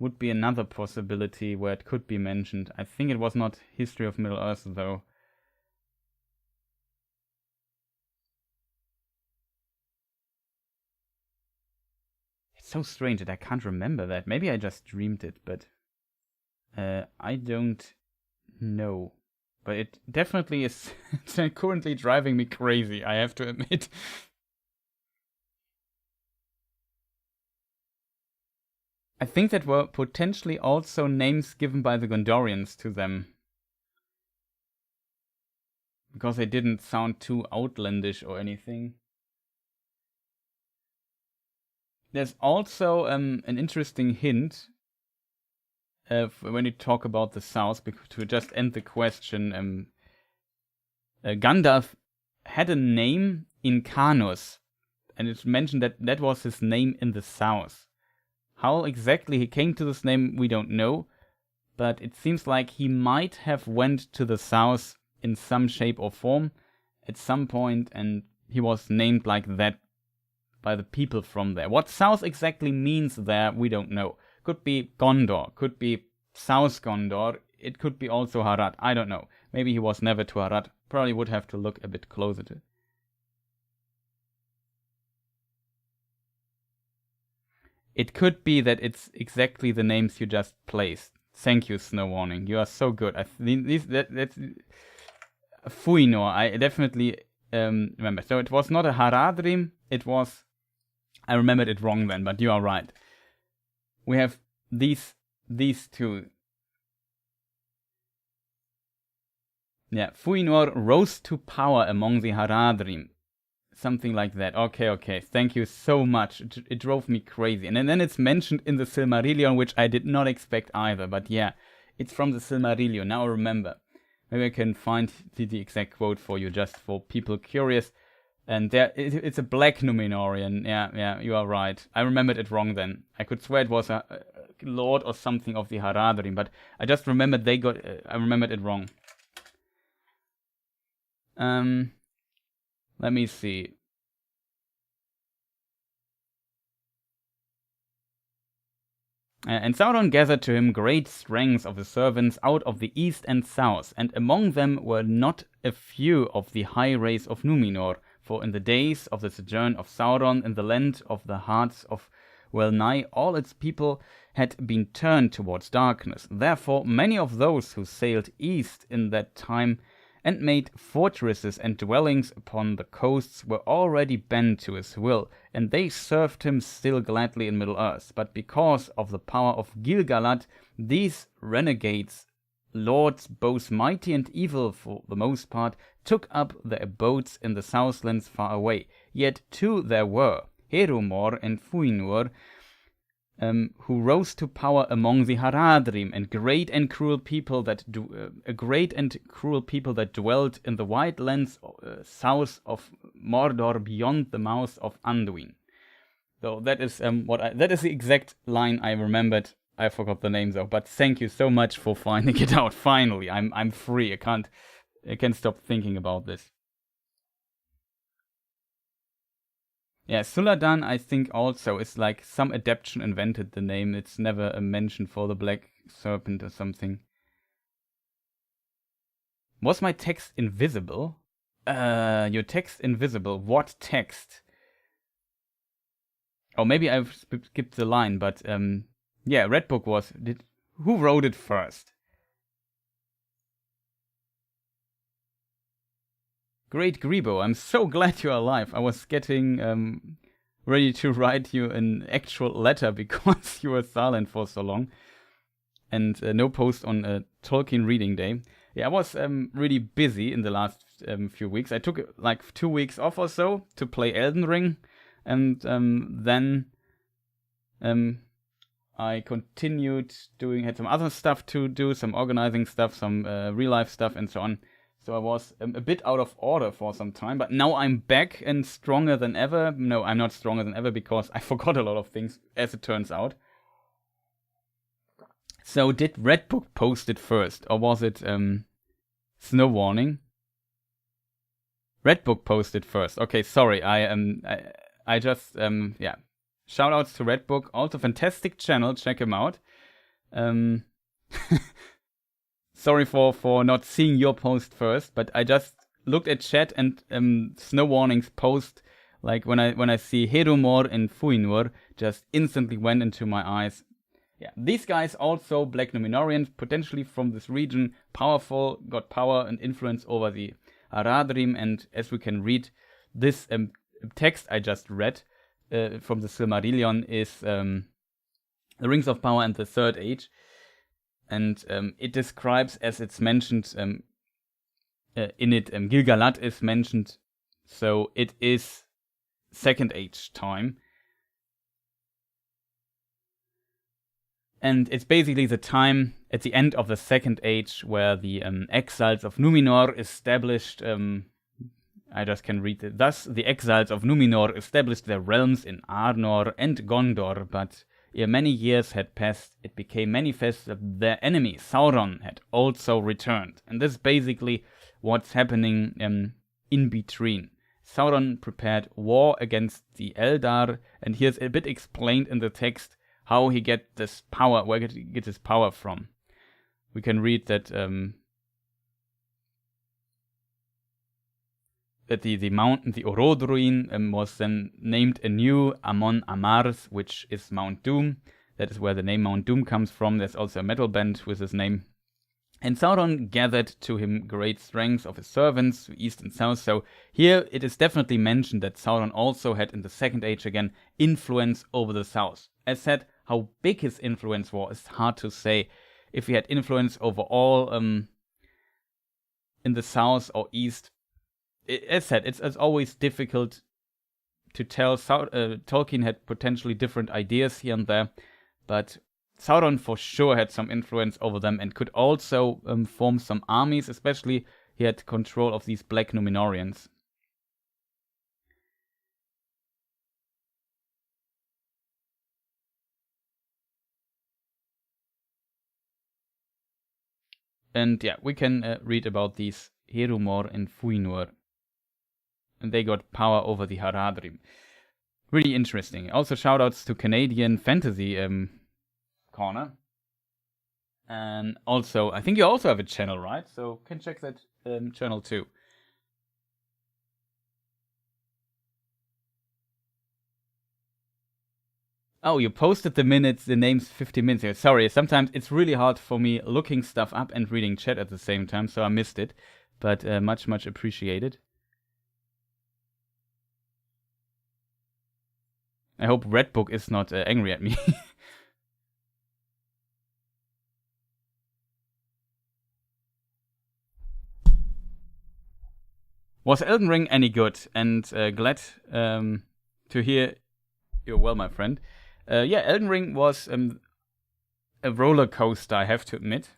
Would be another possibility where it could be mentioned. I think it was not History of Middle-earth though. It's so strange that I can't remember that. Maybe I just dreamed it, but I don't know. But it definitely is currently driving me crazy, I have to admit. I think that were potentially also names given by the Gondorians to them. Because they didn't sound too outlandish or anything. There's also an interesting hint when you talk about the South, to just end the question. Gandalf had a name in Canos, and it's mentioned that that was his name in the South. How exactly he came to this name, we don't know, but it seems like he might have went to the South in some shape or form at some point, and he was named like that by the people from there. What South exactly means there, we don't know. Could be Gondor, could be South Gondor, it could be also Harad, I don't know. Maybe he was never to Harad, probably would have to look a bit closer to it. It could be that it's exactly the names you just placed. Thank you, Snow Warning. You are so good. That's Fuinor. I definitely remember. So it was not a Haradrim. It was. I remembered it wrong then, but you are right. We have these 2. Yeah, Fuinor rose to power among the Haradrim. Something like that. Okay. Thank you so much. It drove me crazy. And then it's mentioned in the Silmarillion, which I did not expect either. But yeah, it's from the Silmarillion. Now remember. Maybe I can find the exact quote for you, just for people curious. And there, it's a black Numenorean. Yeah, you are right. I remembered it wrong then. I could swear it was a lord or something of the Haradrim, but I just remembered I remembered it wrong. Let me see. And Sauron gathered to him great strength of the servants out of the east and south, and among them were not a few of the high race of Numenor, for in the days of the sojourn of Sauron in the land of the hearts of well nigh all its people had been turned towards darkness. Therefore many of those who sailed east in that time and made fortresses and dwellings upon the coasts were already bent to his will, and they served him still gladly in Middle-earth. But because of the power of Gil-galad, these renegades, lords both mighty and evil for the most part, took up their abodes in the southlands far away. Yet 2 there were, Herumor and Fuinur, who rose to power among the Haradrim, and great and cruel people that dwelt in the wide lands south of Mordor, beyond the mouth of Anduin. So that is that is the exact line I remembered. I forgot the name though, but thank you so much for finding it out. Finally, I'm free. I can't stop thinking about this. Yeah, Suladan, I think also is like some adaptation invented the name. It's never a mention for the Black Serpent or something. Was my text invisible? Your text invisible. What text? Oh, maybe I've skipped the line, but yeah, Redbook was. Who wrote it first? Great Grebo, I'm so glad you're alive. I was getting ready to write you an actual letter because you were silent for so long. And no post on Tolkien reading day. Yeah, I was really busy in the last few weeks. I took like 2 weeks off or so to play Elden Ring. And then I continued had some other stuff to do, some organizing stuff, some real life stuff and so on. So I was a bit out of order for some time, but now I'm back and stronger than ever. No, I'm not stronger than ever because I forgot a lot of things, as it turns out. So did Redbook post it first, or was it Snow Warning? Redbook posted first. Okay, sorry. I just yeah. Shoutouts to Redbook. Also fantastic channel. Check him out. Sorry for not seeing your post first, but I just looked at chat and Snow Warning's post, like when I see Herumor in Fuinur, just instantly went into my eyes. Yeah, these guys also Black Numenorians, potentially from this region, powerful, got power and influence over the Haradrim, and as we can read, this text I just read from the Silmarillion is the Rings of Power and the Third Age. And it describes, as it's mentioned in it, Gil-galad is mentioned, so it is Second Age time. And it's basically the time at the end of the Second Age where the exiles of Numenor established, I just can read it. Thus, the exiles of Numenor established their realms in Arnor and Gondor, but ere many years had passed, it became manifest that their enemy, Sauron, had also returned. And this is basically what's happening in between. Sauron prepared war against the Eldar, and here's a bit explained in the text how he get this power, where he gets his power from. We can read that that the mountain, the Orodruin, was then named anew Amon Amars, which is Mount Doom. That is where the name Mount Doom comes from. There's also a metal band with his name. And Sauron gathered to him great strength of his servants, east and south. So here it is definitely mentioned that Sauron also had in the Second Age again influence over the south. As said, how big his influence was is hard to say. If he had influence over all in the south or east, as said, it's always difficult to tell. Tolkien had potentially different ideas here and there, but Sauron for sure had some influence over them and could also form some armies, especially he had control of these Black Numenorians. And yeah, we can read about these Herumor and Fuinur. And they got power over the Haradrim. Really interesting. Also shoutouts to Canadian Fantasy Corner. And also, I think you also have a channel, right? So can check that channel too. Oh, you posted the names 50 minutes ago. Sorry, sometimes it's really hard for me looking stuff up and reading chat at the same time, so I missed it. But much appreciated. I hope Redbook is not angry at me. Was Elden Ring any good? And glad to hear you're well, my friend. Yeah, Elden Ring was a roller coaster, I have to admit.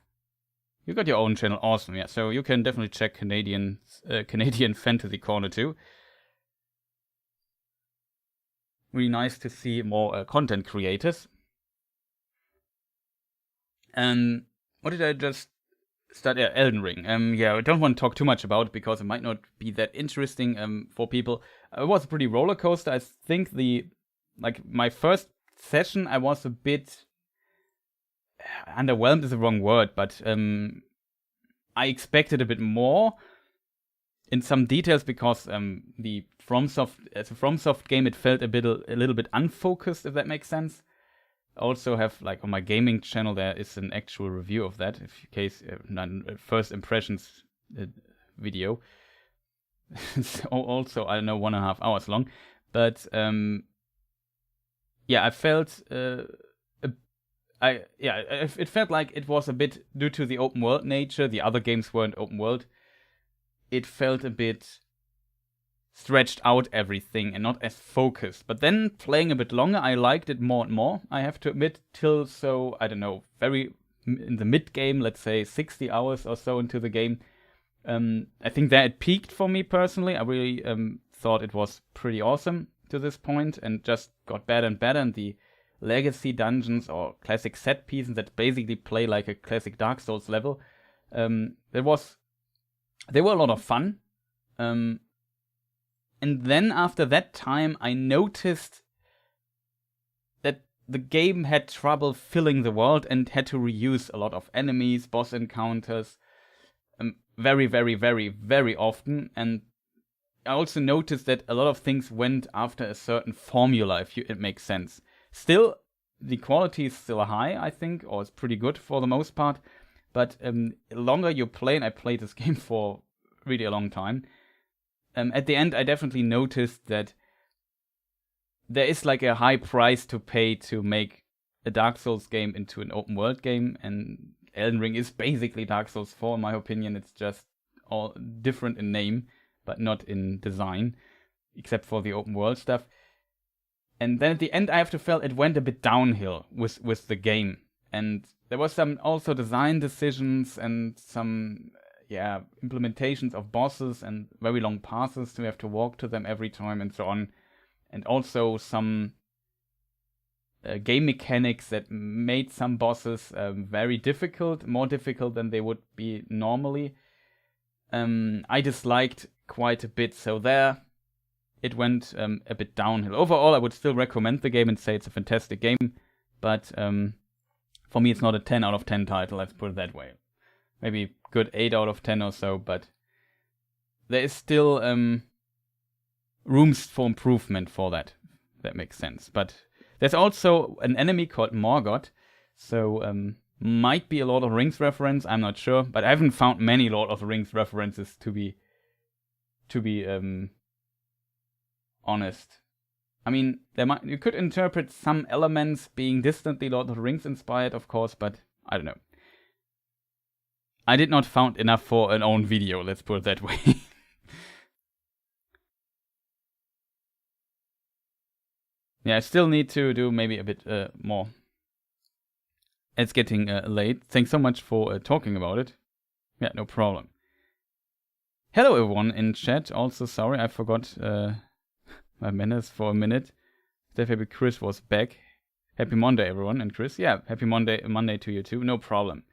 You got your own channel, awesome, yeah. So you can definitely check Canadian Fantasy Corner too. Really nice to see more content creators. And what did I just start? Yeah, Elden Ring. Yeah, I don't want to talk too much about it because it might not be that interesting for people. It was a pretty roller coaster. I think my first session, I was a bit underwhelmed is the wrong word, but I expected a bit more in some details because the FromSoft game, it felt a little bit unfocused, if that makes sense. I also have, like, on my gaming channel, there is an actual review of that, in case first impressions video. also, I don't know, 1.5 hours long. But yeah, I felt it felt like it was a bit, due to the open world nature. The other games weren't open world. It felt a bit stretched out, everything, and not as focused. But then playing a bit longer, I liked it more and more, I have to admit, till, so, I don't know, very in the mid game, let's say 60 hours or so into the game. I think that it peaked for me personally. I really thought it was pretty awesome to this point, and just got better and better. And the legacy dungeons or classic set pieces that basically play like a classic Dark Souls level, they were a lot of fun. And then after that time, I noticed that the game had trouble filling the world and had to reuse a lot of enemies, boss encounters, very, very, very, very often. And I also noticed that a lot of things went after a certain formula, if it makes sense. Still, the quality is still high, I think, or it's pretty good for the most part. But the longer you play, and I played this game for really a long time, at the end I definitely noticed that there is like a high price to pay to make a Dark Souls game into an open world game, and Elden Ring is basically Dark Souls 4 in my opinion. It's just all different in name, but not in design, except for the open world stuff. And then at the end I have to feel it went a bit downhill with the game. And there was some also design decisions and some implementations of bosses and very long passes to have to walk to them every time and so on. And also some game mechanics that made some bosses very difficult, more difficult than they would be normally. I disliked quite a bit, so there it went a bit downhill. Overall, I would still recommend the game and say it's a fantastic game, but for me it's not a 10 out of 10 title, let's put it that way. Maybe good 8 out of 10 or so, but there is still rooms for improvement for that. That makes sense. But there's also an enemy called Morgoth, so might be a Lord of the Rings reference, I'm not sure, but I haven't found many Lord of the Rings references to be honest. I mean, you could interpret some elements being distantly Lord of the Rings inspired, of course, but I don't know. I did not found enough for an own video, let's put it that way. Yeah, I still need to do maybe a bit more. It's getting late. Thanks so much for talking about it. Yeah, no problem. Hello everyone in chat. Also, sorry, I forgot my manners for a minute. Happy Chris was back. Happy Monday, everyone, and Chris. Yeah, happy Monday to you too. No problem.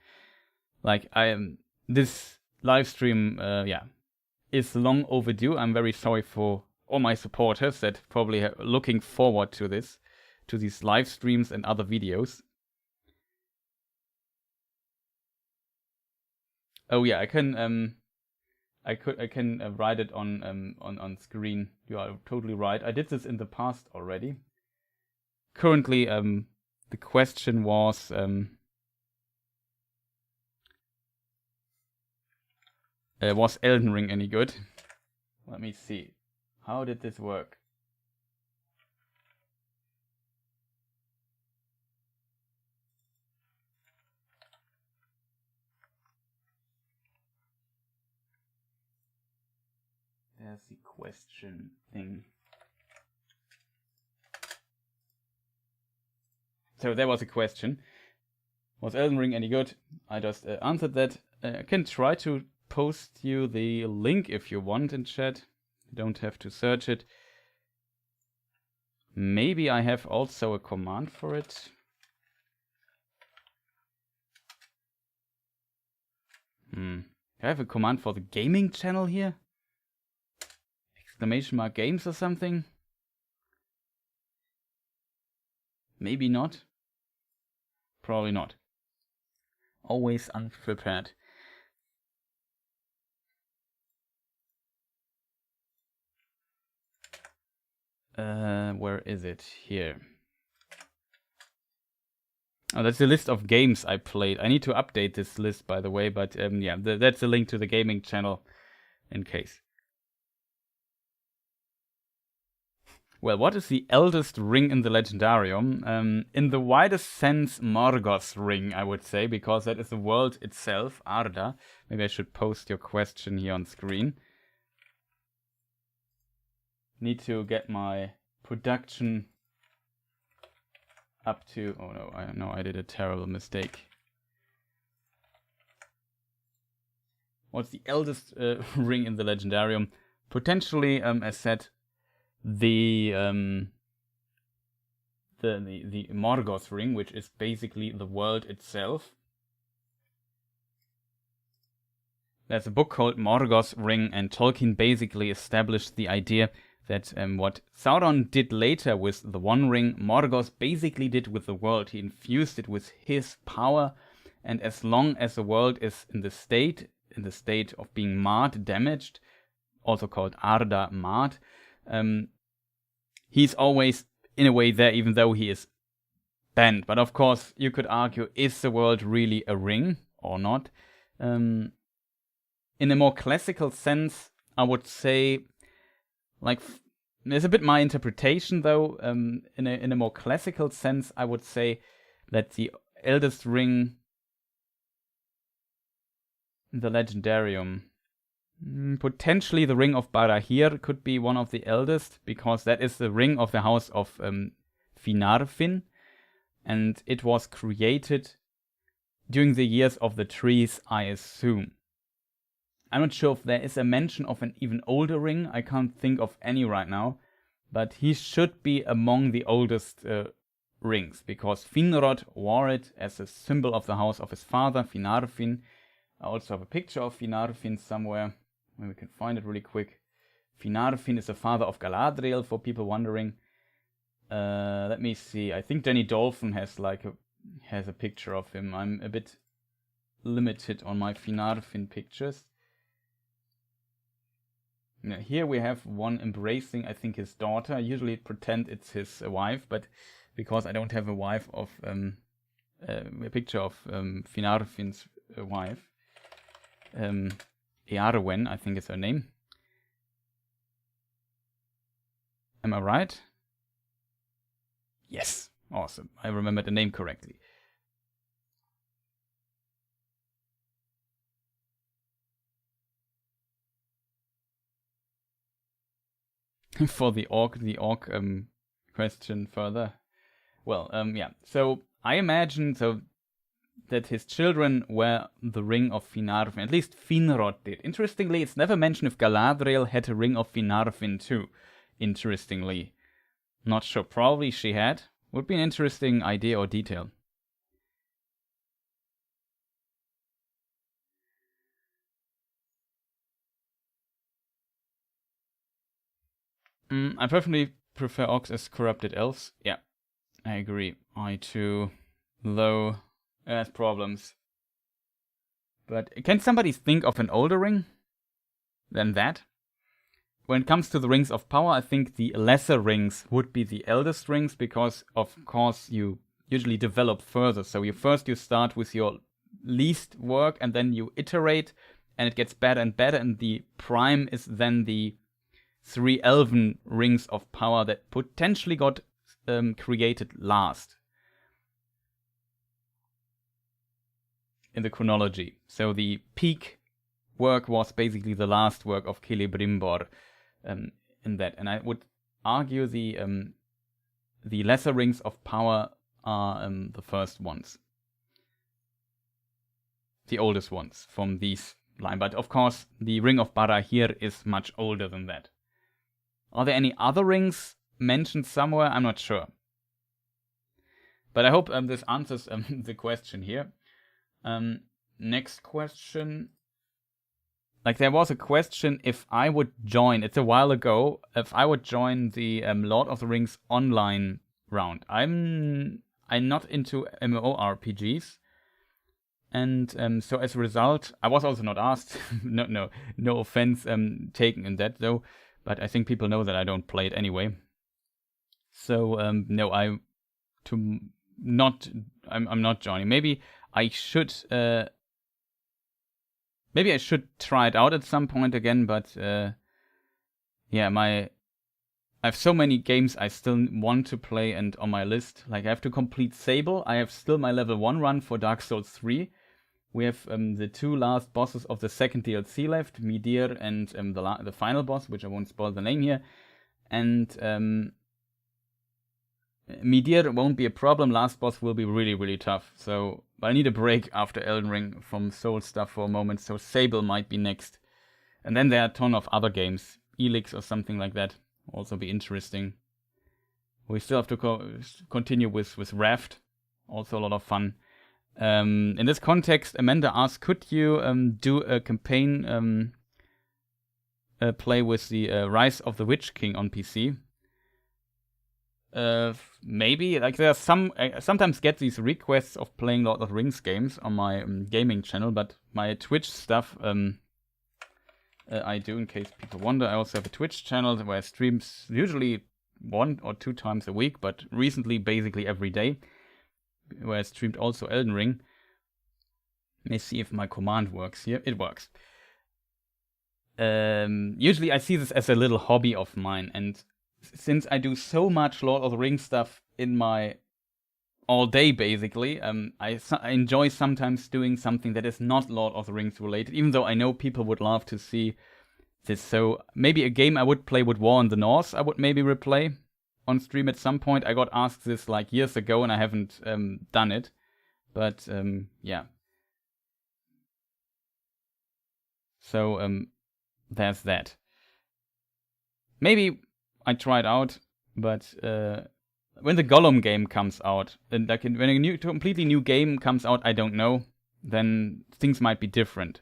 Like, this live stream, is long overdue. I'm very sorry for all my supporters that probably are looking forward to these live streams and other videos. Oh yeah, I can write it on screen. You are totally right. I did this in the past already. Currently, the question was Elden Ring any good? Let me see. How did this work? There's the question thing. So there was a question. Was Elden Ring any good? I just answered that. I can try to post you the link if you want in chat. You don't have to search it. Maybe I have also a command for it. Do I have a command for the gaming channel here? Exclamation mark games or something? Maybe not. Probably not. Always unprepared. Where is it? Here. Oh, that's the list of games I played. I need to update this list, by the way, but yeah, that's a link to the gaming channel in case. Well, what is the eldest ring in the Legendarium? In the widest sense, Morgoth's ring, I would say, because that is the world itself, Arda. Maybe I should post your question here on screen. Need to get my production up to... Oh no, I did a terrible mistake. What's the eldest ring in the Legendarium? Potentially, as said, the Morgoth ring, which is basically the world itself. There's a book called Morgoth's Ring, and Tolkien basically established the idea that what Sauron did later with the One Ring, Morgoth basically did with the world. He infused it with his power, and as long as the world is in the state of being marred, damaged, also called Arda marred, he's always in a way there, even though he is banned. But of course, you could argue, is the world really a ring or not? In a more classical sense, I would say, like, there's a bit my interpretation though. In a more classical sense, I would say that the eldest ring in the Legendarium, potentially the Ring of Barahir could be one of the eldest, because that is the ring of the house of Finarfin, and it was created during the years of the trees, I assume. I'm not sure if there is a mention of an even older ring. I can't think of any right now, but he should be among the oldest rings, because Finrod wore it as a symbol of the house of his father, Finarfin. I also have a picture of Finarfin somewhere. Maybe we can find it really quick. Finarfin is the father of Galadriel, for people wondering. Let me see. I think Danny Dolphin has a picture of him. I'm a bit limited on my Finarfin pictures. Now, here we have one embracing, I think, his daughter. I usually pretend it's his wife, but because I don't have a picture of Finarfin's wife, Earwen, I think is her name. Am I right? Yes, awesome. I remembered the name correctly. For the orc question further. Well, yeah. So I imagine that his children were the Ring of Finarfin. At least Finrod did. Interestingly, it's never mentioned if Galadriel had a Ring of Finarfin too. Interestingly. Not sure. Probably she had. Would be an interesting idea or detail. I personally prefer orcs as corrupted elves. Yeah, I agree. I too, though, has problems. But can somebody think of an older ring than that? When it comes to the rings of power, I think the lesser rings would be the eldest rings, because of course you usually develop further. So you start with your least work, and then you iterate, and it gets better and better, and the prime is then the 3 elven rings of power that potentially got created last in the chronology. So the peak work was basically the last work of Celebrimbor in that. And I would argue the lesser rings of power are the first ones. The oldest ones from these line. But of course, the Ring of Barahir is much older than that. Are there any other rings mentioned somewhere? I'm not sure. But I hope this answers the question here. Next question. Like, there was a question if I would join, it's a while ago, if I would join the Lord of the Rings online round. I'm not into MMORPGs. And so as a result, I was also not asked. No offense taken in that though. But I think people know that I don't play it anyway. So no, I'm not joining. Maybe I should try it out at some point again. But yeah, I have so many games I still want to play and on my list. Like I have to complete Sable. I have still my level 1 run for Dark Souls 3. We have the 2 last bosses of the second DLC left, Midir and the final boss, which I won't spoil the name here. And Midir won't be a problem. Last boss will be really, really tough. So, but I need a break after Elden Ring from Soul stuff for a moment. So Sable might be next. And then there are a ton of other games, Elix or something like that. Also be interesting. We still have to continue with Raft. Also a lot of fun. In this context, Amanda asked, could you do a campaign play with the Rise of the Witch King on PC? Maybe. Like there are I sometimes get these requests of playing Lord of the Rings games on my gaming channel, but my Twitch stuff I do, in case people wonder. I also have a Twitch channel where I stream usually 1 or 2 times a week, but recently basically every day, where I streamed also Elden Ring. Let me see if my command works here. It works. Usually I see this as a little hobby of mine, and since I do so much Lord of the Rings stuff in my all day basically, I enjoy sometimes doing something that is not Lord of the Rings related, even though I know people would love to see this. So maybe a game I would play with War in the North, I would maybe replay on stream at some point. I got asked this like years ago and I haven't done it. But yeah. So there's that. Maybe I try it out, but when the Gollum game comes out, and like when a completely new game comes out, I don't know, then things might be different.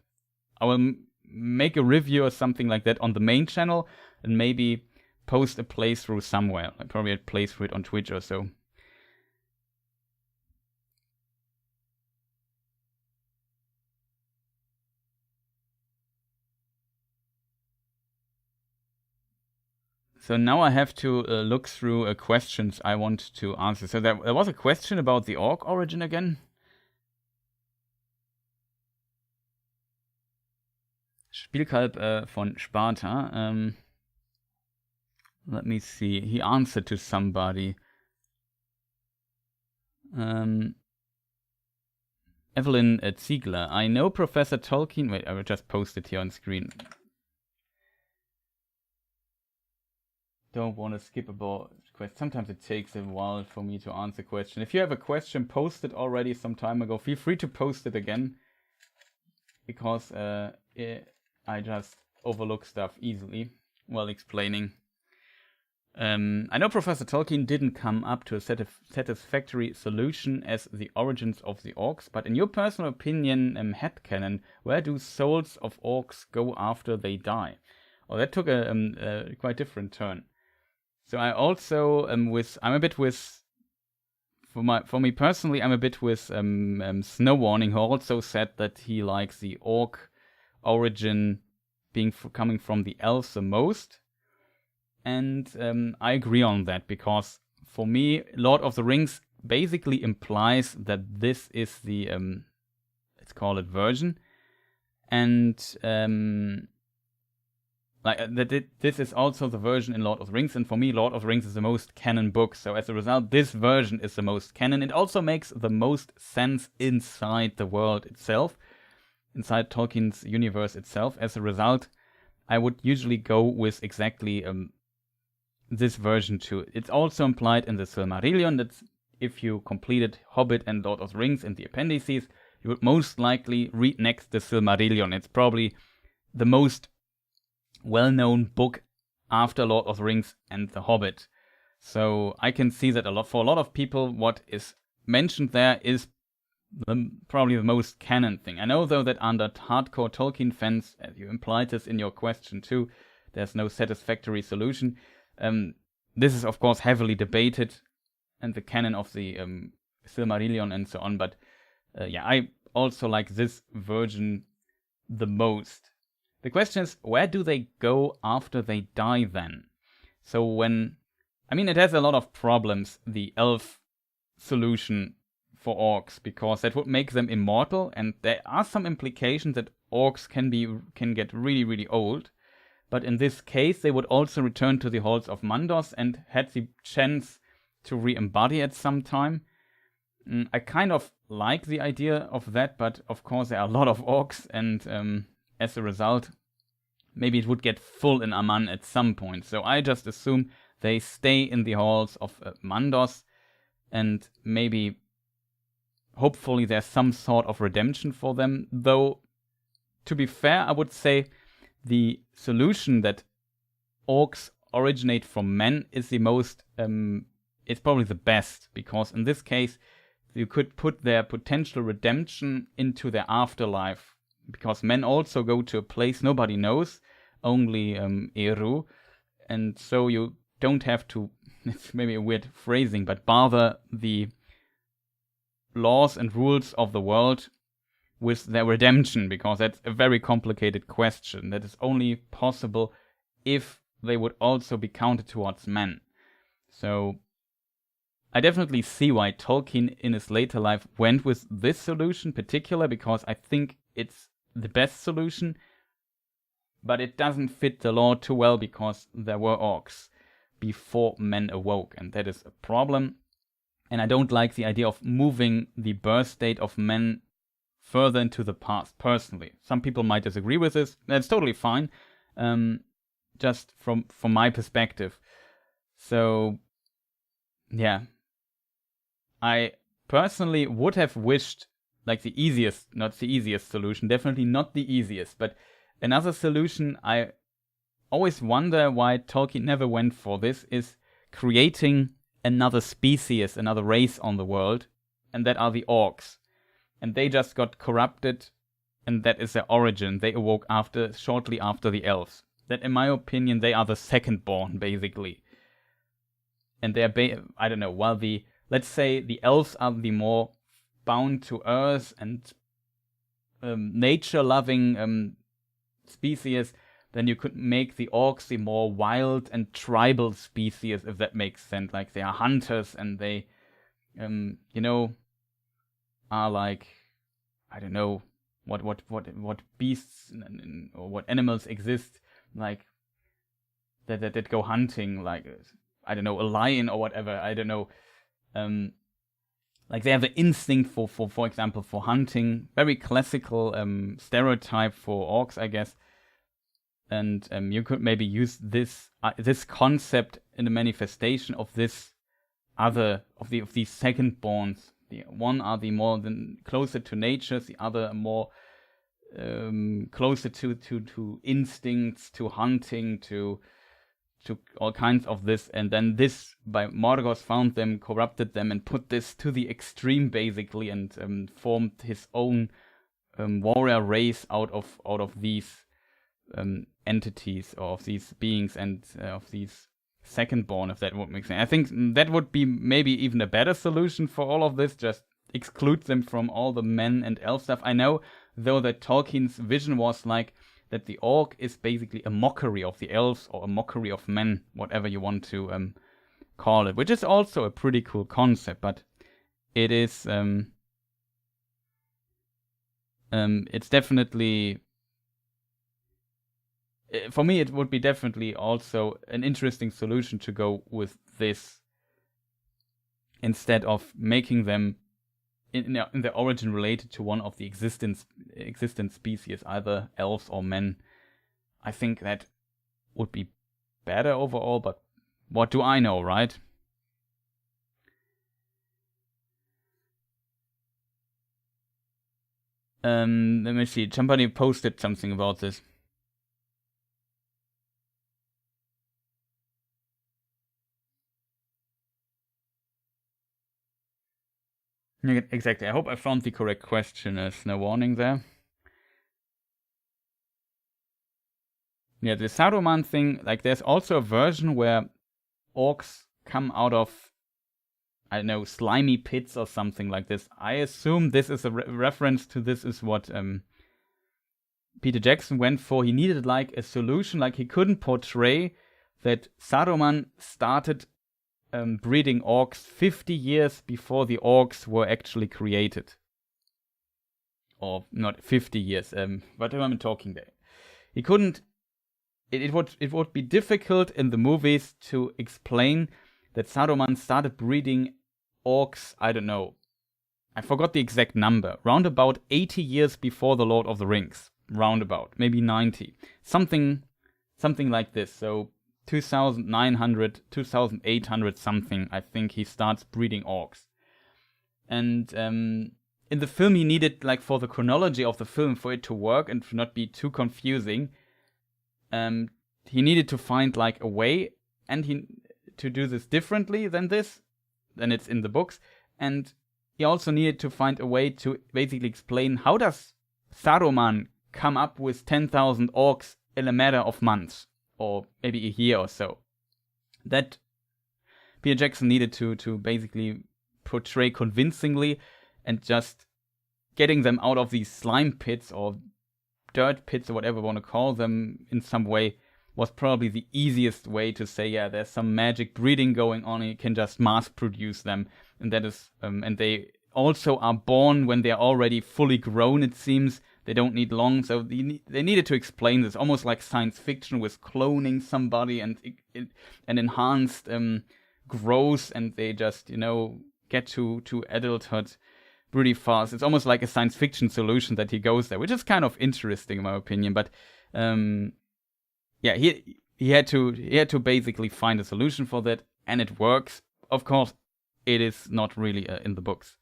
I will make a review or something like that on the main channel, and maybe post a playthrough somewhere. Like probably a playthrough it on Twitch or so. So now I have to look through questions I want to answer. So there was a question about the orc origin again. Spielkalb von Sparta. Let me see. He answered to somebody. Evelyn Ziegler. I know Professor Tolkien. Wait, I will just post it here on screen. Don't want to skip about question. Sometimes it takes a while for me to answer question. If you have a question posted already some time ago, feel free to post it again, because I just overlook stuff easily while explaining. I know Professor Tolkien didn't come up to a satisfactory solution as the origins of the orcs, but in your personal opinion, headcanon, where do souls of orcs go after they die? Oh, that took a quite different turn. So I also for me personally, I'm a bit with Snow Warning, who also said that he likes the orc origin coming from the elves the most. And I agree on that, because for me, Lord of the Rings basically implies that this is the, let's call it, version. And this is also the version in Lord of the Rings, and for me, Lord of the Rings is the most canon book. So as a result, this version is the most canon. It also makes the most sense inside the world itself, inside Tolkien's universe itself. As a result, I would usually go with exactly this version too. It's also implied in the Silmarillion that if you completed Hobbit and Lord of the Rings in the appendices, you would most likely read next the Silmarillion. It's probably the most well-known book after Lord of the Rings and The Hobbit. So I can see that for a lot of people, what is mentioned there is probably the most canon thing. I know, though, that under hardcore Tolkien fans, as you implied this in your question too, there's no satisfactory solution. This is, of course, heavily debated, and the canon of the Silmarillion and so on. But yeah, I also like this version the most. The question is, where do they go after they die then? So it has a lot of problems, the elf solution for orcs, because that would make them immortal, and there are some implications that orcs can get really, really old. but in this case they would also return to the halls of Mandos and had the chance to re-embody at some time. I kind of like the idea of that, but of course there are a lot of orcs, and as a result, maybe it would get full in Aman at some point. So I just assume they stay in the halls of Mandos, and maybe, hopefully, there's some sort of redemption for them. Though, to be fair, I would say the solution that orcs originate from men is the most, it's probably the best, because in this case, you could put their potential redemption into their afterlife, because men also go to a place nobody knows, only Eru, and so you don't have to, it's maybe a weird phrasing, but bother the laws and rules of the world with their redemption, because that's a very complicated question that is only possible if they would also be counted towards men. So I definitely see why Tolkien in his later life went with this solution particular, because I think it's the best solution, but it doesn't fit the lore too well because there were orcs before men awoke, and that is a problem. And I don't like the idea of moving the birth date of men further into the past, personally. Some people might disagree with this. That's totally fine, just from my perspective. So, yeah. I personally would have wished, like the easiest, not the easiest solution, definitely not the easiest, but another solution I always wonder why Tolkien never went for this is creating another species, another race on the world, and that are the orcs. And they just got corrupted, and that is their origin. They awoke shortly after the elves. That, in my opinion, they are the second-born, basically. And they're, I don't know, while let's say the elves are the more bound to earth and nature-loving species, then you could make the orcs the more wild and tribal species, if that makes sense. Like, they are hunters, and they, are like, I don't know, what beasts or what animals exist, like, that go hunting, like, I don't know, a lion or whatever, I don't know. Like, they have the instinct for example, for hunting. Very classical stereotype for orcs, I guess. And you could maybe use this concept in the manifestation of this other of these second-borns. The one are the more closer to nature, the other more closer to instincts, to hunting, to all kinds of this. And then this, by Morgoth, found them, corrupted them, and put this to the extreme, basically, and formed his own warrior race out of these entities, or of these beings, and of these second-born, if that would make sense. I think that would be maybe even a better solution for all of this, just exclude them from all the men and elf stuff. I know, though, that Tolkien's vision was like that the orc is basically a mockery of the elves, or a mockery of men, whatever you want to call it, which is also a pretty cool concept, but it is it's definitely, for me, it would be definitely also an interesting solution to go with this, instead of making them in their origin related to one of the existent species, either elves or men. I think that would be better overall, but what do I know, right? Let me see. Somebody posted something about this. Exactly. I hope I found the correct question. There's no warning there. Yeah, the Saruman thing, like, there's also a version where orcs come out of, I don't know, slimy pits or something like this. I assume this is a reference to this is what Peter Jackson went for. He needed, like, a solution. Like, he couldn't portray that Saruman started breeding orcs 50 years before the orcs were actually created. Or not 50 years, what am I talking there? He couldn't it would be difficult in the movies to explain that Saruman started breeding orcs, I don't know, I forgot the exact number, round about 80 years before the Lord of the Rings, roundabout, maybe 90, something like this. So 2900, 2800 something, I think he starts breeding orcs. And in the film he needed, like, for the chronology of the film, for it to work and to not be too confusing, he needed to find like a way to do this differently than it's in the books, and he also needed to find a way to basically explain how does Saruman come up with 10,000 orcs in a matter of months, or maybe a year or so. That Peter Jackson needed to basically portray convincingly, and just getting them out of these slime pits or dirt pits or whatever you want to call them in some way was probably the easiest way to say, yeah, there's some magic breeding going on, and you can just mass produce them. And that is, and they also are born when they're already fully grown, it seems. They don't need long, so they needed to explain this, almost like science fiction with cloning somebody and enhanced growth, and they just, get to adulthood pretty fast. It's almost like a science fiction solution that he goes there, which is kind of interesting in my opinion. But yeah, he had to basically find a solution for that, and it works. Of course, it is not really in the books.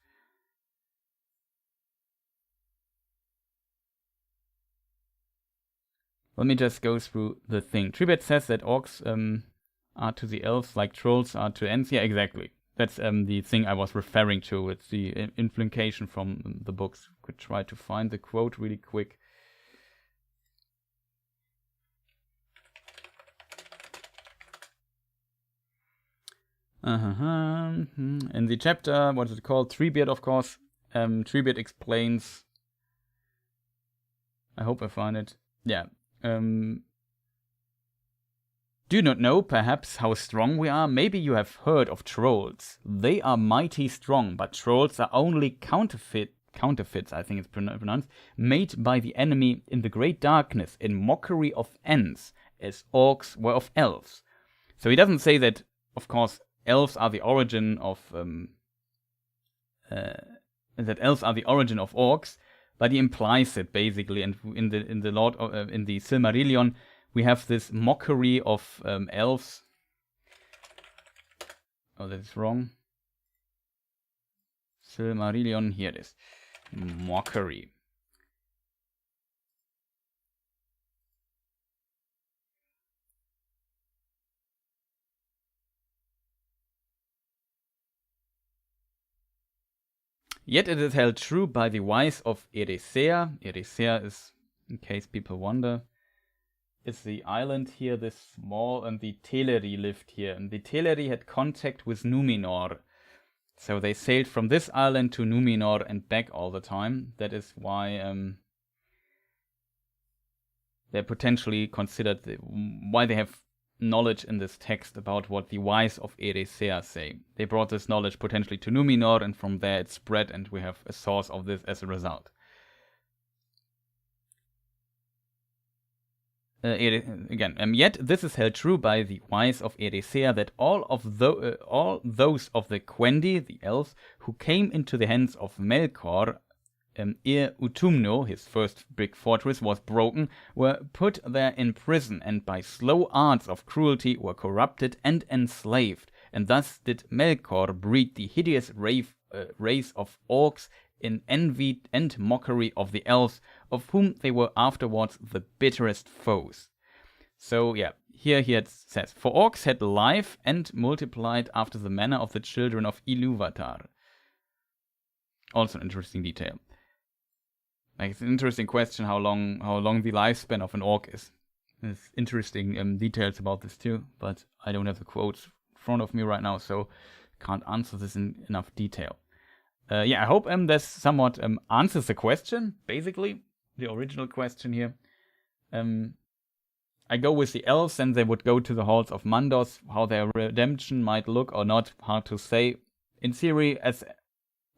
Let me just go through the thing. Tribet says that orcs are to the elves like trolls are to ents. Yeah, exactly. That's the thing I was referring to. It's the implication from the books. Could try to find the quote really quick. In the chapter, what is it called? Treebeard, of course. Treebeard explains. I hope I find it. Yeah. Do you not know, perhaps, how strong we are? Maybe you have heard of trolls. They are mighty strong, but trolls are only counterfeits, I think it's pronounced, made by the enemy in the great darkness, in mockery of ents, as orcs were of elves. So he doesn't say that, of course, elves are the origin of orcs, but he implies it basically. And in the Silmarillion, we have this mockery of elves. Oh, that's wrong. Silmarillion, here it is. Mockery. Yet it is held true by the wise of Erisea. Erisea is, in case people wonder, is the island here, this small, and the Teleri lived here. And the Teleri had contact with Numenor. So they sailed from this island to Numenor and back all the time. That is why they're potentially considered, why they have knowledge in this text about what the wise of Erisea say. They brought this knowledge potentially to Numenor, and from there it spread, and we have a source of this as a result. Yet this is held true by the wise of Erisea, that all those of the Quendi, the elves, who came into the hands of Melkor, ere Utumno, his first big fortress, was broken, were put there in prison, and by slow arts of cruelty were corrupted and enslaved. And thus did Melkor breed the hideous race of orcs in envy and mockery of the elves, of whom they were afterwards the bitterest foes. So yeah, here it says, for orcs had life and multiplied after the manner of the children of Ilúvatar. Also an interesting detail. Like, it's an interesting question how long the lifespan of an orc is. There's interesting details about this too, but I don't have the quotes in front of me right now, so can't answer this in enough detail. I hope this somewhat answers the question, basically, the original question here. I go with the elves, and they would go to the halls of Mandos. How their redemption might look or not, hard to say. In theory, as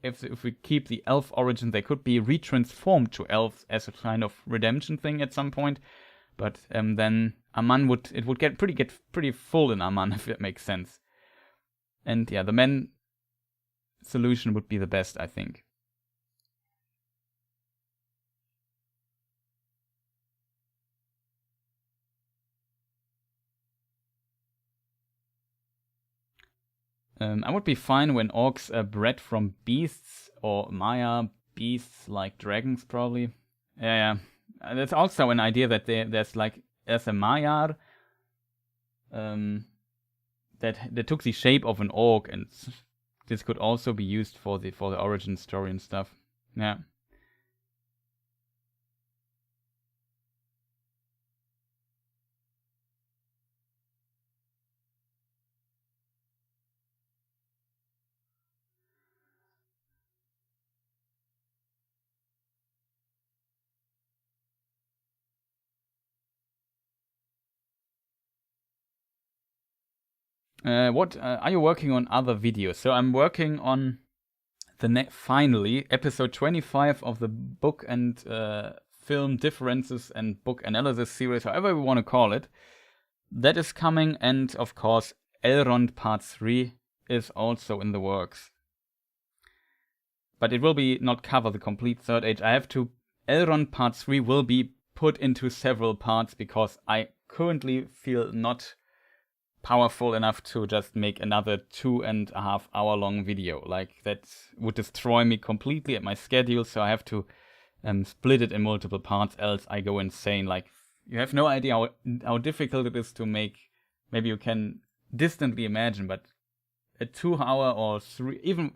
if we keep the elf origin, they could be retransformed to elves as a kind of redemption thing at some point. But then Aman would get pretty full in Aman, if that makes sense. And yeah, the men solution would be the best, I think. I would be fine when orcs are bred from beasts or Maya beasts like dragons, probably. Yeah. That's also an idea that there's a Maiar that took the shape of an orc, and this could also be used for the origin story and stuff. Yeah. What are you working on other videos? So I'm working on finally episode 25 of the book and film differences and book analysis series, however we want to call it. That is coming, and of course Elrond Part 3 is also in the works. But it will be not cover the complete Third Age. Elrond Part 3 will be put into several parts because I currently feel not powerful enough to just make another 2.5 hour long video. Like, that would destroy me completely at my schedule, so I have to split it in multiple parts, else I go insane. Like, you have no idea how difficult it is to make. Maybe you can distantly imagine, but a 2 hour or 3, even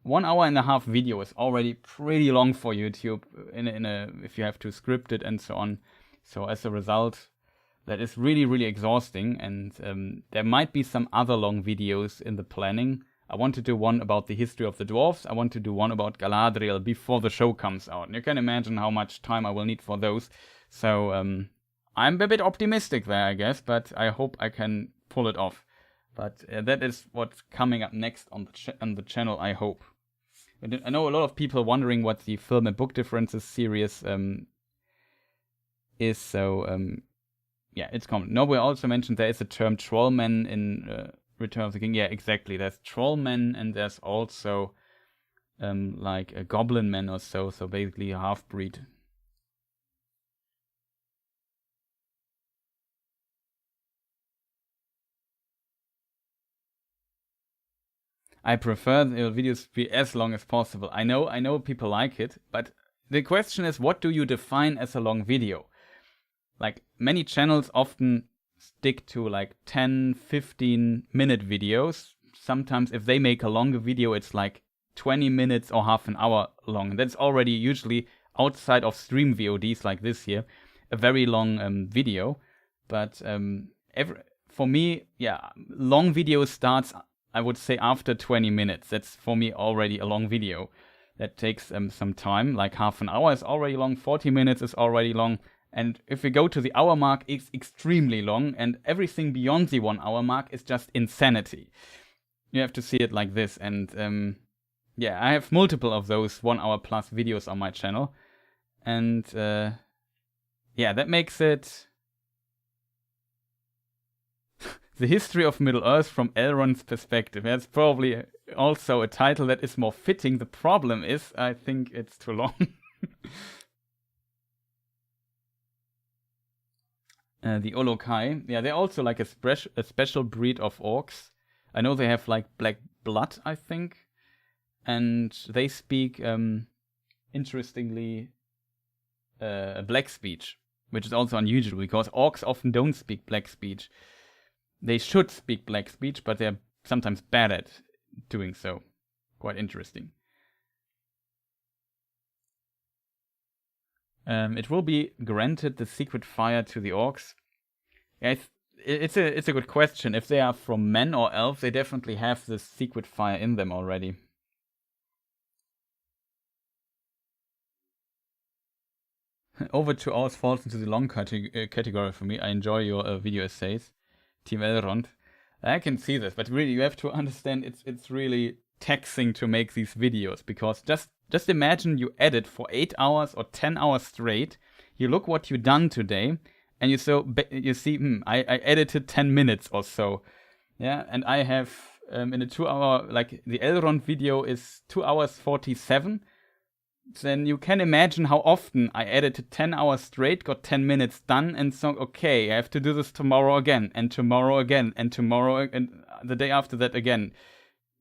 1.5 hour video is already pretty long for YouTube if you have to script it and so on. So as a result, that is really, really exhausting, and there might be some other long videos in the planning. I want to do one about the history of the dwarves. I want to do one about Galadriel before the show comes out. And you can imagine how much time I will need for those. So I'm a bit optimistic there, I guess, but I hope I can pull it off. But that is what's coming up next on the channel, I hope. I know a lot of people wondering what the film and book differences series is, so yeah, it's common. Nobu also mentioned there is a term trollmen in Return of the King. Yeah, exactly. There's trollmen, and there's also like a goblin men or so basically a half-breed. I prefer the videos to be as long as possible. I know people like it, but the question is, what do you define as a long video? Like, many channels often stick to like 10, 15 minute videos. Sometimes if they make a longer video, it's like 20 minutes or half an hour long. That's already usually, outside of stream VODs like this here, a very long video. But for me, yeah, long video starts, I would say, after 20 minutes. That's for me already a long video. That takes some time. Like, half an hour is already long, 40 minutes is already long. And if we go to the hour mark, it's extremely long, and everything beyond the 1 hour mark is just insanity. You have to see it like this. And yeah, I have multiple of those 1 hour plus videos on my channel. And yeah, that makes it The History of Middle-earth from Elrond's Perspective. That's probably also a title that is more fitting. The problem is, I think it's too long. The Olokai, yeah, they're also like a special breed of orcs. I know they have like black blood, I think, and they speak, interestingly, black speech, which is also unusual because orcs often don't speak black speech. They should speak black speech, but they're sometimes bad at doing so. Quite interesting. It will be granted the secret fire to the orcs. Yeah, it's a good question. If they are from men or elves, they definitely have this secret fire in them already. Over 2 hours falls into the long category for me. I enjoy your video essays, Team Elrond. I can see this, but really you have to understand it's really taxing to make these videos, because just imagine you edit for 8 hours or 10 hours straight. You look what you done today, And you see, I edited 10 minutes or so. Yeah, and I have in a 2 hour, like the Elrond video is 2 hours 47. Then you can imagine how often I edited 10 hours straight, got 10 minutes done, and so, okay, I have to do this tomorrow again, and tomorrow again, and tomorrow, and the day after that again.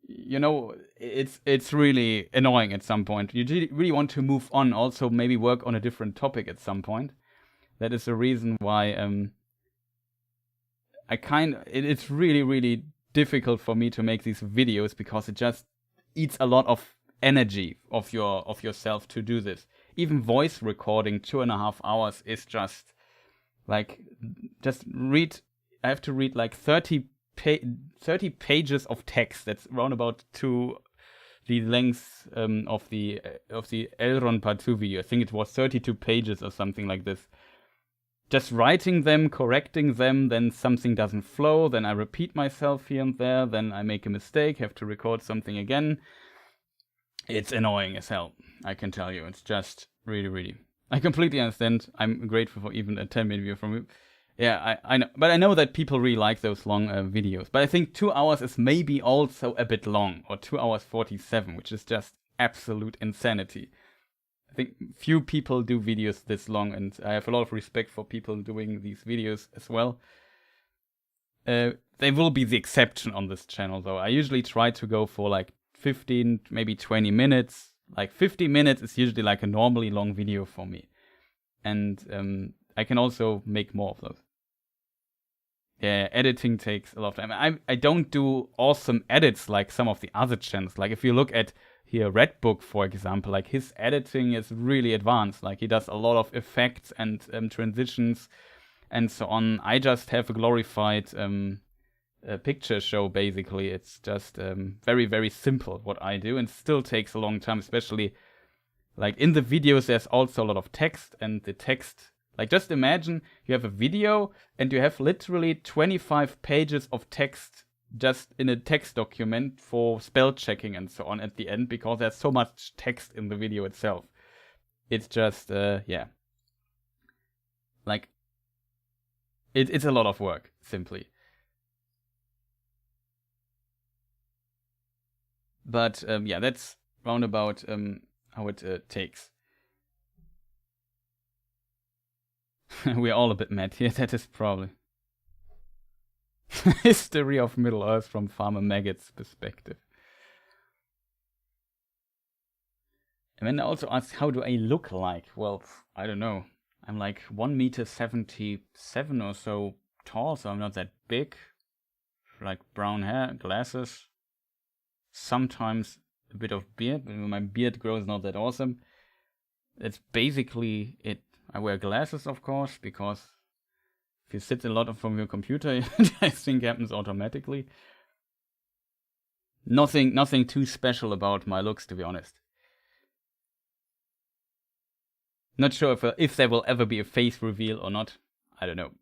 You know, it's really annoying at some point. You really want to move on, also maybe work on a different topic at some point. That is the reason why it's really, really difficult for me to make these videos, because it just eats a lot of energy of yourself to do this. Even voice recording 2.5 hours is just like, I have to read like 30 pages of text. That's around about to the length of the Elrond Part 2 video. I think it was 32 pages or something like this. Just writing them, correcting them, then something doesn't flow, then I repeat myself here and there, then I make a mistake, have to record something again. It's annoying as hell, I can tell you. It's just really, really... I completely understand. I'm grateful for even a 10-minute video from you. Yeah, I know. But I know that people really like those long videos. But I think 2 hours is maybe also a bit long, or 2 hours 47, which is just absolute insanity. I think few people do videos this long, and I have a lot of respect for people doing these videos as well. They will be the exception on this channel, though. I usually try to go for like 15, maybe 20 minutes. Like 50 minutes is usually like a normally long video for me. And I can also make more of those. Yeah, editing takes a lot of time. I don't do awesome edits like some of the other channels. Like if you look at here, Redbook, for example, like his editing is really advanced. Like he does a lot of effects and transitions and so on. I just have a glorified picture show, basically. It's just very, very simple what I do, and still takes a long time, especially like in the videos there's also a lot of text, and the text, like just imagine you have a video and you have literally 25 pages of text just in a text document for spell checking and so on at the end, because there's so much text in the video itself. It's just yeah, like it's a lot of work, simply. But yeah, that's roundabout how it takes. We're all a bit mad here, that is probably. History of Middle-earth from Farmer Maggot's perspective. And then I also asked, how do I look like? Well, I don't know. I'm like 1.77 meters or so tall, so I'm not that big. Like brown hair, glasses. Sometimes a bit of beard, but my beard growth is not that awesome. That's basically it. I wear glasses, of course, because if you sit a lot from your computer, I think happens automatically. Nothing too special about my looks, to be honest. Not sure if there will ever be a face reveal or not. I don't know.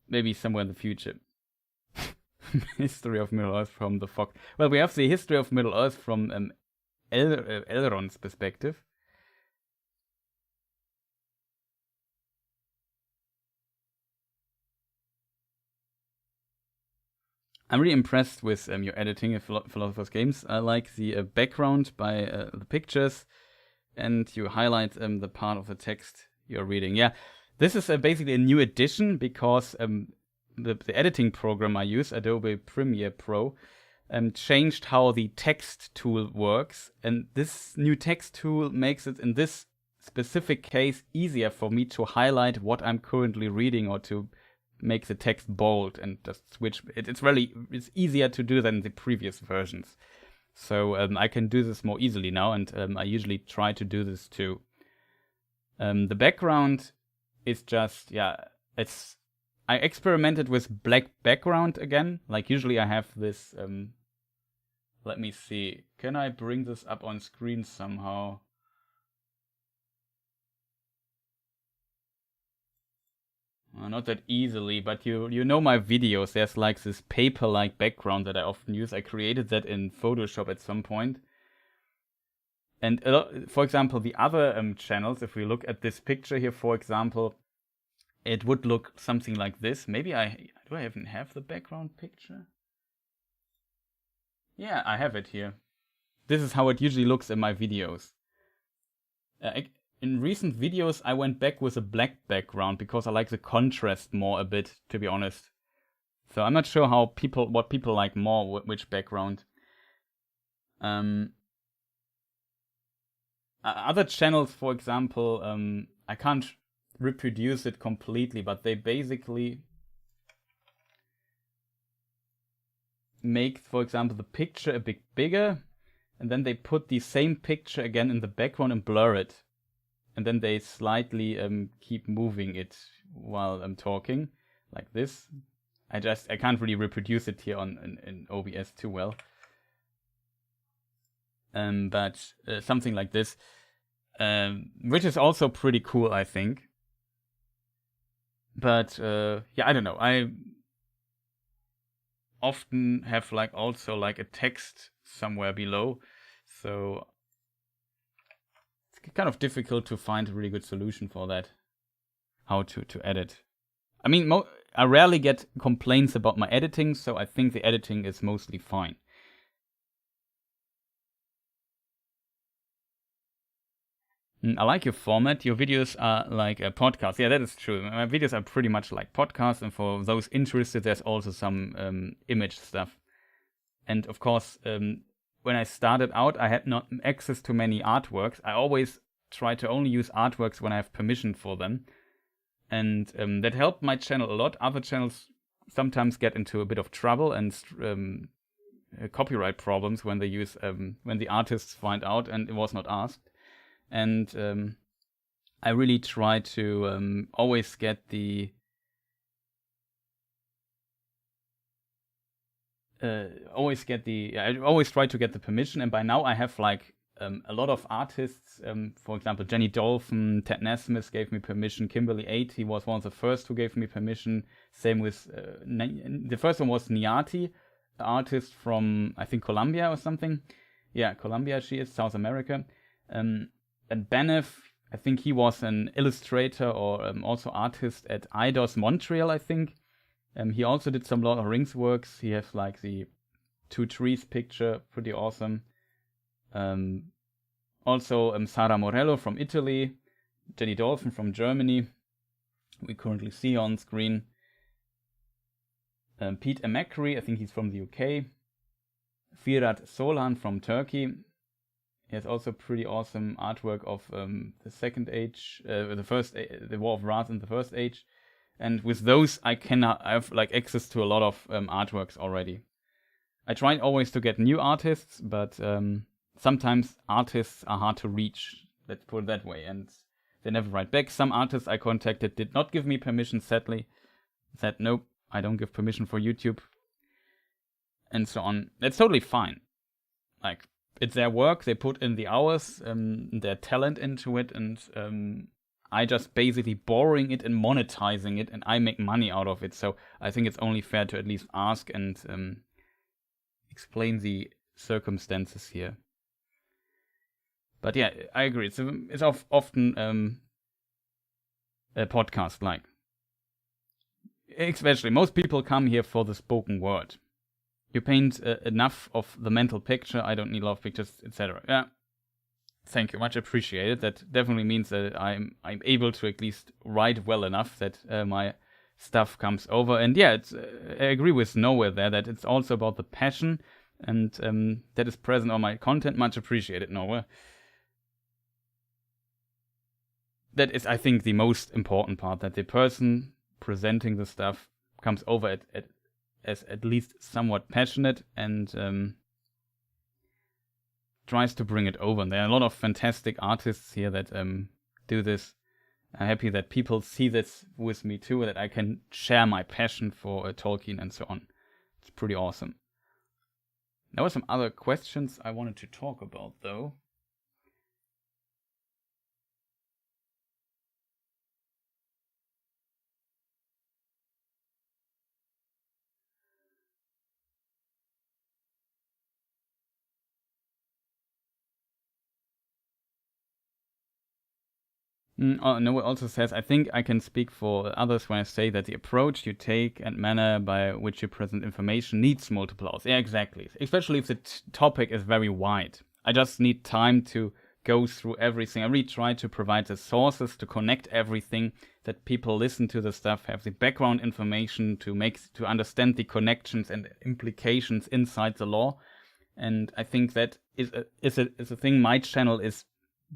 Maybe somewhere in the future. History of Middle-earth from the Fox. Well, we have the history of Middle-earth from Elrond's perspective. I'm really impressed with your editing of Philosopher's Games. I like the background by the pictures, and you highlight the part of the text you're reading. Yeah, this is basically a new addition, because the editing program I use, Adobe Premiere Pro, changed how the text tool works. And this new text tool makes it, in this specific case, easier for me to highlight what I'm currently reading, or to make the text bold and just switch. It's easier to do than the previous versions. So I can do this more easily now, and I usually try to do this too. The background is just, yeah, I experimented with black background again. Like usually I have this, let me see, can I bring this up on screen somehow? Not that easily, but you know my videos, there's like this paper-like background that I often use. I created that in Photoshop at some point. And for example, the other channels, if we look at this picture here, for example, it would look something like this. Maybe do I even have the background picture? Yeah, I have it here. This is how it usually looks in my videos. In recent videos, I went back with a black background because I like the contrast more a bit, to be honest. So I'm not sure what people like more, which background. Other channels, for example, I can't reproduce it completely, but they basically make, for example, the picture a bit bigger, and then they put the same picture again in the background and blur it. And then they slightly keep moving it while I'm talking, like this. I can't really reproduce it here in OBS too well. But something like this, which is also pretty cool, I think. But yeah, I don't know. I often have also a text somewhere below, so it's kind of difficult to find a really good solution for that. How to edit. I mean, I rarely get complaints about my editing, so I think the editing is mostly fine. I like your format. Your videos are like a podcast. Yeah, that is true. My videos are pretty much like podcasts, and for those interested, there's also some image stuff. And of course, when I started out, I had not access to many artworks. I always try to only use artworks when I have permission for them. And that helped my channel a lot. Other channels sometimes get into a bit of trouble and copyright problems when they use when the artists find out and it was not asked. And I really try to always get the I always try to get the permission. And by now I have a lot of artists. For example, Jenny Dolphin, Ted Nesmith gave me permission. Kimberly 8, he was one of the first who gave me permission. Same with the first one was Niati, an artist from I think Colombia or something. Yeah, Colombia she is, South America. And Benef, I think he was an illustrator or also artist at IDOS Montreal, I think. He also did some Lord of the Rings works. He has the 2 trees picture, pretty awesome. Also Sara Morello from Italy, Jenny Dolphin from Germany, we currently see on screen. Pete Emeckry, I think he's from the UK. Firat Solan from Turkey. He has also pretty awesome artwork of the Second Age, the War of Wrath in the First Age. And with those, I have access to a lot of artworks already. I try always to get new artists, but sometimes artists are hard to reach. Let's put it that way, and they never write back. Some artists I contacted did not give me permission. Sadly, said nope, I don't give permission for YouTube, and so on. That's totally fine. It's their work. They put in the hours, their talent into it, and I just basically borrowing it and monetizing it, and I make money out of it. So I think it's only fair to at least ask and explain the circumstances here. But yeah, I agree. It's often a podcast like. Especially, most people come here for the spoken word. You paint enough of the mental picture. I don't need a lot of pictures, etc. Yeah. Thank you, much appreciated. That definitely means that I'm able to at least write well enough that my stuff comes over. And yeah, I agree with Nowhere there that it's also about the passion and that is present on my content. Much appreciated, Nowhere. That is, I think, the most important part, that the person presenting the stuff comes over as at least somewhat passionate and tries to bring it over. And there are a lot of fantastic artists here that do this. I'm happy that people see this with me too, that I can share my passion for Tolkien and so on. It's pretty awesome. There were some other questions I wanted to talk about though. Noah also says, I think I can speak for others when I say that the approach you take and manner by which you present information needs multiple hours. Yeah, exactly. Especially if the topic is very wide. I just need time to go through everything. I really try to provide the sources to connect everything, that people listen to the stuff, have the background information to understand the connections and implications inside the lore. And I think that is a thing my channel is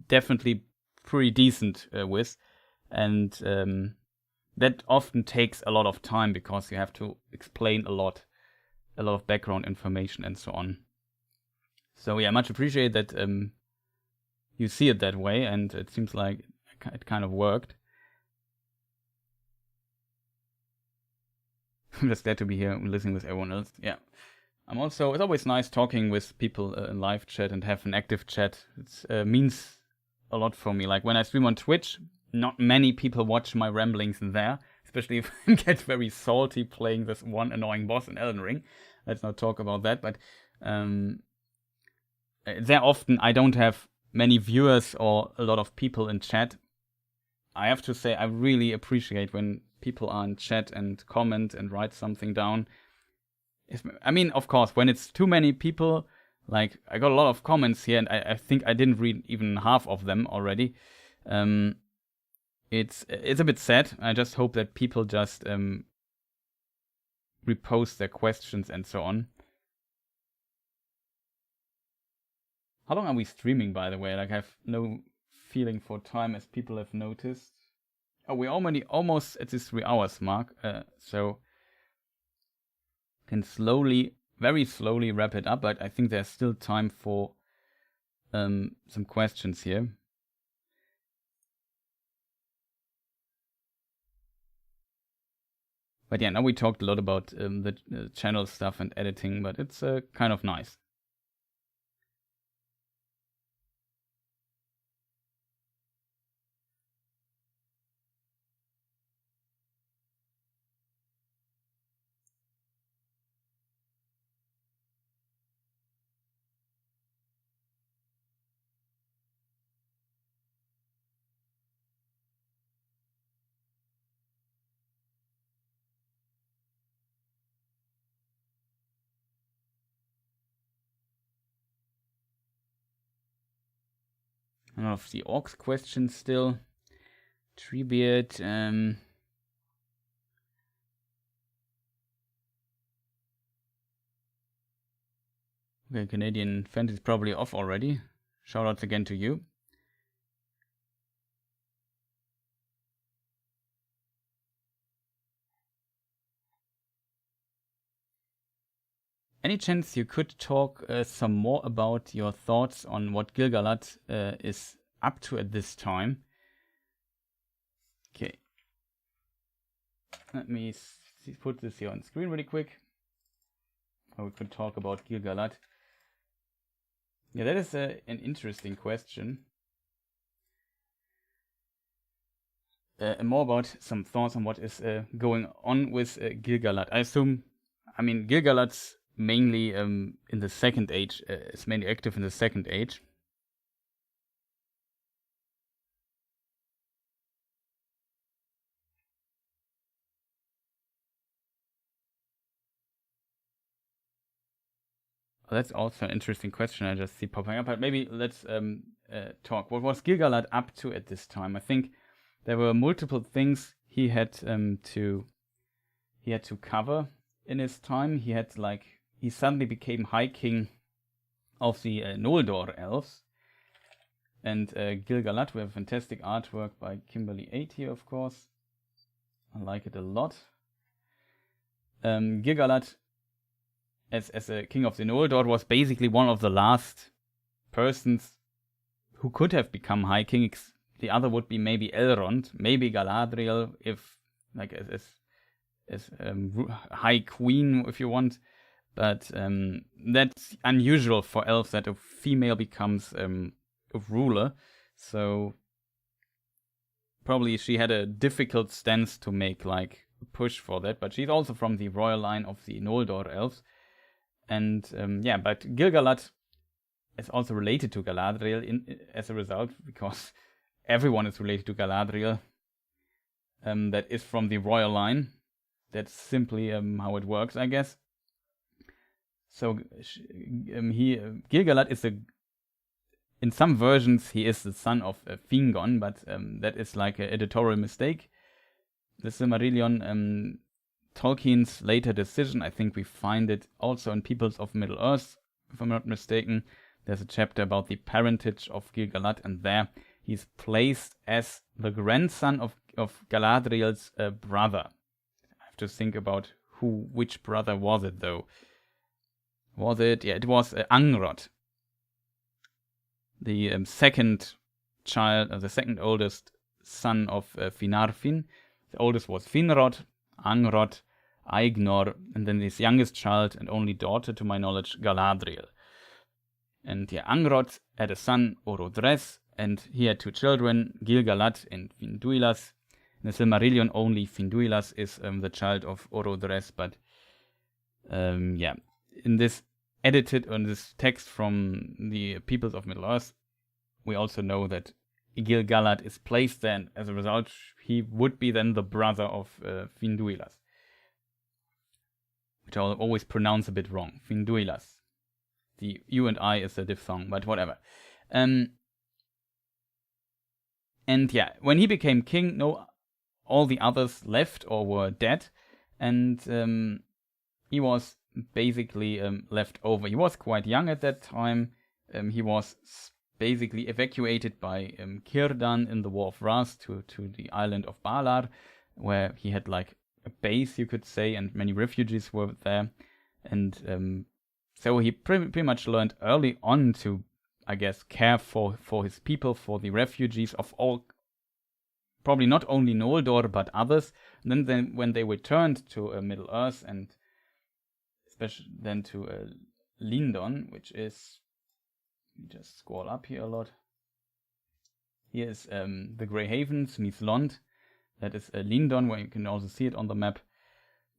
definitely pretty decent with, and that often takes a lot of time because you have to explain a lot of background information and so on. So yeah, much appreciate that you see it that way, and it seems like it kind of worked. I'm just glad to be here listening with everyone else. Yeah. It's always nice talking with people in live chat and have an active chat. It means a lot for me. Like when I stream on Twitch, not many people watch my ramblings there, especially if I get very salty playing this one annoying boss in Elden Ring. Let's not talk about that, but there often I don't have many viewers or a lot of people in chat. I have to say I really appreciate when people are in chat and comment and write something down. I mean, of course, when it's too many people, like I got a lot of comments here, and I think I didn't read even half of them already. It's a bit sad. I just hope that people just repost their questions and so on. How long are we streaming, by the way? Like, I have no feeling for time, as people have noticed. Oh, we're almost at this 3 hours mark, so can very slowly wrap it up, but I think there's still time for some questions here. But yeah, now we talked a lot about the channel stuff and editing, but it's kind of nice. A lot of the orcs questions still. Treebeard. Okay, Canadian Fantasy probably off already. Shoutouts again to you. Any chance you could talk some more about your thoughts on what Gil-galad is up to at this time? Okay. Let me put this here on screen really quick. Or we could talk about Gil-galad. Yeah, that is an interesting question. More about some thoughts on what is going on with Gil-galad. I mean, Gil-galad's mainly in the Second Age, is mainly active in the Second Age. Well, that's also an interesting question I just see popping up, but maybe let's talk. What was Gil-galad up to at this time? I think there were multiple things he had to cover in his time. He suddenly became High King of the Noldor elves. And Gil-galad, we have fantastic artwork by Kimberly 8 here, of course. I like it a lot. Gil-galad, as a king of the Noldor, was basically one of the last persons who could have become High King. The other would be maybe Elrond, maybe Galadriel, if like as High Queen, if you want. But that's unusual for elves that a female becomes a ruler. So probably she had a difficult stance to make, like a push for that. But she's also from the royal line of the Noldor elves. And but Gil-galad is also related to Galadriel as a result, because everyone is related to Galadriel. That is from the royal line. That's simply how it works, I guess. So Gil-galad is in some versions he is the son of Fingon, but that is like an editorial mistake. The Silmarillion, Tolkien's later decision, I think we find it also in Peoples of Middle-earth, if I'm not mistaken. There's a chapter about the parentage of Gil-galad, and there he's placed as the grandson of Galadriel's brother. I have to think about which brother was it though. Was it? Yeah, it was Angrod. The second child, the second oldest son of Finarfin. The oldest was Finrod, Angrod, Aignor, and then his youngest child and only daughter, to my knowledge, Galadriel. And yeah, Angrod had a son, Orodres, and he had two children, Gil-galad and Finduilas. In the Silmarillion, only Finduilas is the child of Orodres, but in this edited on this text from the Peoples of Middle-earth, we also know that Gil-galad is placed there, and as a result, he would be then the brother of Finduilas, which I'll always pronounce a bit wrong. Finduilas. The U and I is a diphthong, but whatever. And yeah, when he became king, all the others left or were dead, and he was basically left over. He was quite young at that time. He was basically evacuated by Círdan in the War of Ras to the island of Balar, where he had like a base, you could say, and many refugees were there. And so he pretty much learned early on to, I guess, care for his people, for the refugees of all, probably not only Noldor, but others. And then when they returned to Middle-earth, and especially then to Lindon, which is, just scroll up here a lot. Here is the Grey Havens, Mithlond. That is Lindon, where you can also see it on the map.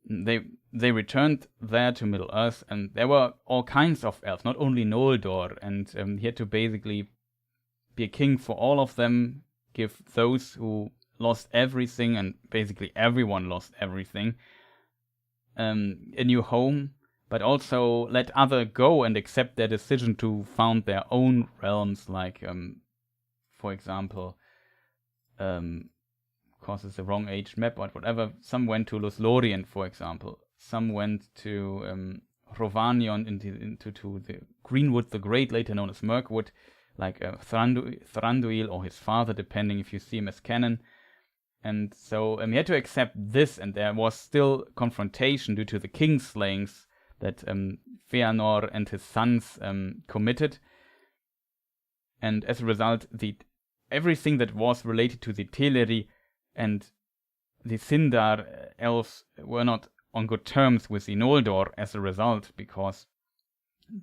They returned there to Middle-earth, and there were all kinds of elves, not only Noldor, and he had to basically be a king for all of them, give those who lost everything, and basically everyone lost everything, a new home, but also let other go and accept their decision to found their own realms, like, for example, of course it's the wrong age map, but whatever, some went to Lothlorien, for example, some went to Rovanion, into the Greenwood the Great, later known as Mirkwood, like Thranduil or his father, depending if you see him as canon. And so he had to accept this, and there was still confrontation due to the king slayings that Feanor and his sons committed. And as a result, everything that was related to the Teleri and the Sindar elves were not on good terms with the Noldor as a result, because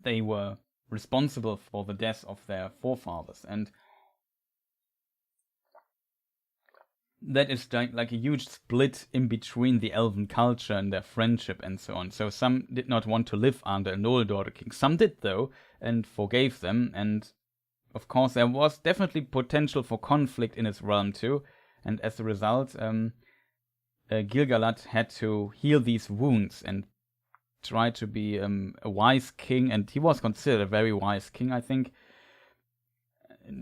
they were responsible for the death of their forefathers. And that is like a huge split in between the elven culture and their friendship and so on. So some did not want to live under a Noldor king. Some did, though, and forgave them. And of course, there was definitely potential for conflict in his realm too. And as a result, Gil-galad had to heal these wounds and try to be a wise king. And he was considered a very wise king, I think.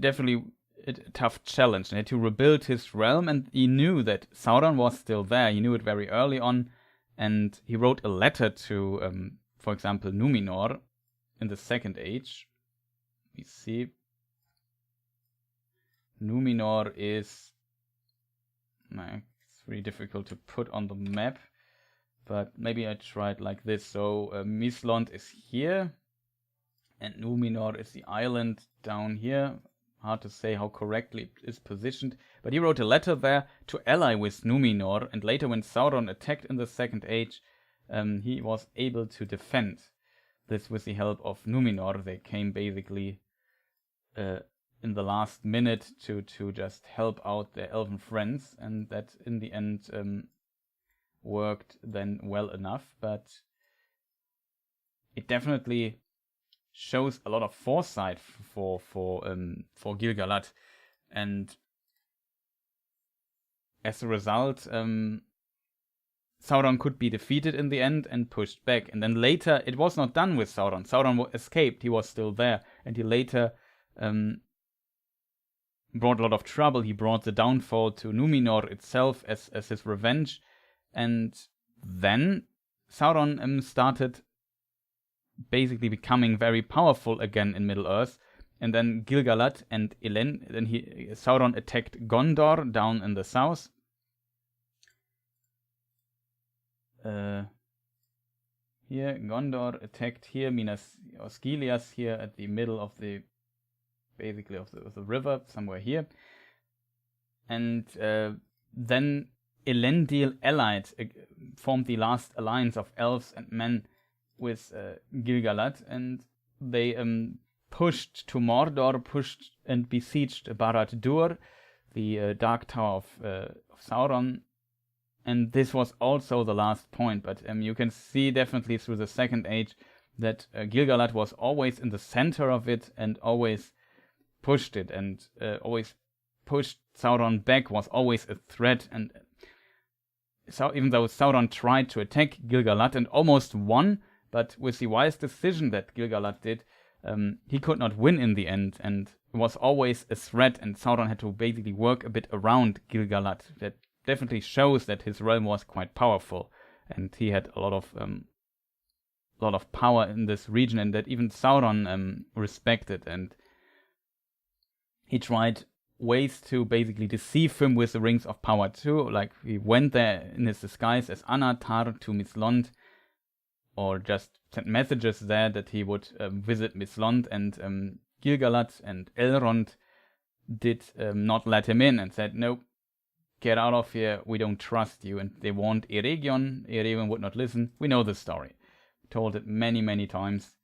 Definitely a tough challenge, and had to rebuild his realm, and he knew that Sauron was still there. He knew it very early on, and he wrote a letter to, for example, Numenor in the Second Age. We see Numenor is, it's really difficult to put on the map, but maybe I try it like this. So Mithlond is here, and Numenor is the island down here. Hard to say how correctly it is positioned, but he wrote a letter there to ally with Numenor, and later when Sauron attacked in the Second Age, he was able to defend this with the help of Numenor. They came basically in the last minute to just help out their elven friends, and that in the end worked then well enough, but it definitely shows a lot of foresight for Gil-galad, and as a result, Sauron could be defeated in the end and pushed back. And then later, it was not done with Sauron. Sauron escaped. He was still there. And he later brought a lot of trouble. He brought the downfall to Numenor itself as his revenge. And then Sauron started basically becoming very powerful again in Middle-earth. And then Gil-galad and Sauron attacked Gondor down in the south. Here, Gondor attacked here, Minas Osgiliath here at the middle of the river, somewhere here. And then Elendil allied, formed the last alliance of elves and men with Gil-galad, and they pushed to Mordor, pushed and besieged Barad-dûr, the Dark Tower of Sauron. And this was also the last point, but you can see definitely through the Second Age that Gil-galad was always in the center of it and always pushed it, and always pushed Sauron back, was always a threat. And so even though Sauron tried to attack Gil-galad and almost won, but with the wise decision that Gil-galad did, he could not win in the end, and was always a threat, and Sauron had to basically work a bit around Gil-galad. That definitely shows that his realm was quite powerful, and he had a lot of power in this region, and that even Sauron respected. And he tried ways to basically deceive him with the Rings of Power too. Like, he went there in his disguise as Anatar to Mislond, or just sent messages there that he would visit Mislond, and Gil-galad and Elrond did not let him in and said, "Nope, get out of here, we don't trust you." And they warned Eregion. Eregion would not listen. We know the story. Told it many, many times.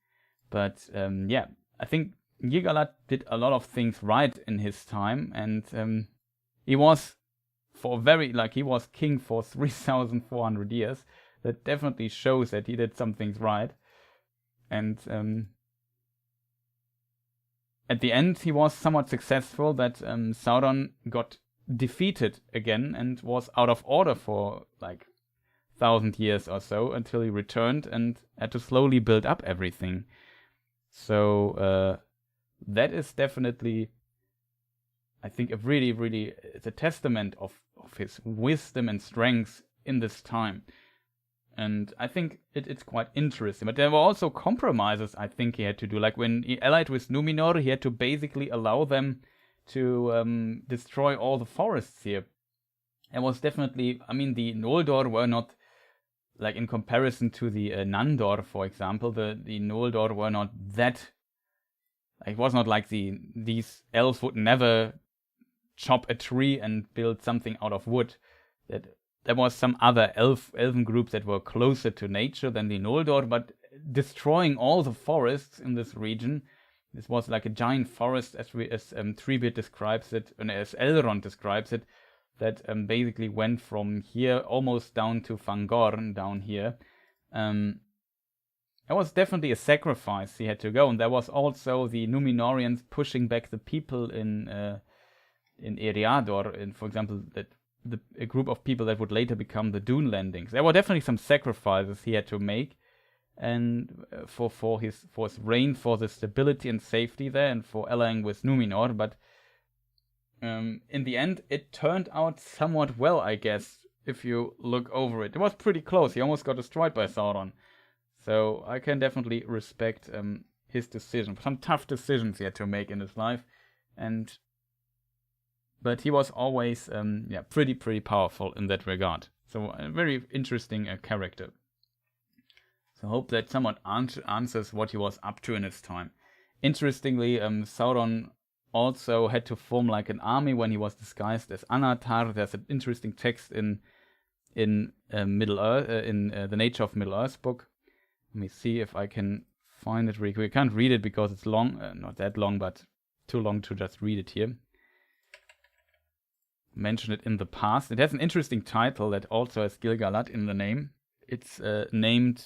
But I think Gil-galad did a lot of things right in his time, and he was he was king for 3,400 years. That definitely shows that he did some things right. And at the end, he was somewhat successful, that Sauron got defeated again and was out of order for like 1,000 years or so, until he returned and had to slowly build up everything. So that is definitely, I think, it's a testament of his wisdom and strength in this time. And I think it's quite interesting. But there were also compromises I think he had to do. Like when he allied with Numenor, he had to basically allow them to destroy all the forests here. It was definitely, the Noldor were not, like in comparison to the Nandor, for example, the Noldor were not that, it was not like these elves would never chop a tree and build something out of wood. That there was some other elven groups that were closer to nature than the Noldor, but destroying all the forests in this region. This was like a giant forest, as 3-Bit describes it, and as Elrond describes it, that basically went from here almost down to Fangorn, down here. It was definitely a sacrifice he had to go, and there was also the Numenorians pushing back the people in Eriador, for example, a group of people that would later become the Dunelandings. There were definitely some sacrifices he had to make, and for his reign, for the stability and safety there, and for allying with Numenor. But in the end, it turned out somewhat well, I guess, if you look over it. It was pretty close. He almost got destroyed by Sauron. So I can definitely respect his decision. Some tough decisions he had to make in his life, but he was always pretty powerful in that regard. So a very interesting character. So I hope that somewhat answers what he was up to in his time. Interestingly, Sauron also had to form like an army when he was disguised as Anatar. There's an interesting text in Middle-earth, in the Nature of Middle-earth book. Let me see if I can find it really quick. I can't read it because it's long, not that long, but too long to just read it here. Mention it in the past. It has an interesting title that also has Gil-galad in the name. It's named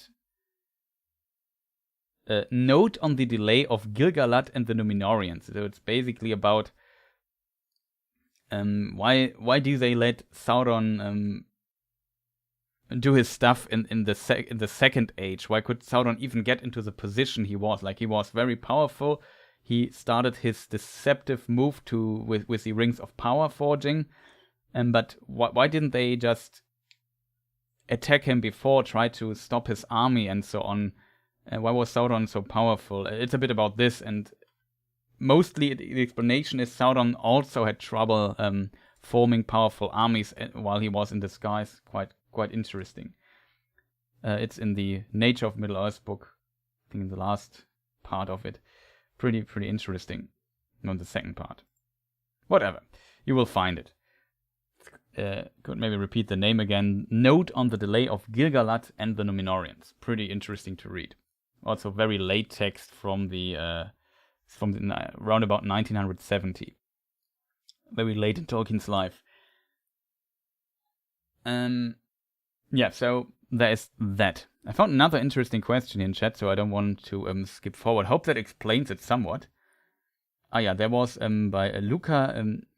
Note on the Delay of Gil-galad and the Numenorians. So it's basically about Why do they let Sauron do his stuff in the second age? Why could Sauron even get into the position he was? Like, he was very powerful. He started his deceptive move with the Rings of Power forging. But why didn't they just attack him before, try to stop his army and so on? Why was Sauron so powerful? It's a bit about this, and mostly the explanation is Sauron also had trouble forming powerful armies while he was in disguise. Quite interesting. It's in the Nature of Middle-earth book, I think in the last part of it. Pretty interesting. Not the second part. Whatever. You will find it. Could maybe repeat the name again. Note on the delay of Gil-galad and the Númenóreans. Pretty interesting to read. Also very late text from the around about 1970. Very late in Tolkien's life. Yeah, so there is that. I found another interesting question in chat, so I don't want to skip forward. Hope that explains it somewhat. Ah yeah, there was by Luca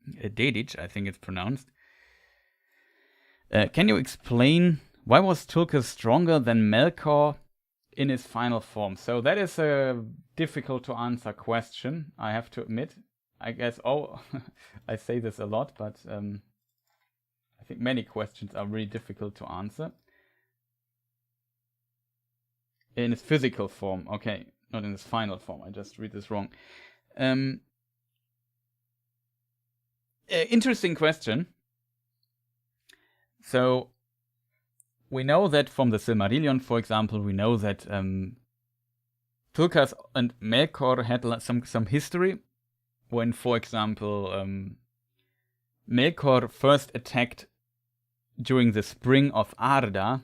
Dedic, I think it's pronounced. Can you explain why was Tulkas stronger than Melkor in his final form? So that is a difficult to answer question, I have to admit. I guess, I say this a lot, but I think many questions are really difficult to answer. In his physical form, okay, not in his final form, I just read this wrong. Interesting question. So, we know that from the Silmarillion, for example, we know that Tulkas and Melkor had some history. When, for example, Melkor first attacked during the Spring of Arda.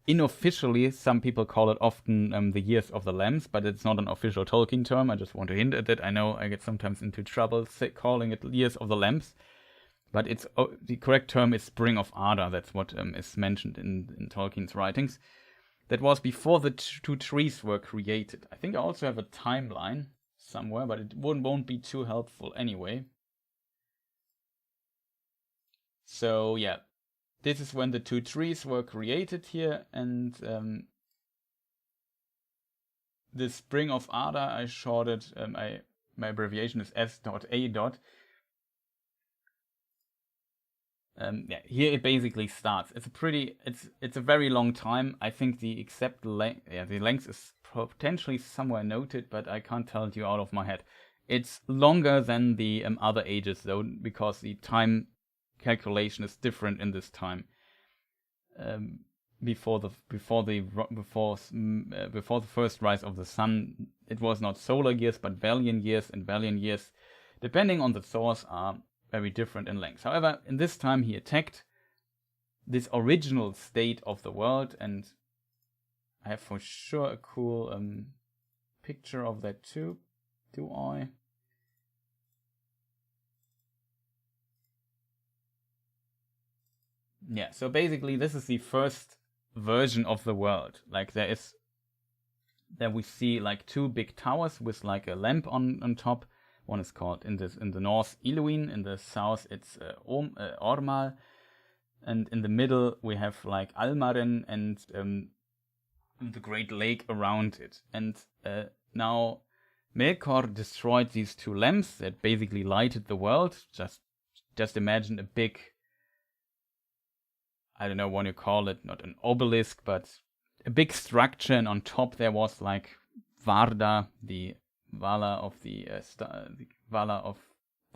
Unofficially, some people call it often the Years of the Lambs, but it's not an official Tolkien term. I just want to hint at it. I know I get sometimes into trouble calling it Years of the Lambs. But it's the correct term is Spring of Arda. That's what is mentioned in Tolkien's writings. That was before the two trees were created. I think I also have a timeline somewhere, but it won't be too helpful anyway. So yeah, this is when the two trees were created here, and the Spring of Arda, I shorted, my abbreviation is S.A. Yeah, here it basically starts. It's a very long time. I think the length is potentially somewhere noted, but I can't tell it you out of my head. It's longer than the other ages though, because the time calculation is different in this time. Before the first rise of the sun, it was not solar years but Valian years, and Valian years, depending on the source, are very different in length. However, in this time he attacked this original state of the world, and I have for sure a cool picture of that too. Do I? Yeah, so basically this is the first version of the world. Like there we see like two big towers with like a lamp on top. One is called in the north Iluin, in the south it's Ormal, and in the middle we have like Almaren and the Great Lake around it. And now Melkor destroyed these two lamps that basically lighted the world. Just imagine a big, I don't know what you call it, not an obelisk, but a big structure, and on top there was like Varda, the Vala of the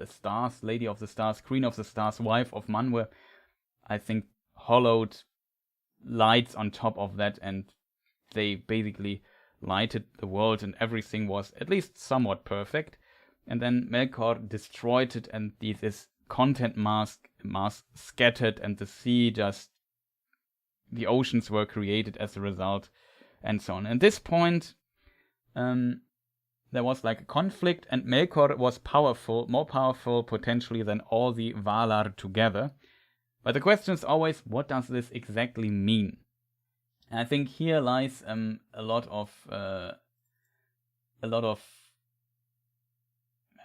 Stars, Lady of the Stars, Queen of the Stars, wife of Manwë. I think hollowed lights on top of that, and they basically lighted the world, and everything was at least somewhat perfect. And then Melkor destroyed it, and this content mass scattered, and the oceans were created as a result, and so on. At this point, there was like a conflict, and Melkor was more powerful potentially than all the Valar together. But the question is always, what does this exactly mean? And I think here lies a lot of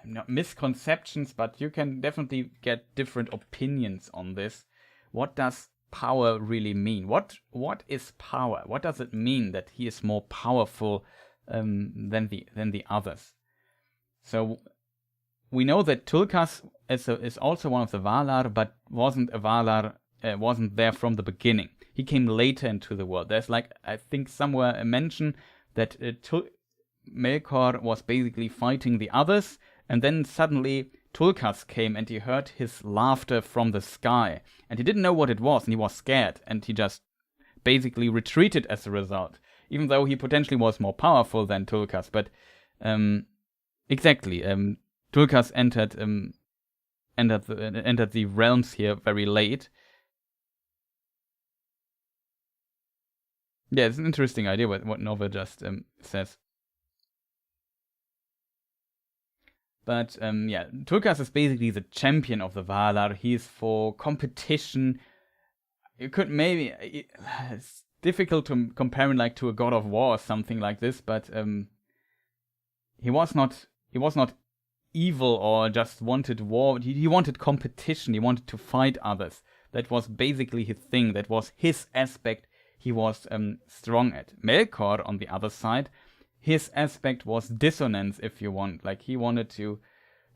not misconceptions, but you can definitely get different opinions on this. What does power really mean? What is power? What does it mean that he is more powerful than the others? So we know that Tulkas is also one of the Valar, but wasn't a Valar, wasn't there from the beginning. He came later into the world. There's like, I think somewhere a mention that Melkor was basically fighting the others, and then suddenly Tulkas came and he heard his laughter from the sky, and he didn't know what it was, and he was scared, and he just basically retreated as a result, even though he potentially was more powerful than Tulkas. But exactly, Tulkas entered the realms here very late. Yeah, it's an interesting idea what Nova just says. But yeah, Tulkas is basically the champion of the Valar. He's for competition. You could maybe, it's difficult to compare him like to a god of war or something like this, but he was not evil or just wanted war. He wanted competition. He wanted to fight others. That was basically his thing. That was his aspect he was strong at. Melkor, on the other side, his aspect was dissonance, if you want. Like, he wanted to...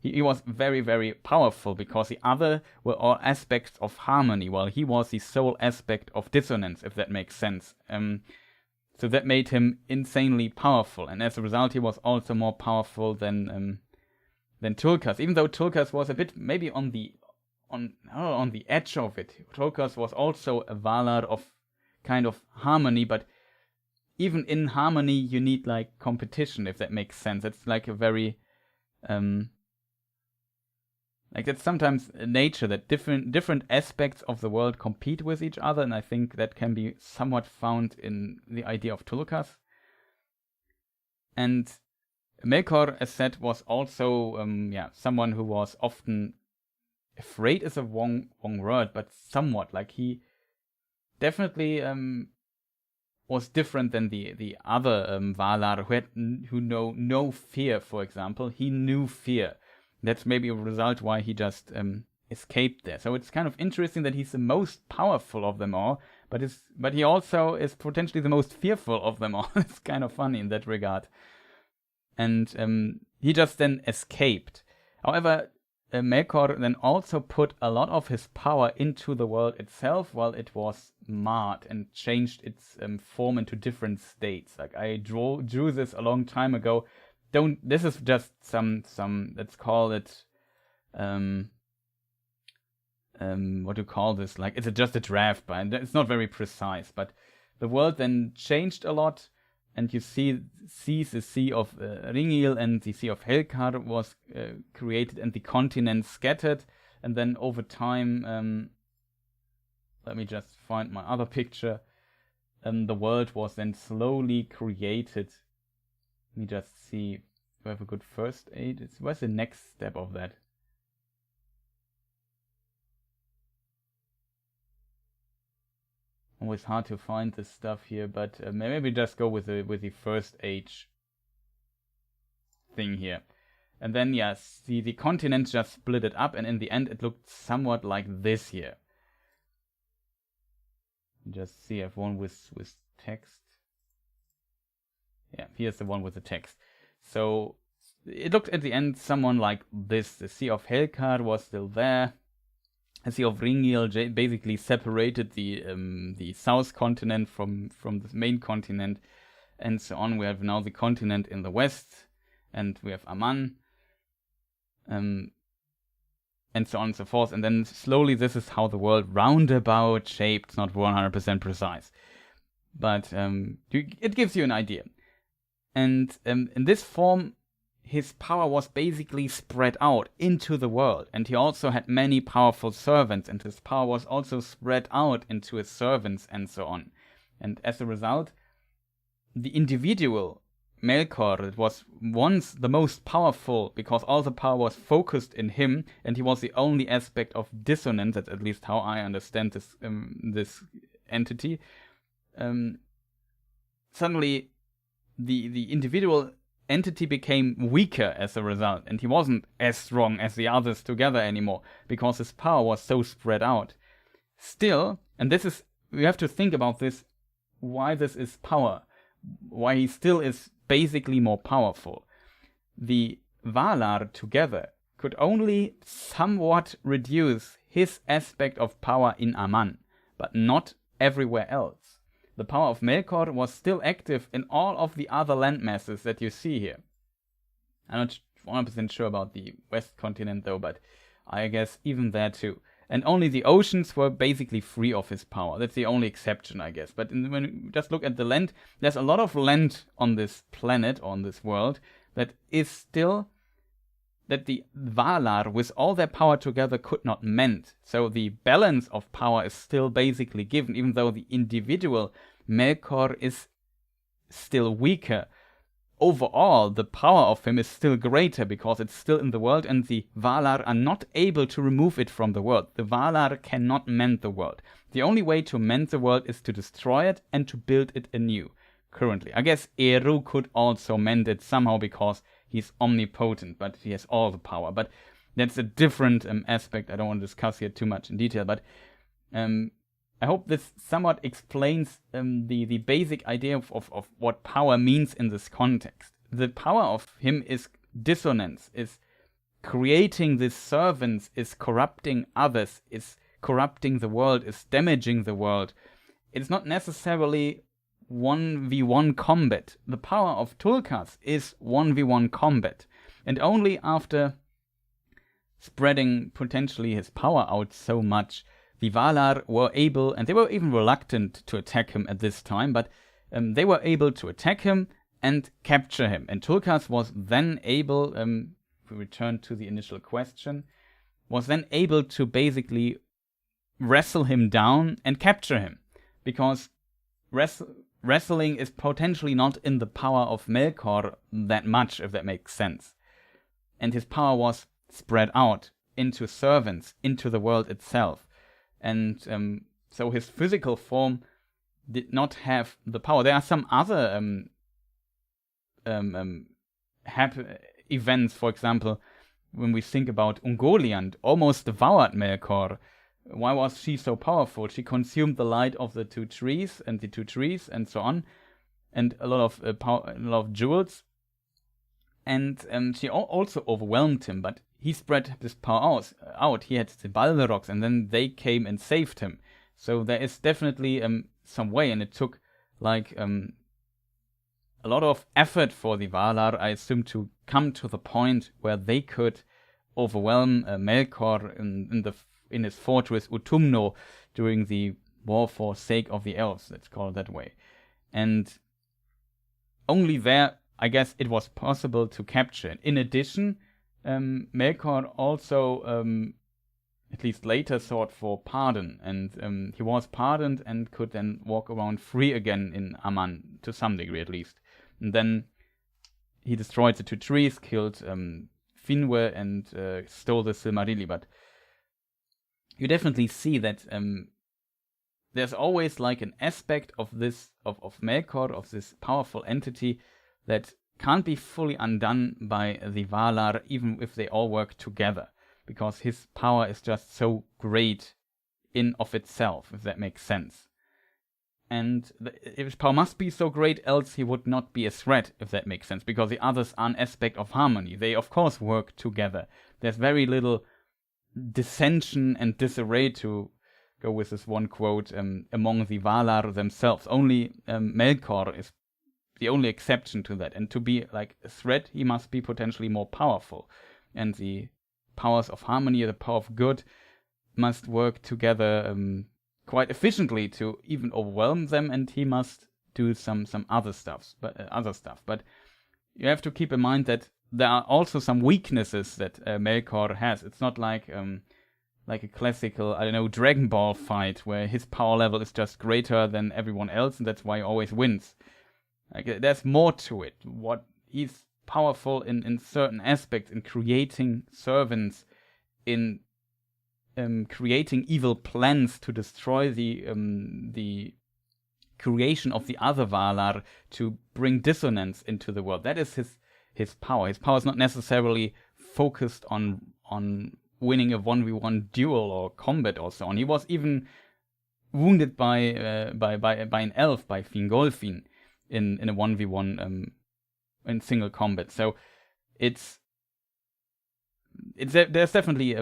He was very, very powerful because the other were all aspects of harmony, while he was the sole aspect of dissonance, if that makes sense. So that made him insanely powerful, and as a result, he was also more powerful than Tulkas. Even though Tulkas was a bit maybe on the edge of it. Tulkas was also a Valar of kind of harmony, but even in harmony, you need like competition, if that makes sense. It's like a very like that's sometimes nature, that different aspects of the world compete with each other, and I think that can be somewhat found in the idea of Tulkas. And Melkor, as said, was also someone who was often afraid is a wrong word, but somewhat like he definitely was different than the other Valar who know no fear. For example, he knew fear. That's maybe a result why he just escaped there. So it's kind of interesting that he's the most powerful of them all, but he also is potentially the most fearful of them all. It's kind of funny in that regard. And he just then escaped. However, Melkor then also put a lot of his power into the world itself while it was marred and changed its form into different states. Like, I drew this a long time ago. This is just some let's call it what do you call this? Like, it's just a draft, but it's not very precise. But the world then changed a lot, and you see the Sea of Ringil and the Sea of Helkar was created, and the continent scattered. And then over time, let me just find my other picture. The world was then slowly created. Let me just see if we have a good first aid. Where's the next step of that? Always hard to find this stuff here, but maybe just go with the first age thing here. And then yes, the continents just split it up, and in the end it looked somewhat like this here. Just see, I have one with text. Yeah, here's the one with the text. So it looked at the end someone like this. The Sea of Helkar was still there. The Sea of Ringil basically separated the south continent from the main continent, and so on. We have now the continent in the west, and we have Aman, and so on and so forth. And then slowly this is how the world roundabout shaped. It's not 100% precise, but it gives you an idea. And in this form, his power was basically spread out into the world, and he also had many powerful servants, and his power was also spread out into his servants and so on. And as a result, the individual Melkor was once the most powerful because all the power was focused in him, and he was the only aspect of dissonance. That's at least how I understand this entity. Suddenly, the individual entity became weaker as a result, and he wasn't as strong as the others together anymore, because his power was so spread out. Still, and this is, we have to think about this, why this is power, why he still is basically more powerful. The Valar together could only somewhat reduce his aspect of power in Aman, but not everywhere else. The power of Melkor was still active in all of the other landmasses that you see here. I'm not 100% sure about the West continent though, but I guess even there too. And only the oceans were basically free of his power. That's the only exception, I guess. But when you just look at the land, there's a lot of land on this planet, on this world, that is still, that the Valar, with all their power together, could not mend. So the balance of power is still basically given, even though the individual Melkor is still weaker. Overall, the power of him is still greater because it's still in the world, and the Valar are not able to remove it from the world. The Valar cannot mend the world. The only way to mend the world is to destroy it and to build it anew. Currently, I guess Eru could also mend it somehow because he's omnipotent, but he has all the power. But that's a different aspect I don't want to discuss here too much in detail. But I hope this somewhat explains the basic idea of what power means in this context. The power of him is dissonance, is creating these servants, is corrupting others, is corrupting the world, is damaging the world. It's not necessarily 1v1 combat. The power of Tulkas is 1v1 combat. And only after spreading potentially his power out so much, the Valar were able, and they were even reluctant to attack him at this time, but they were able to attack him and capture him. And Tulkas was then able, if we return to the initial question, was then able to basically wrestle him down and capture him. Because wrestling is potentially not in the power of Melkor that much, if that makes sense. And his power was spread out into servants, into the world itself. And so his physical form did not have the power. There are some other events, for example, when we think about Ungoliant, almost devoured Melkor. Why was she so powerful? She consumed the light of the two trees and so on, and a lot of jewels. And she also overwhelmed him, but he spread this power out. He had the Balrogs, and then they came and saved him. So there is definitely some way, and it took like a lot of effort for the Valar, I assume, to come to the point where they could overwhelm Melkor in his fortress Utumno during the war for sake of the elves, let's call it that way. And only there, I guess, it was possible to capture it. In addition, Melkor also, at least later, sought for pardon, and he was pardoned and could then walk around free again in Aman, to some degree at least. And then he destroyed the two trees, killed Finwë, and stole the Silmarillion. But you definitely see that there's always like an aspect of this, of Melkor, of this powerful entity, that can't be fully undone by the Valar, even if they all work together, because his power is just so great in of itself, if that makes sense. And his power must be so great, else he would not be a threat, if that makes sense, because the others are an aspect of harmony. They, of course, work together. There's very little dissension and disarray, to go with this one quote, among the Valar themselves. Only Melkor is the only exception to that. And to be like a threat, he must be potentially more powerful. And the powers of harmony, the power of good, must work together quite efficiently to even overwhelm them, and he must do some other stuff. But you have to keep in mind that there are also some weaknesses that Melkor has. It's not like a classical, I don't know, Dragon Ball fight where his power level is just greater than everyone else, and that's why he always wins. Like, there's more to it. What he's powerful in certain aspects, in creating servants, in creating evil plans to destroy the creation of the other Valar, to bring dissonance into the world. That is his power. His power is not necessarily focused on winning a 1v1 duel or combat or so on. He was even wounded by an elf, by Fingolfin, in a 1v1 in single combat. So there's definitely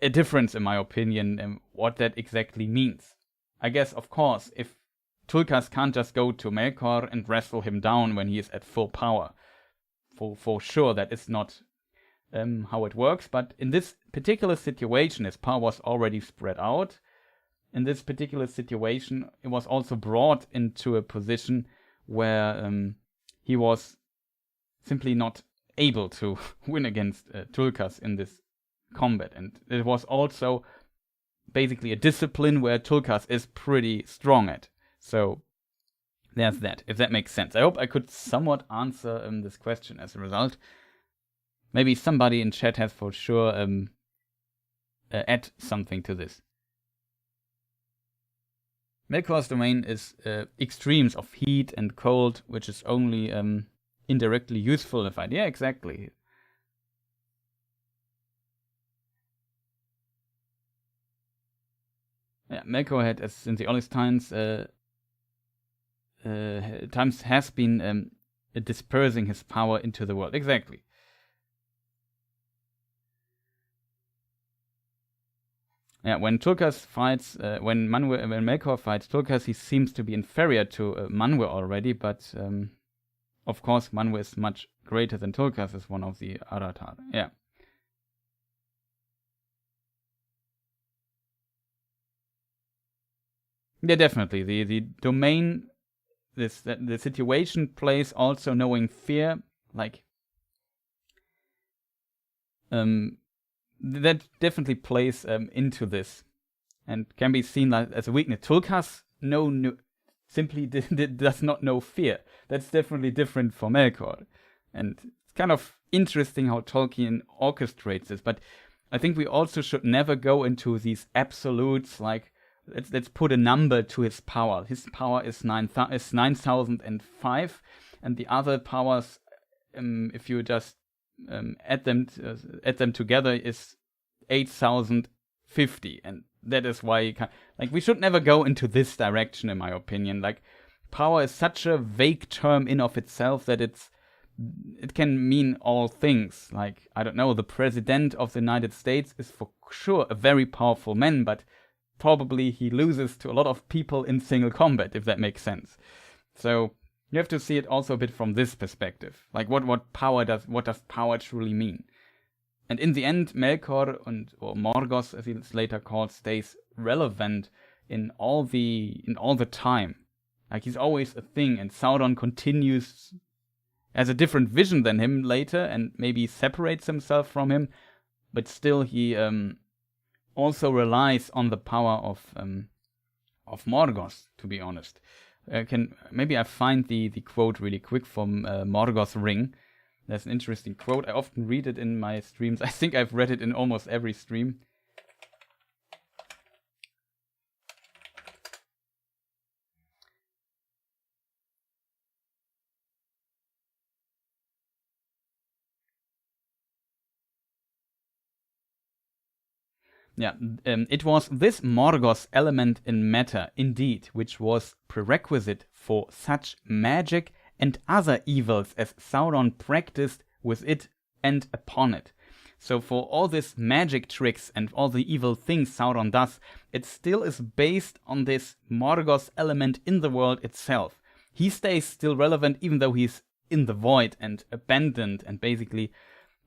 a difference, in my opinion, what that exactly means. I guess, of course, if Tulkas can't just go to Melkor and wrestle him down when he is at full power, for sure that is not how it works. But in this particular situation, his power was already spread out. In this particular situation, it was also brought into a position where he was simply not able to win against Tulkas in this combat. And it was also basically a discipline where Tulkas is pretty strong at. So there's that, if that makes sense. I hope I could somewhat answer this question as a result. Maybe somebody in chat has for sure add something to this. Melkor's domain is extremes of heat and cold, which is only indirectly useful in a fight. Yeah, exactly. Yeah, Melkor had, since the earliest times, has been dispersing his power into the world. Exactly. Yeah, when Tulkas fights, when Melkor fights Tulkas, he seems to be inferior to Manwë already, but of course Manwë is much greater than Tulkas as one of the Aratar. Yeah. Yeah, definitely. The domain, the situation plays also knowing fear, like that definitely plays into this, and can be seen as a weakness. Tulkas simply does not know fear. That's definitely different for Melkor, and it's kind of interesting how Tolkien orchestrates this. But I think we also should never go into these absolutes, like let's put a number to his power. His power is 9,005, and the other powers, if you just add them together, is 8,050, and that is why we should never go into this direction, in my opinion. Like, power is such a vague term in of itself that it can mean all things. Like, I don't know, the president of the United States is for sure a very powerful man, but probably he loses to a lot of people in single combat, if that makes sense. So you have to see it also a bit from this perspective. Like, what does power truly mean? And in the end, Melkor, or Morgoth, as he's later called, stays relevant in all the time. Like, he's always a thing, and Sauron continues, has a different vision than him later, and maybe separates himself from him, but still he also relies on the power of Morgoth, to be honest. Maybe I find the quote really quick from Morgoth's Ring. There's an interesting quote. I often read it in my streams. I think I've read it in almost every stream. Yeah, it was this Morgoth's element in matter, indeed, which was prerequisite for such magic and other evils as Sauron practiced with it and upon it. So for all these magic tricks and all the evil things Sauron does, it still is based on this Morgoth's element in the world itself. He stays still relevant even though he's in the void and abandoned and basically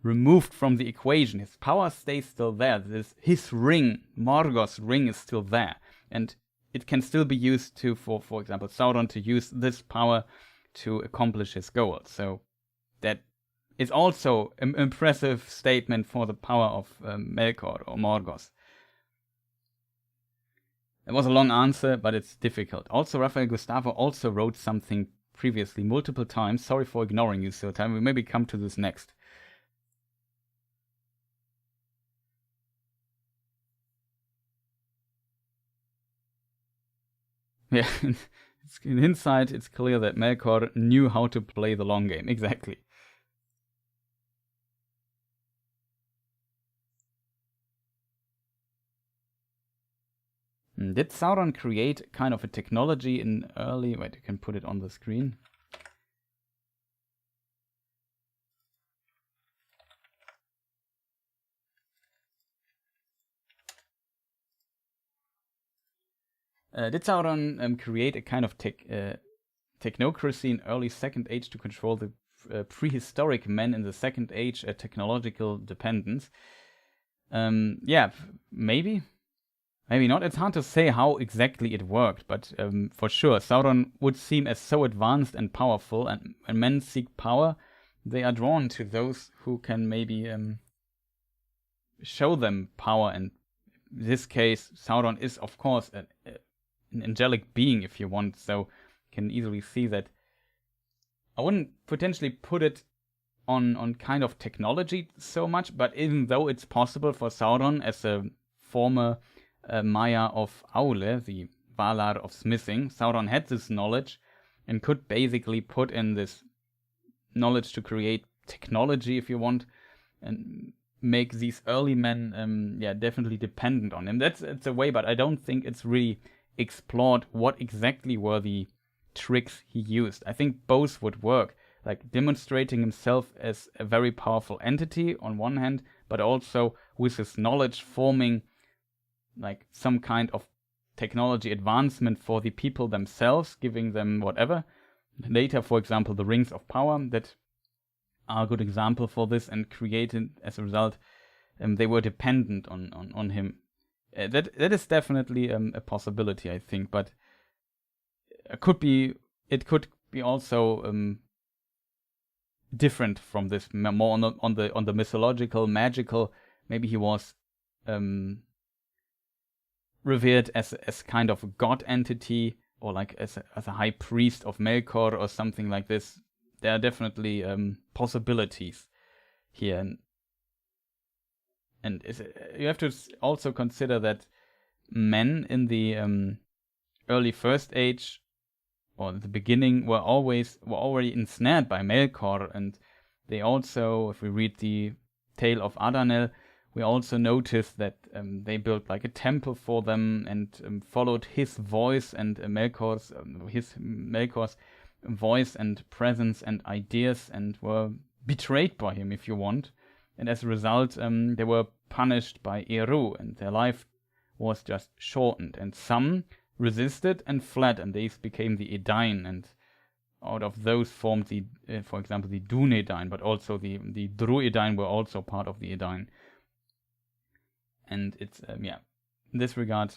removed from the equation. His power stays still there. His ring, Morgoth's ring, is still there. And it can still be used for example, Sauron to use this power to accomplish his goal. So that is also an impressive statement for the power of Melkor or Morgoth. It was a long answer, but it's difficult. Also, Rafael Gustavo also wrote something previously multiple times. Sorry for ignoring you, Sultan. We maybe come to this next. Yeah, In hindsight, it's clear that Melkor knew how to play the long game. Exactly. Did Sauron create kind of a technology in early... Wait, you can put it on the screen. Did Sauron create a kind of technocracy in early Second Age to control the prehistoric men in the Second Age, a technological dependence? Yeah, maybe. Maybe not. It's hard to say how exactly it worked, but for sure, Sauron would seem as so advanced and powerful, and when men seek power, they are drawn to those who can maybe show them power, and in this case, Sauron is, of course, an angelic being, if you want, so you can easily see that. I wouldn't potentially put it on kind of technology so much, but even though it's possible for Sauron, as a former Maya of Aule, the Valar of smithing, Sauron had this knowledge and could basically put in this knowledge to create technology, if you want, and make these early men definitely dependent on him. That's a way, but I don't think it's really explored what exactly were the tricks he used. I think both would work, like demonstrating himself as a very powerful entity on one hand, but also with his knowledge forming like some kind of technology advancement for the people themselves, giving them whatever. Later, for example, the rings of power that are a good example for this, and created as a result, they were dependent on him. That is definitely a possibility, I think, but it could be also different from this, more on the mythological, magical. Maybe he was revered as kind of a god entity, or like as a high priest of Melkor or something like this. There are definitely possibilities here, and you have to also consider that men in the early First Age, or the beginning, were already ensnared by Melkor, and they also, if we read the Tale of Adanel, we also notice that they built like a temple for them, and followed his voice and Melkor's voice and presence and ideas, and were betrayed by him, if you want. And as a result, they were punished by Eru, and their life was just shortened. And some resisted and fled, and these became the Edain, and out of those formed the, for example, the Dunedain, but also the Druidain were also part of the Edain. And it's in this regard,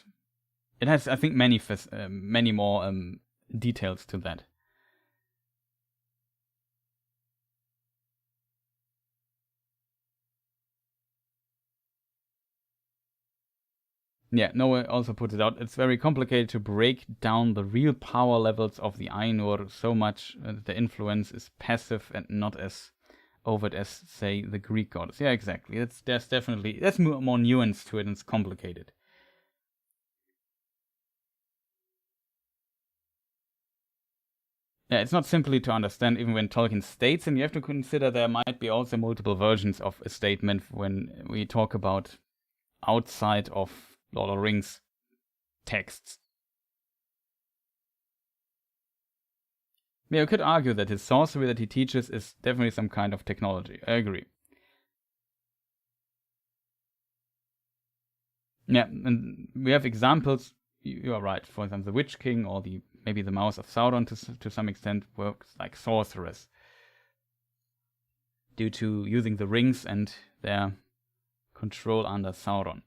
it has, I think, many more details to that. Yeah, Noah also puts it out. It's very complicated to break down the real power levels of the Ainur so much. The influence is passive and not as overt as, say, the Greek gods. Yeah, exactly. There's more nuance to it, and it's complicated. Yeah, it's not simply to understand even when Tolkien states, and you have to consider there might be also multiple versions of a statement when we talk about outside of Lord of the Rings texts. Yeah, you could argue that his sorcery that he teaches is definitely some kind of technology. I agree. Yeah, and we have examples. You are right. For example, the Witch King, or maybe the Mouse of Sauron to some extent works like sorcerers due to using the rings and their control under Sauron.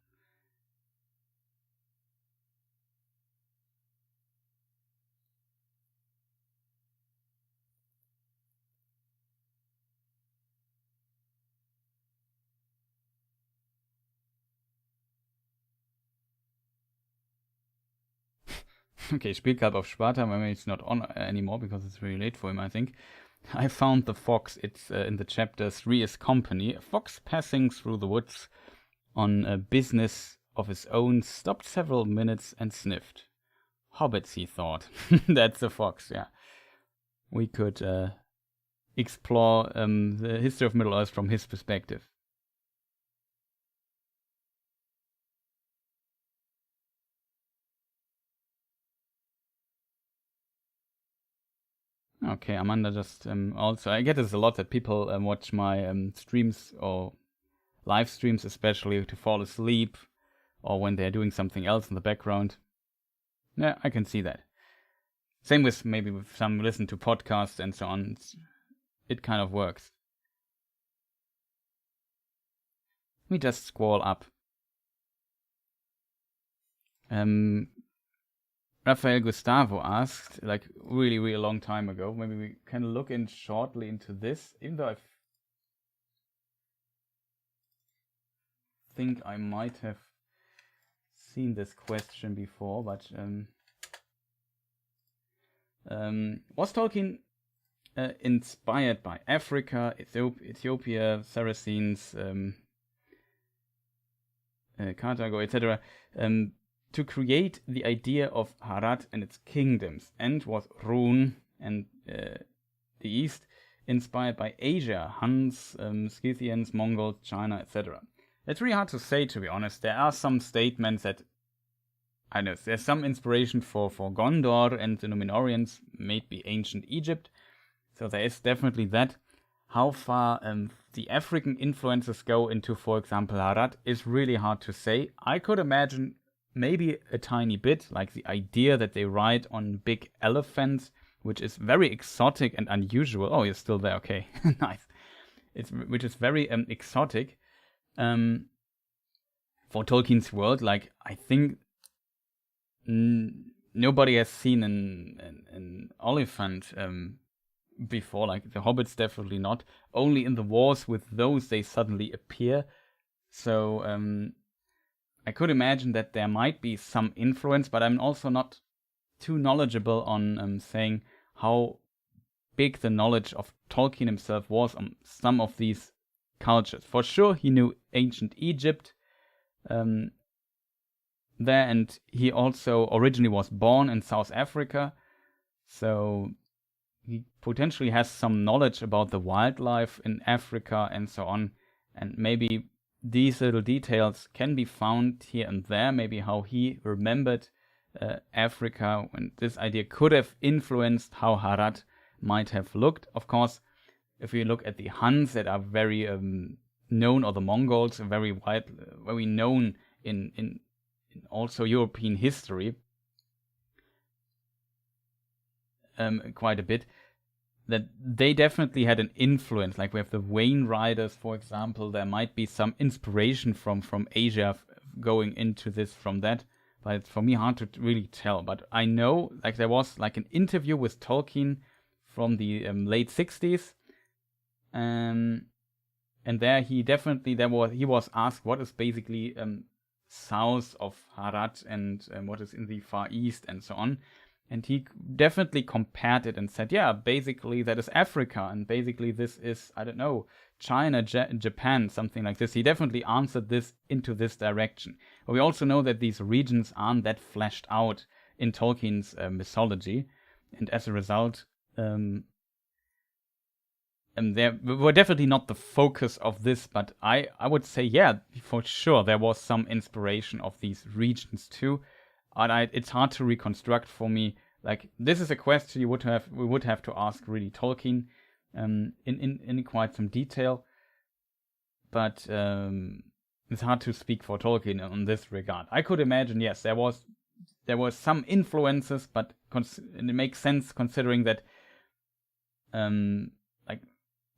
Okay, Spielkalb of Sparta. Maybe it's not on anymore because it's really late for him, I think. I found the fox. It's in the chapter 3 is company. A fox passing through the woods on a business of his own stopped several minutes and sniffed. hobbits, he thought. That's a fox, yeah. We could explore the history of Middle-earth from his perspective. Okay, Amanda just also, I get this a lot that people watch my streams or live streams, especially to fall asleep or when they're doing something else in the background. Yeah, I can see that. Same with maybe with some listen to podcasts and so on. It kind of works. Let me just scroll up. Rafael Gustavo asked, like really, really long time ago. Maybe we can look in shortly into this, even though I think I might have seen this question before, but was Tolkien inspired by Africa, Ethiopia, Saracens, Carthago, etc., to create the idea of Harad and its kingdoms, and was Rhûn and the East inspired by Asia, Huns, Scythians, Mongols, China, etc.? It's really hard to say, to be honest. There are some statements that, I know, there's some inspiration for Gondor and the Numenoreans, maybe ancient Egypt. So there is definitely that. How far the African influences go into, for example, Harad is really hard to say. I could imagine maybe a tiny bit, like the idea that they ride on big elephants, which is very exotic and unusual. Oh, you're still there, okay. Nice. Which is very exotic. For Tolkien's world, like, I think nobody has seen an elephant before, like the Hobbits definitely not. Only in the wars with those they suddenly appear. So I could imagine that there might be some influence, but I'm also not too knowledgeable on saying how big the knowledge of Tolkien himself was on some of these cultures. For sure, he knew ancient Egypt there, and he also originally was born in South Africa, so he potentially has some knowledge about the wildlife in Africa and so on, and maybe these little details can be found here and there, maybe how he remembered Africa, and this idea could have influenced how Harad might have looked. Of course, if we look at the Huns that are very known, or the Mongols, very known in also European history, quite a bit, that they definitely had an influence. Like we have the Wayne Riders, for example. There might be some inspiration from Asia going into this from that, but it's for me hard to really tell. But I know, like, there was like an interview with Tolkien from the late 60s, and there he was asked what is basically south of Harad and what is in the Far East and so on. And he definitely compared it and said, yeah, basically that is Africa, and basically this is, I don't know, China, Japan, something like this. He definitely answered this into this direction. But we also know that these regions aren't that fleshed out in Tolkien's mythology, and as a result, they were definitely not the focus of this, but I would say, yeah, for sure, there was some inspiration of these regions too. And it's hard to reconstruct for me. Like, this is a question we would have to ask really Tolkien in quite some detail. But it's hard to speak for Tolkien on this regard. I could imagine, yes, there was some influences, but it makes sense considering that like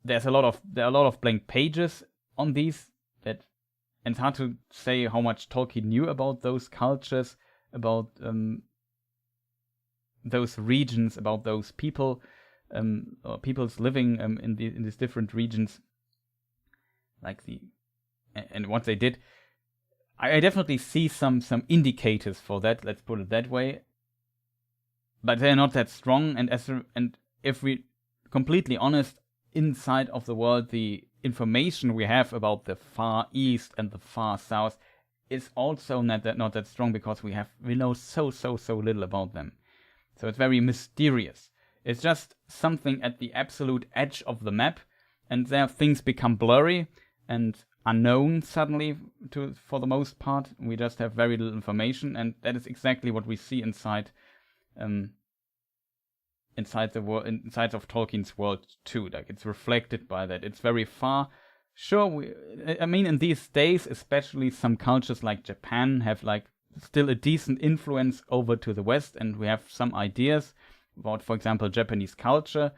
there are a lot of blank pages on these, and it's hard to say how much Tolkien knew about those cultures, about those regions, about those people, or peoples living in these different regions, like and what they did. I definitely see some indicators for that. Let's put it that way, but they're not that strong. And if we completely honest, inside of the world, the information we have about the Far East and the Far South is also not that strong because we know so little about them. So it's very mysterious. It's just something at the absolute edge of the map, and there things become blurry and unknown suddenly for the most part. We just have very little information, and that is exactly what we see inside of Tolkien's world too. Like, it's reflected by that. It's very far. Sure, I mean, in these days, especially some cultures like Japan have like still a decent influence over to the West, and we have some ideas about, for example, Japanese culture.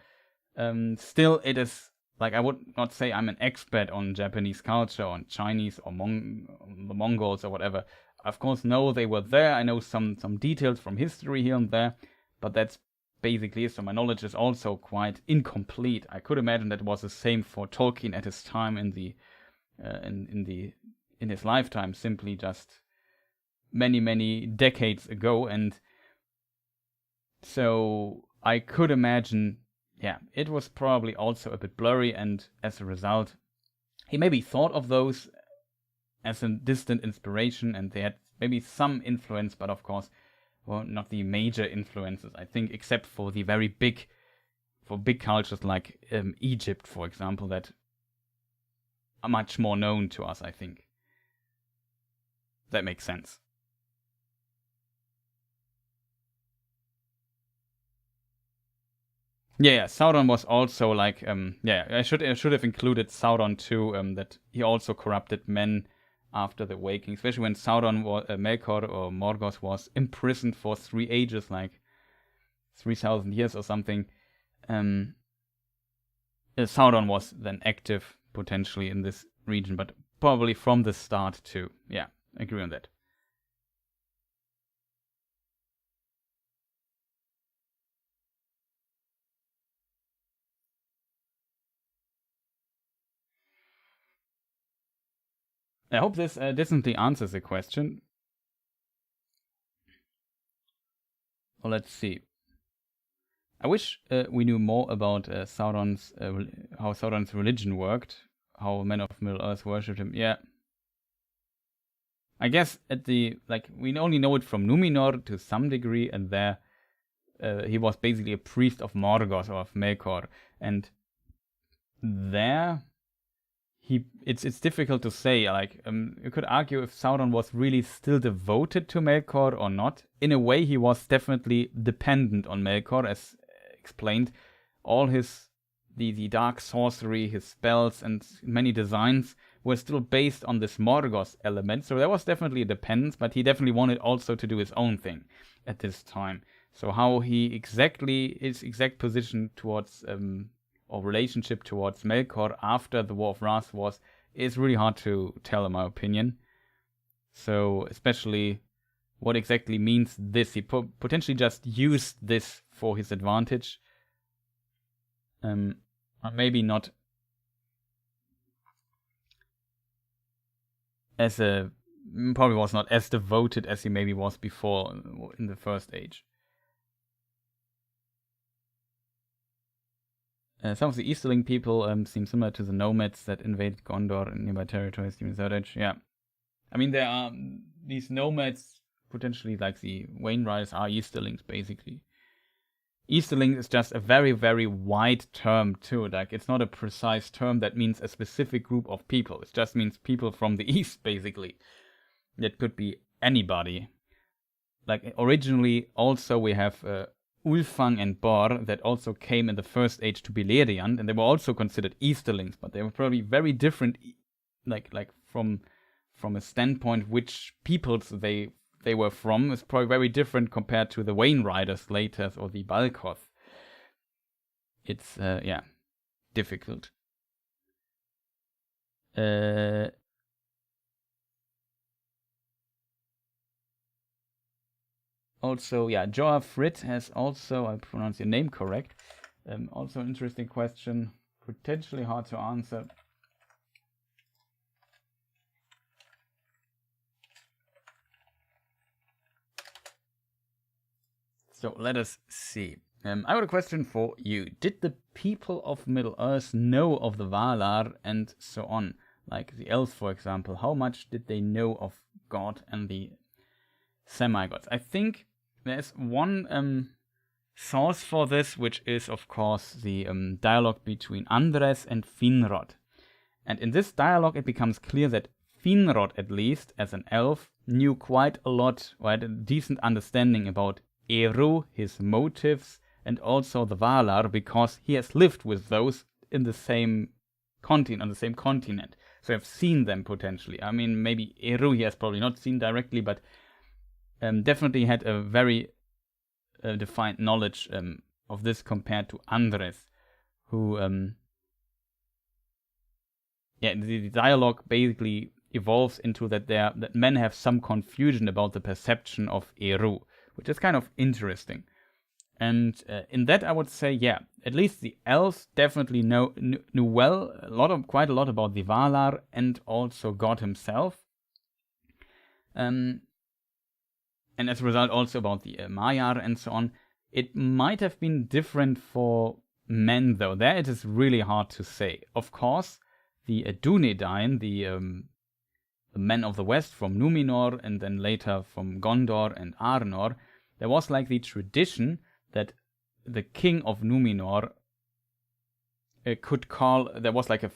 Still, it is like, I would not say I'm an expert on Japanese culture, on Chinese or the Mongols or whatever. Of course, no, they were there. I know some details from history here and there, but that's basically, so my knowledge is also quite incomplete. I could imagine that was the same for Tolkien at his time in his lifetime, simply just many decades ago. And so I could imagine, yeah, it was probably also a bit blurry, and as a result, he maybe thought of those as a distant inspiration, and they had maybe some influence, but of course, well, not the major influences, I think, except for the very big cultures like Egypt, for example, that are much more known to us, I think. That makes sense. Yeah, Sauron was also like, I should have included Sauron too, that he also corrupted men after the Waking, especially when Sauron Melkor or Morgoth was imprisoned for 3 ages, like 3,000 years or something. Sauron was then active potentially in this region, but probably from the start too. Yeah, I agree on that. I hope this decently answers the question. Well, let's see. I wish we knew more about Sauron's how Sauron's religion worked, how men of Middle-earth worshipped him. Yeah. I guess we only know it from Numenor to some degree, and there he was basically a priest of Morgoth or of Melkor, and there it's difficult to say. Like, you could argue if Sauron was really still devoted to Melkor or not. In a way, he was definitely dependent on Melkor, as explained. All the dark sorcery, his spells, and many designs were still based on this Morgoth element. So there was definitely a dependence, but he definitely wanted also to do his own thing at this time. So how his exact position towards or relationship towards Melkor after the War of Wrath is really hard to tell, in my opinion. So especially what exactly means this. He potentially just used this for his advantage. Or maybe not probably was not as devoted as he maybe was before in the First Age. Some of the Easterling people seem similar to the nomads that invaded Gondor and nearby territories during the Third Age. Yeah. I mean, there are these nomads, potentially like the Wainwrights, are Easterlings, basically. Easterling is just a very, very wide term, too. Like, it's not a precise term that means a specific group of people. It just means people from the East, basically. That could be anybody. Like, originally, also, we have Ulfang and Bor that also came in the First Age to Beleriand, and they were also considered Easterlings, but they were probably very different, like from a standpoint which peoples they were from is probably very different compared to the Wainriders later or the Balkoth. It's difficult. Also, Joa Frit has also, I pronounce your name correct, also an interesting question, potentially hard to answer. So let us see. I got a question for you. Did the people of Middle-earth know of the Valar and so on? Like the elves, for example. How much did they know of god and the semi-gods. I think there's one source for this, which is, of course, the dialogue between Andres and Finrod. And in this dialogue, it becomes clear that Finrod, at least, as an elf, knew quite a lot, or had a decent understanding about Eru, his motives, and also the Valar, because he has lived with those in the same continent, on the same continent. So I've seen them potentially. I mean, maybe Eru he has probably not seen directly, but definitely had a very defined knowledge of this compared to Andres, who, the dialogue basically evolves into that men have some confusion about the perception of Eru, which is kind of interesting. And in that, I would say, yeah, at least the elves definitely knew well quite a lot about the Valar and also God himself, and as a result also about the Maiar and so on. It might have been different for men, though. There it is really hard to say. Of course, the Dunedain, the men of the west from Numenor and then later from Gondor and Arnor, there was like the tradition that the king of Numenor could call. There was like a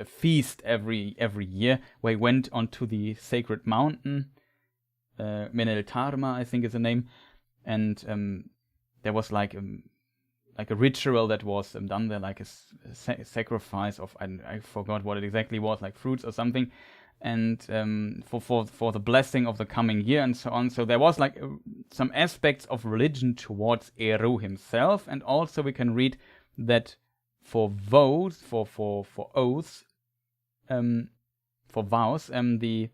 feast every year where he went onto the sacred mountain, Meneltarma, I think is the name, and there was like a ritual that was done there, like a sacrifice of I forgot what it exactly was, like fruits or something, and for the blessing of the coming year and so on. So there was like some aspects of religion towards Eru himself, and also we can read that for vows, for oaths, for vows, the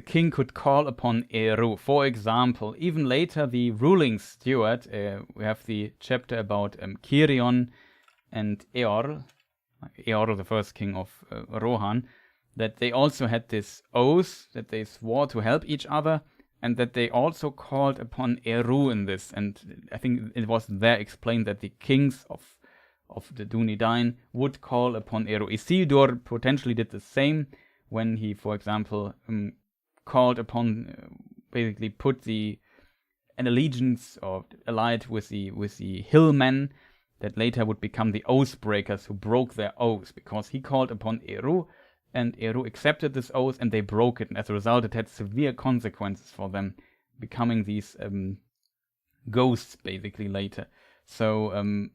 king could call upon Eru. For example, even later the ruling steward, we have the chapter about Kirion and Eorl, the first king of Rohan, that they also had this oath that they swore to help each other, and that they also called upon Eru in this. And I think it was there explained that the kings of the Dunedain would call upon Eru. Isildur potentially did the same when he, for example, called upon, basically put an allegiance or allied with the hillmen that later would become the oath-breakers who broke their oaths, because he called upon Eru, and Eru accepted this oath, and they broke it, and as a result it had severe consequences for them, becoming these ghosts, basically, later. So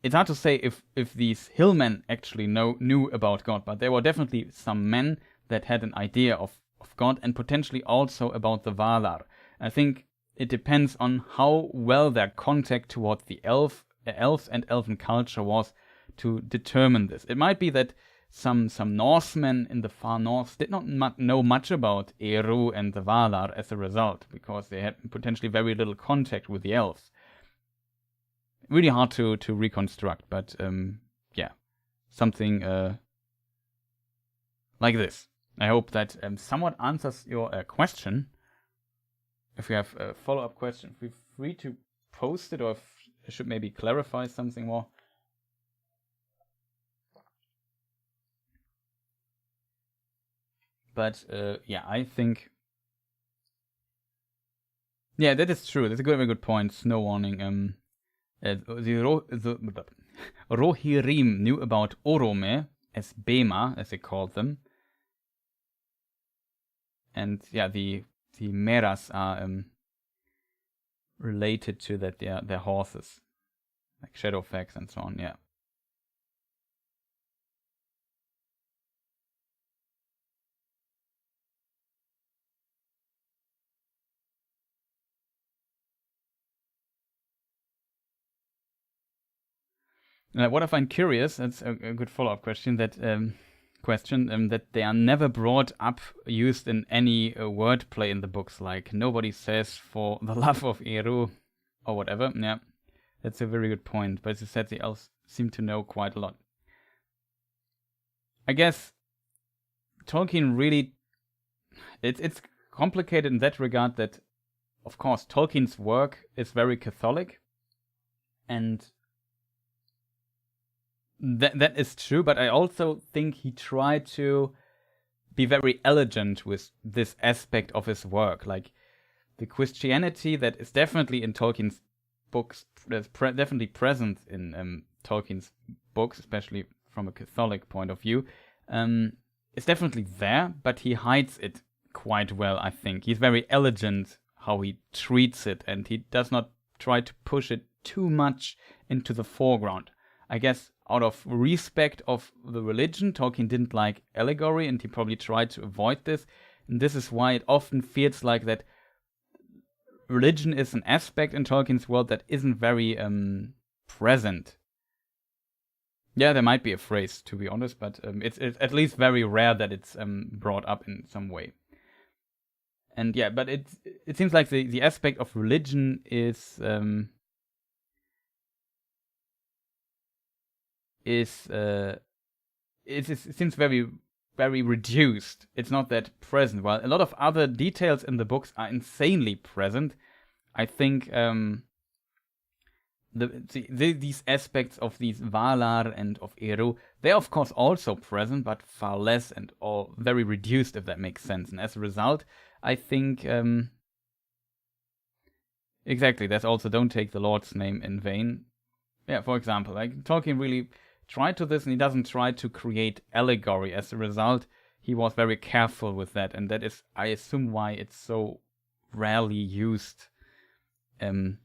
it's hard to say if these hillmen actually knew about God, but there were definitely some men that had an idea of God, and potentially also about the Valar. I think it depends on how well their contact toward the elves and elven culture was to determine this. It might be that some Norsemen in the far north did not know much about Eru and the Valar as a result, because they had potentially very little contact with the elves. Really hard to reconstruct, but something like this. I hope that somewhat answers your question. If you have a follow-up question, feel free to post it, or if I should maybe clarify something more. But I think that is true. That's a very good point. Snow warning. The Rohirrim knew about Orome as Bema, as they called them, and the Meras are related to that. Their horses, like Shadowfax and so on. Yeah. What I find curious, that's a good follow-up question, that that they are never brought up, used in any wordplay in the books, like nobody says for the love of Eru or whatever. Yeah, that's a very good point. But as you said, the elves seem to know quite a lot. I guess Tolkien really, it's complicated in that regard, that of course Tolkien's work is very Catholic, and that is true, but I also think he tried to be very elegant with this aspect of his work. Like the Christianity that is definitely in Tolkien's books, that's definitely present in Tolkien's books, especially from a Catholic point of view, is definitely there, but he hides it quite well, I think. He's very elegant how he treats it, and he does not try to push it too much into the foreground. I guess out of respect of the religion, Tolkien didn't like allegory, and he probably tried to avoid this. And this is why it often feels like that religion is an aspect in Tolkien's world that isn't very present. Yeah, there might be a phrase, to be honest, but it's at least very rare that it's brought up in some way. And yeah, but it seems like the aspect of religion is it seems very very reduced. It's not that present. While a lot of other details in the books are insanely present, I think these aspects of these Valar and of Eru, they're of course also present, but far less and all very reduced, if that makes sense. And as a result, I think exactly, there's also don't take the Lord's name in vain. Yeah, for example, like Tolkien really tried to this, and he doesn't try to create allegory. As a result, he was very careful with that, and that is, I assume, why it's so rarely used in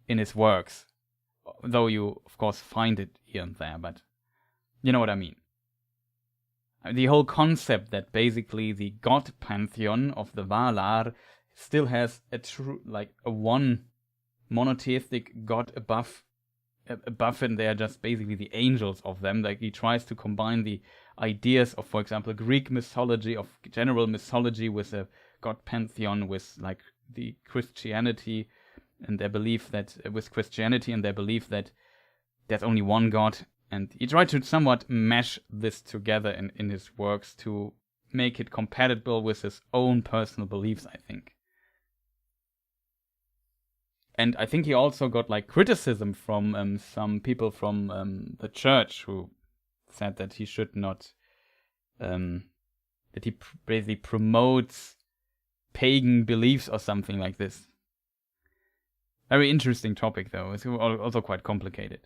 his works. Though you, of course, find it here and there, but you know what I mean. The whole concept that basically the god pantheon of the Valar still has a true, like a one monotheistic god above it. They are just basically the angels of them. Like he tries to combine the ideas of, for example, Greek mythology, of general mythology, with a god pantheon, with like the Christianity and their belief that there's only one god. And he tried to somewhat mesh this together in his works to make it compatible with his own personal beliefs, I think. And I think he also got like criticism from some people from the church who said that he should not, that he basically promotes pagan beliefs or something like this. Very interesting topic, though. It's also quite complicated.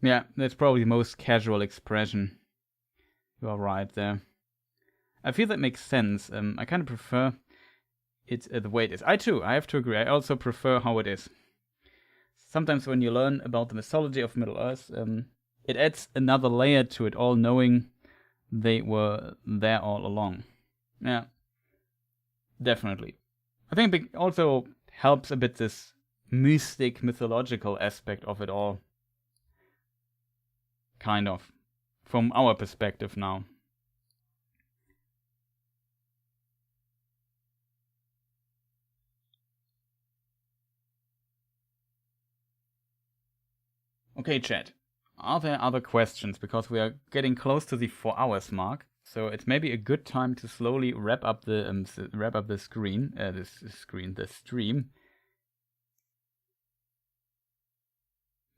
Yeah, that's probably the most casual expression. You are right there. I feel that makes sense. I kind of prefer it the way it is. I have to agree. I also prefer how it is. Sometimes when you learn about the mythology of Middle-earth, it adds another layer to it all, knowing they were there all along. Yeah, definitely. I think it also helps a bit this mystic, mythological aspect of it all. Kind of. From our perspective now. Okay, chat. Are there other questions? Because we are getting close to the 4 hours mark, so it's maybe a good time to slowly wrap up the stream.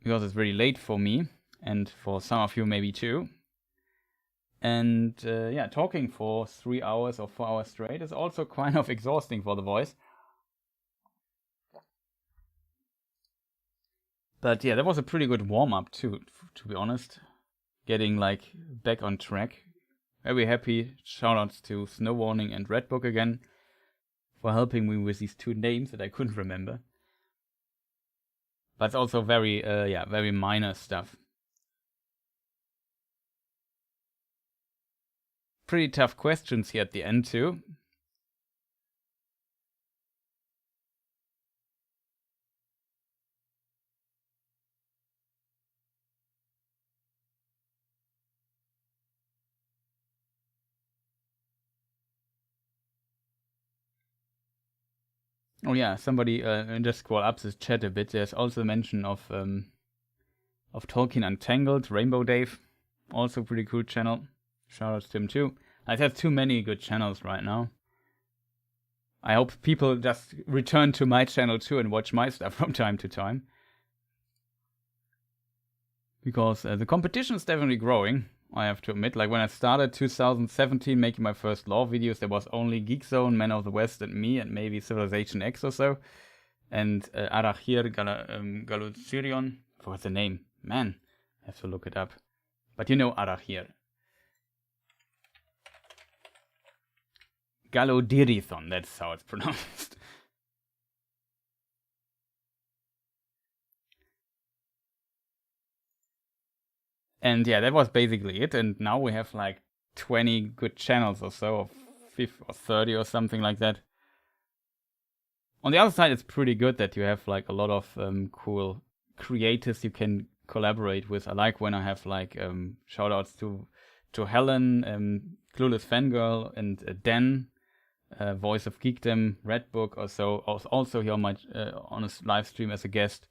Because it's very late for me, and for some of you maybe too. And yeah, talking for 3 hours or 4 hours straight is also kind of exhausting for the voice. But yeah, that was a pretty good warm-up too, to be honest. Getting like back on track. Very happy. Shoutouts to Snow Warning and Redbook again for helping me with these two names that I couldn't remember. But it's also very very minor stuff. Pretty tough questions here at the end too. Oh yeah, somebody just scroll up this chat a bit. There's also mention of of Tolkien Untangled, Rainbow Dave, also pretty cool channel. Shoutouts to him too. I have too many good channels right now. I hope people just return to my channel too and watch my stuff from time to time. Because the competition is definitely growing, I have to admit. Like when I started 2017 making my first lore videos, there was only Geek Zone, Men of the West and me, and maybe Civilization X or so. And Arachir Galucirion, I forgot the name. Man, I have to look it up. But you know Arachir. Galodirithon, that's how it's pronounced. And yeah, that was basically it. And now we have like 20 good channels or so, or 50 or 30 or something like that. On the other side, it's pretty good that you have like a lot of cool creators you can collaborate with. I like when I have like shoutouts to Helen, Clueless Fangirl, and Dan, Voice of Geekdom, Redbook, or so. Also here on my on a live stream as a guest.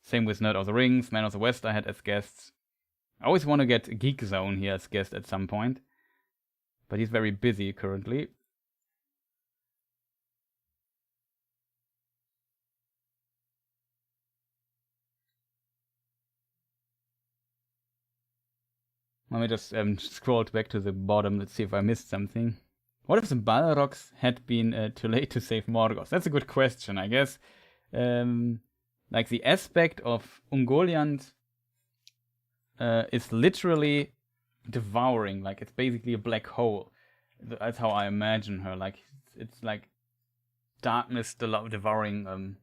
Same with Nerd of the Rings, Man of the West I had as guests. I always want to get Geek Zone here as guest at some point, but he's very busy currently. Let me just scroll back to the bottom. Let's see if I missed something. What if the Balrogs had been too late to save Morgoth? That's a good question, I guess. Like the aspect of Ungoliant is literally devouring. Like it's basically a black hole. That's how I imagine her. Like it's like darkness devouring.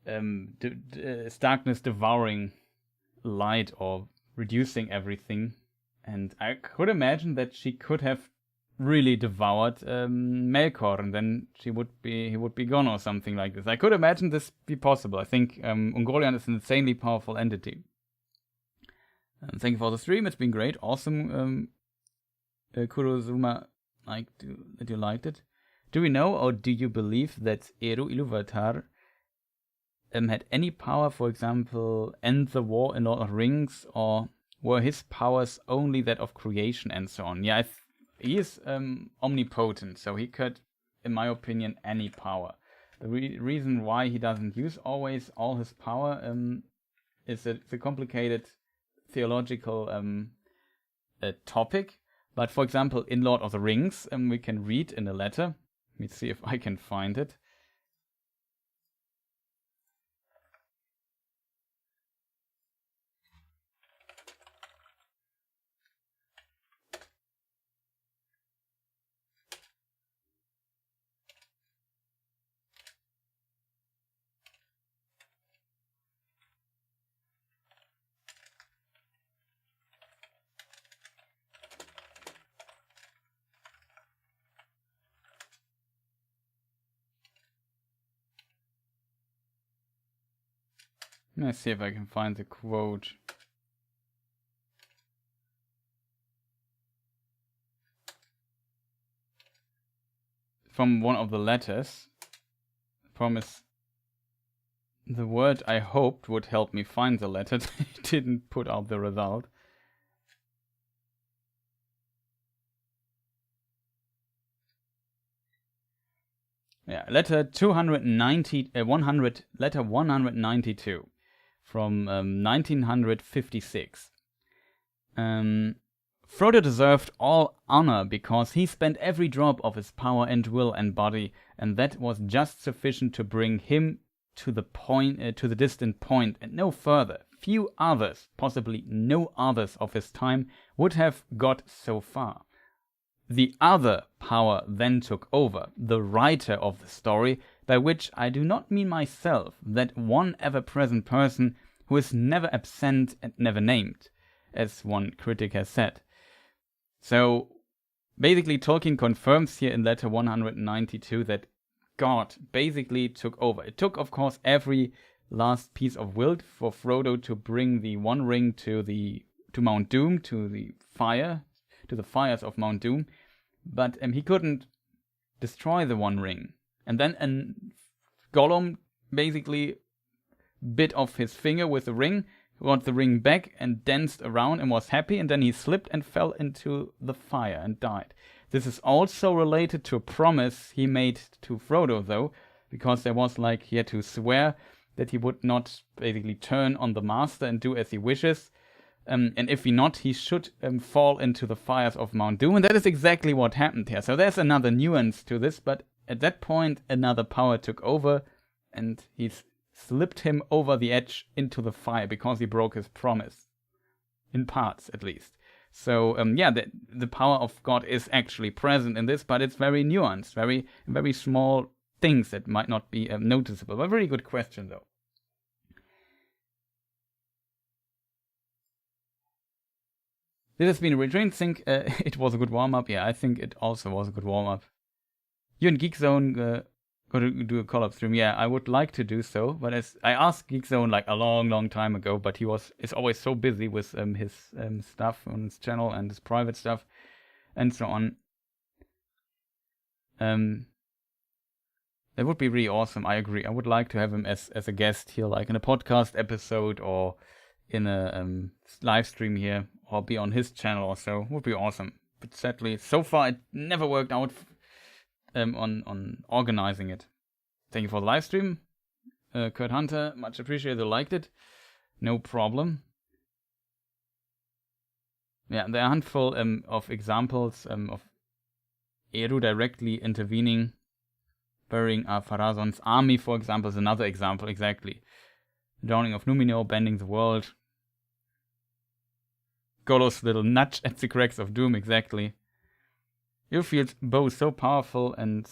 It's darkness devouring light or reducing everything. And I could imagine that she could have really devoured Melkor, and then he would be gone or something like this. I could imagine this be possible. I think Ungoliant is an insanely powerful entity. Thank you for the stream. It's been great. Awesome. Kurozuma, that you liked it. Do we know or do you believe that Eru Ilúvatar had any power, for example, end the war in Lord of the Rings, or were his powers only that of creation and so on? Yeah, he is omnipotent, so he could, in my opinion, any power. The reason why he doesn't use always all his power is that it's a complicated theological topic. But for example, in Lord of the Rings, we can read in a letter. Let me see if I can find it. Let's see if I can find the quote. From one of the letters. Promise. The word I hoped would help me find the letter didn't put out the result. Yeah, letter 192 from 1956. Frodo deserved all honor because he spent every drop of his power and will and body, and that was just sufficient to bring him to the point, to the distant point, and no further. Few others, possibly no others of his time, would have got so far. The other power then took over, the writer of the story, by which I do not mean myself, that one ever-present person who is never absent and never named, as one critic has said. So, basically Tolkien confirms here in letter 192 that God basically took over. It took, of course, every last piece of will for Frodo to bring the One Ring to Mount Doom, to the fires of Mount Doom, but he couldn't destroy the One Ring. And then Gollum basically bit off his finger with the ring, got the ring back and danced around and was happy, and then he slipped and fell into the fire and died. This is also related to a promise he made to Frodo, though, because there was like, he had to swear that he would not basically turn on the master and do as he wishes. And if he not, he should fall into the fires of Mount Doom. And that is exactly what happened here. So there's another nuance to this, but at that point, another power took over, and he slipped him over the edge into the fire because he broke his promise. In parts, at least. So, the power of God is actually present in this, but it's very nuanced, very small things that might not be noticeable. But a very good question, though. This has been a retrained. Think it was a good warm-up. Yeah, I think it also was a good warm-up. You and Geekzone got to do a collab stream. Yeah, I would like to do so, but as I asked Geekzone like a long time ago, but he is always so busy with his stuff on his channel and his private stuff and so on. That would be really awesome. I agree. I would like to have him as a guest here, like in a podcast episode or in a live stream here, or be on his channel or so. Would be awesome. But sadly, so far it never worked out on organizing it. Thank you for the live stream, Kurt Hunter. Much appreciated. You liked it. No problem. Yeah, there are a handful of examples of Eru directly intervening, burying Farazon's army, for example, is another example. Exactly. The Drowning of Numenor, bending the world. Gollum's little nudge at the cracks of doom. Exactly. You feel both so powerful and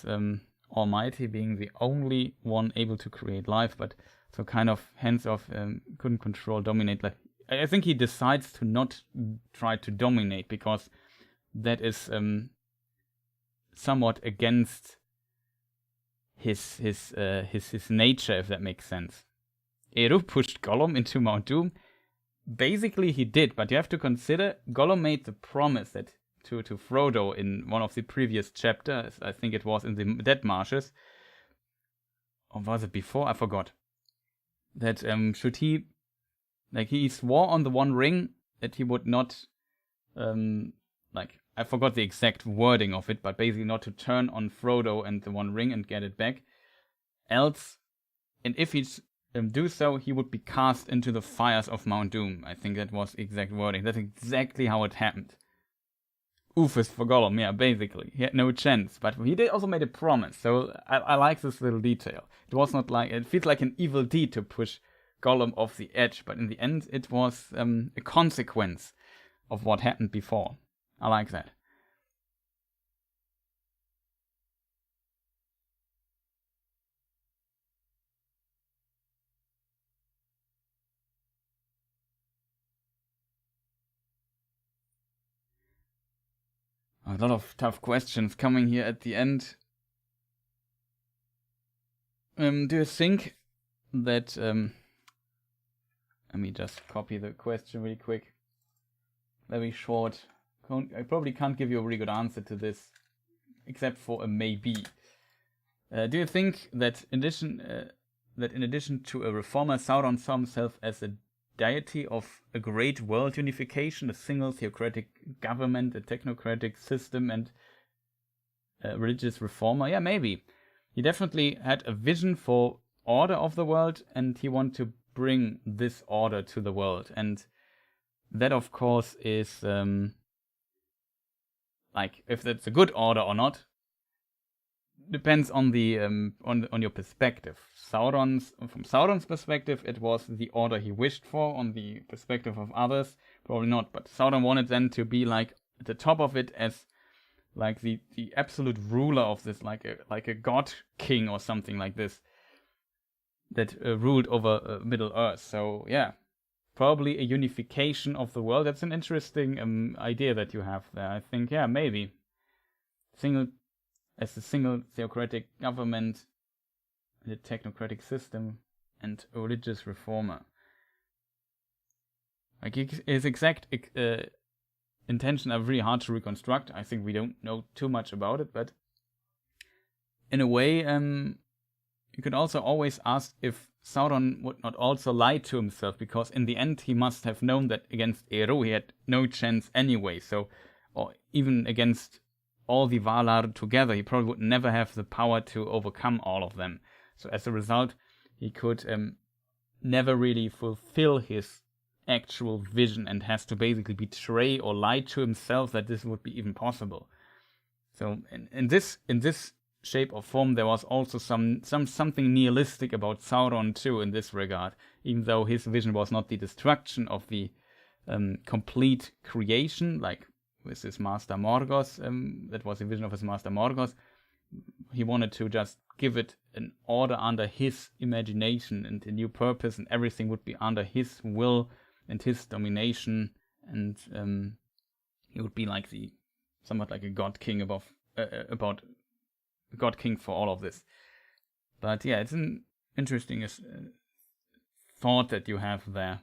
almighty, being the only one able to create life, but so kind of hands-off, couldn't control, dominate. Like, I think he decides to not try to dominate, because that is somewhat against his nature, if that makes sense. Eru pushed Gollum into Mount Doom. Basically, he did, but you have to consider Gollum made the promise that to Frodo in one of the previous chapters. I think it was in the Dead Marshes. Or was it before? I forgot. That should he... Like, he swore on the One Ring that he would not... I forgot the exact wording of it, but basically not to turn on Frodo and the One Ring and get it back. Else... And if he do so, he would be cast into the fires of Mount Doom. I think that was exact wording. That's exactly how it happened. Oofus for Gollum, yeah, basically. He had no chance. But he did also made a promise, so I like this little detail. It was not like... It feels like an evil deed to push Gollum off the edge, but in the end it was a consequence of what happened before. I like that. A lot of tough questions coming here at the end. Do you think that... let me just copy the question really quick. Very short. I probably can't give you a really good answer to this, except for a maybe. Do you think that in addition to a reformer, Sauron saw himself as a deity of a great world unification, a single theocratic government, a technocratic system, and a religious reformer? Yeah, maybe. He definitely had a vision for order of the world, and he wanted to bring this order to the world. And that, of course, is like, if that's a good order or not, depends on the on your perspective. From Sauron's perspective, it was the order he wished for. On the perspective of others, probably not. But Sauron wanted then to be like at the top of it, as like the absolute ruler of this, like a god king or something like this, that ruled over Middle Earth. So yeah, probably a unification of the world. That's an interesting idea that you have there. I think, yeah, maybe as a single theocratic government, a technocratic system, and a religious reformer. Like, his exact intention are really hard to reconstruct. I think we don't know too much about it, but in a way, you you could also always ask if Sauron would not also lie to himself, because in the end he must have known that against Eru he had no chance anyway. So, or even against all the Valar together, he probably would never have the power to overcome all of them. So as a result, he could never really fulfill his actual vision and has to basically betray or lie to himself that this would be even possible. So in this shape or form, there was also something nihilistic about Sauron too in this regard, even though his vision was not the destruction of the complete creation, like with his master Morgoth. That was the vision of his master Morgoth. He wanted to just give it an order under his imagination and a new purpose, and everything would be under his will and his domination, and he would be like somewhat like a god king about god king for all of this. But yeah, it's an interesting thought that you have there.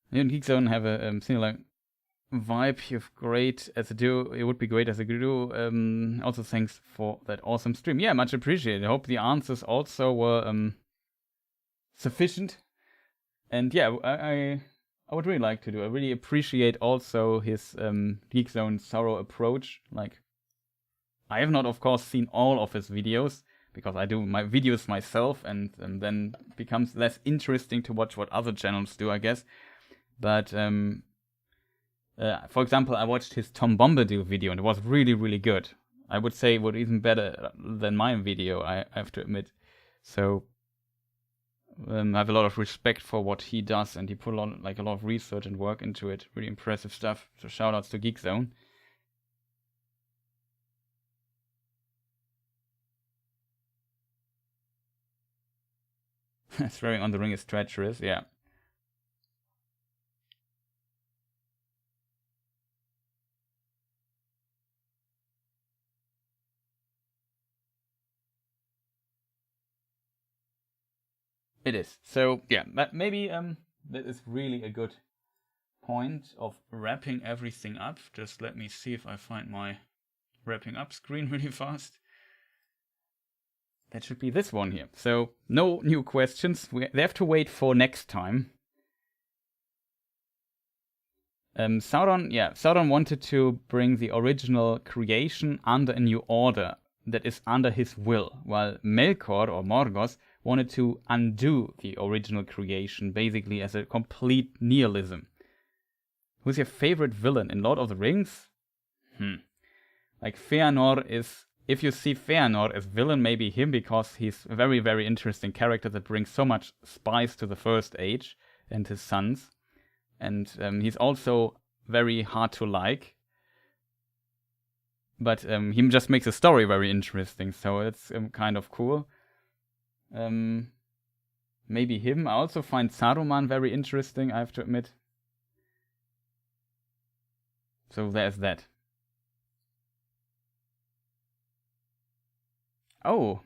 You and Geekzone have a similar vibe. You've great as a duo. It would be great as a duo. Also, thanks for that awesome stream. Yeah, much appreciated. I hope the answers also were sufficient. And yeah, I would really like to do. I really appreciate also his Geekzone Sorrow approach. Like, I have not, of course, seen all of his videos, because I do my videos myself, and then it becomes less interesting to watch what other channels do, I guess. But for example, I watched his Tom Bombadil video, and it was really, really good. I would say it was even better than my video, I have to admit. So I have a lot of respect for what he does, and he put a lot of research and work into it. Really impressive stuff. So shout outs to Geekzone. Swearing on the ring is treacherous, yeah. It is. So yeah, that maybe that is really a good point of wrapping everything up. Just let me see if I find my wrapping up screen really fast. That should be this one here. So no new questions. They have to wait for next time. Sauron wanted to bring the original creation under a new order that is under his will, while Melkor or Morgoth wanted to undo the original creation, basically as a complete nihilism. Who's your favorite villain in Lord of the Rings? Like Feanor is, if you see Feanor as villain, maybe him, because he's a very, very interesting character that brings so much spice to the First Age and his sons. And he's also very hard to like. But he just makes the story very interesting, so it's kind of cool. Maybe him. I also find Saruman very interesting, I have to admit. So there's that. Oh.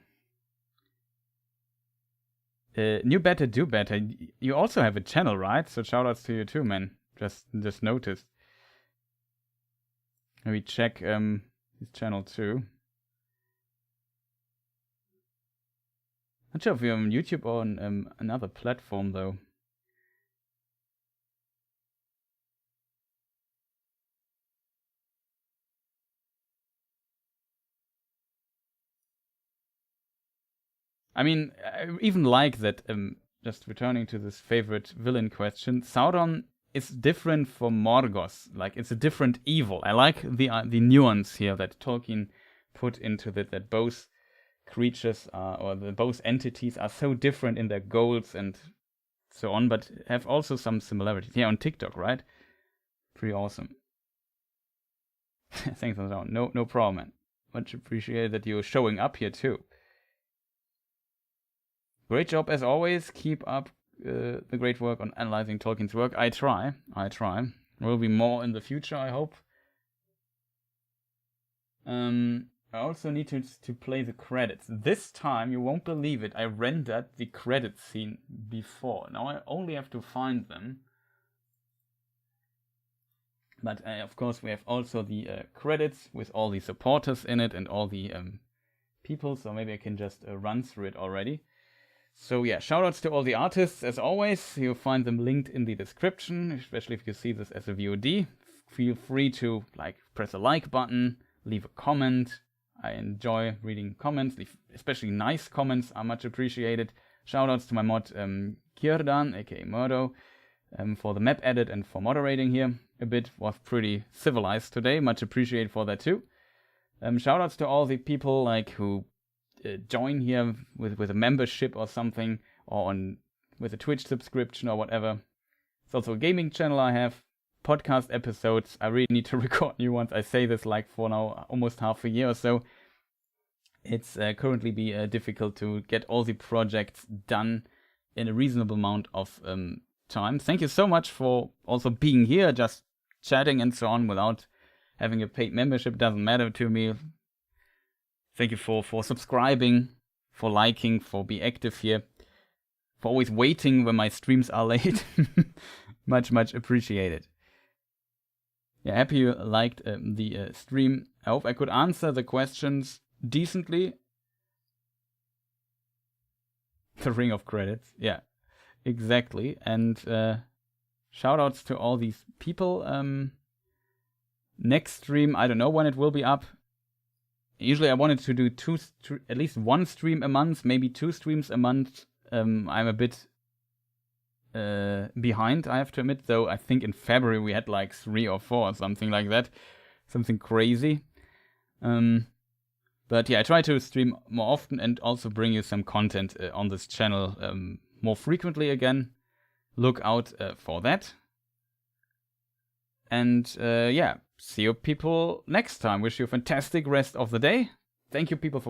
New Better Do Better. You also have a channel, right? So shoutouts to you too, man. Just noticed. Maybe check his channel too. Not sure if you're on YouTube or on another platform though. I mean, I even like that, just returning to this favorite villain question, Sauron is different from Morgoth. Like, it's a different evil. I like the nuance here that Tolkien put into that both creatures both entities are so different in their goals and so on, but have also some similarities. Yeah, on TikTok, right? Pretty awesome. Thanks, Sauron. No problem, man. Much appreciated that you're showing up here too. Great job as always. Keep up the great work on analyzing Tolkien's work. I try. There will be more in the future, I hope. I also need to play the credits. This time, you won't believe it, I rendered the credit scene before. Now I only have to find them. But of course, we have also the credits with all the supporters in it and all the people. So maybe I can just run through it already. So yeah, shoutouts to all the artists as always. You'll find them linked in the description, especially if you see this as a VOD. Feel free to press a like button, leave a comment. I enjoy reading comments, especially nice comments are much appreciated. Shoutouts to my mod Kierdan, aka Murdo, for the map edit and for moderating here a bit. Was pretty civilized today, much appreciated for that too. Shoutouts to all the people who join here with a membership or something, or with a Twitch subscription or whatever. It's also a gaming channel I have, podcast episodes. I really need to record new ones. I say this for now almost half a year or so. It's currently difficult to get all the projects done in a reasonable amount of time. Thank you so much for also being here, just chatting and so on without having a paid membership. Doesn't matter to me. Thank you for subscribing, for liking, for being active here, for always waiting when my streams are late. Much appreciated. Yeah, happy you liked the stream. I hope I could answer the questions decently. The ring of credits. Yeah, exactly. And shoutouts to all these people. Next stream, I don't know when it will be up. Usually I wanted to do at least one stream a month, maybe 2 streams a month. I'm a bit behind, I have to admit, though. I think in February we had 3 or 4 or something like that. Something crazy. But yeah, I try to stream more often and also bring you some content on this channel more frequently again. Look out for that. And yeah, see you people next time. Wish you a fantastic rest of the day. Thank you people for watching.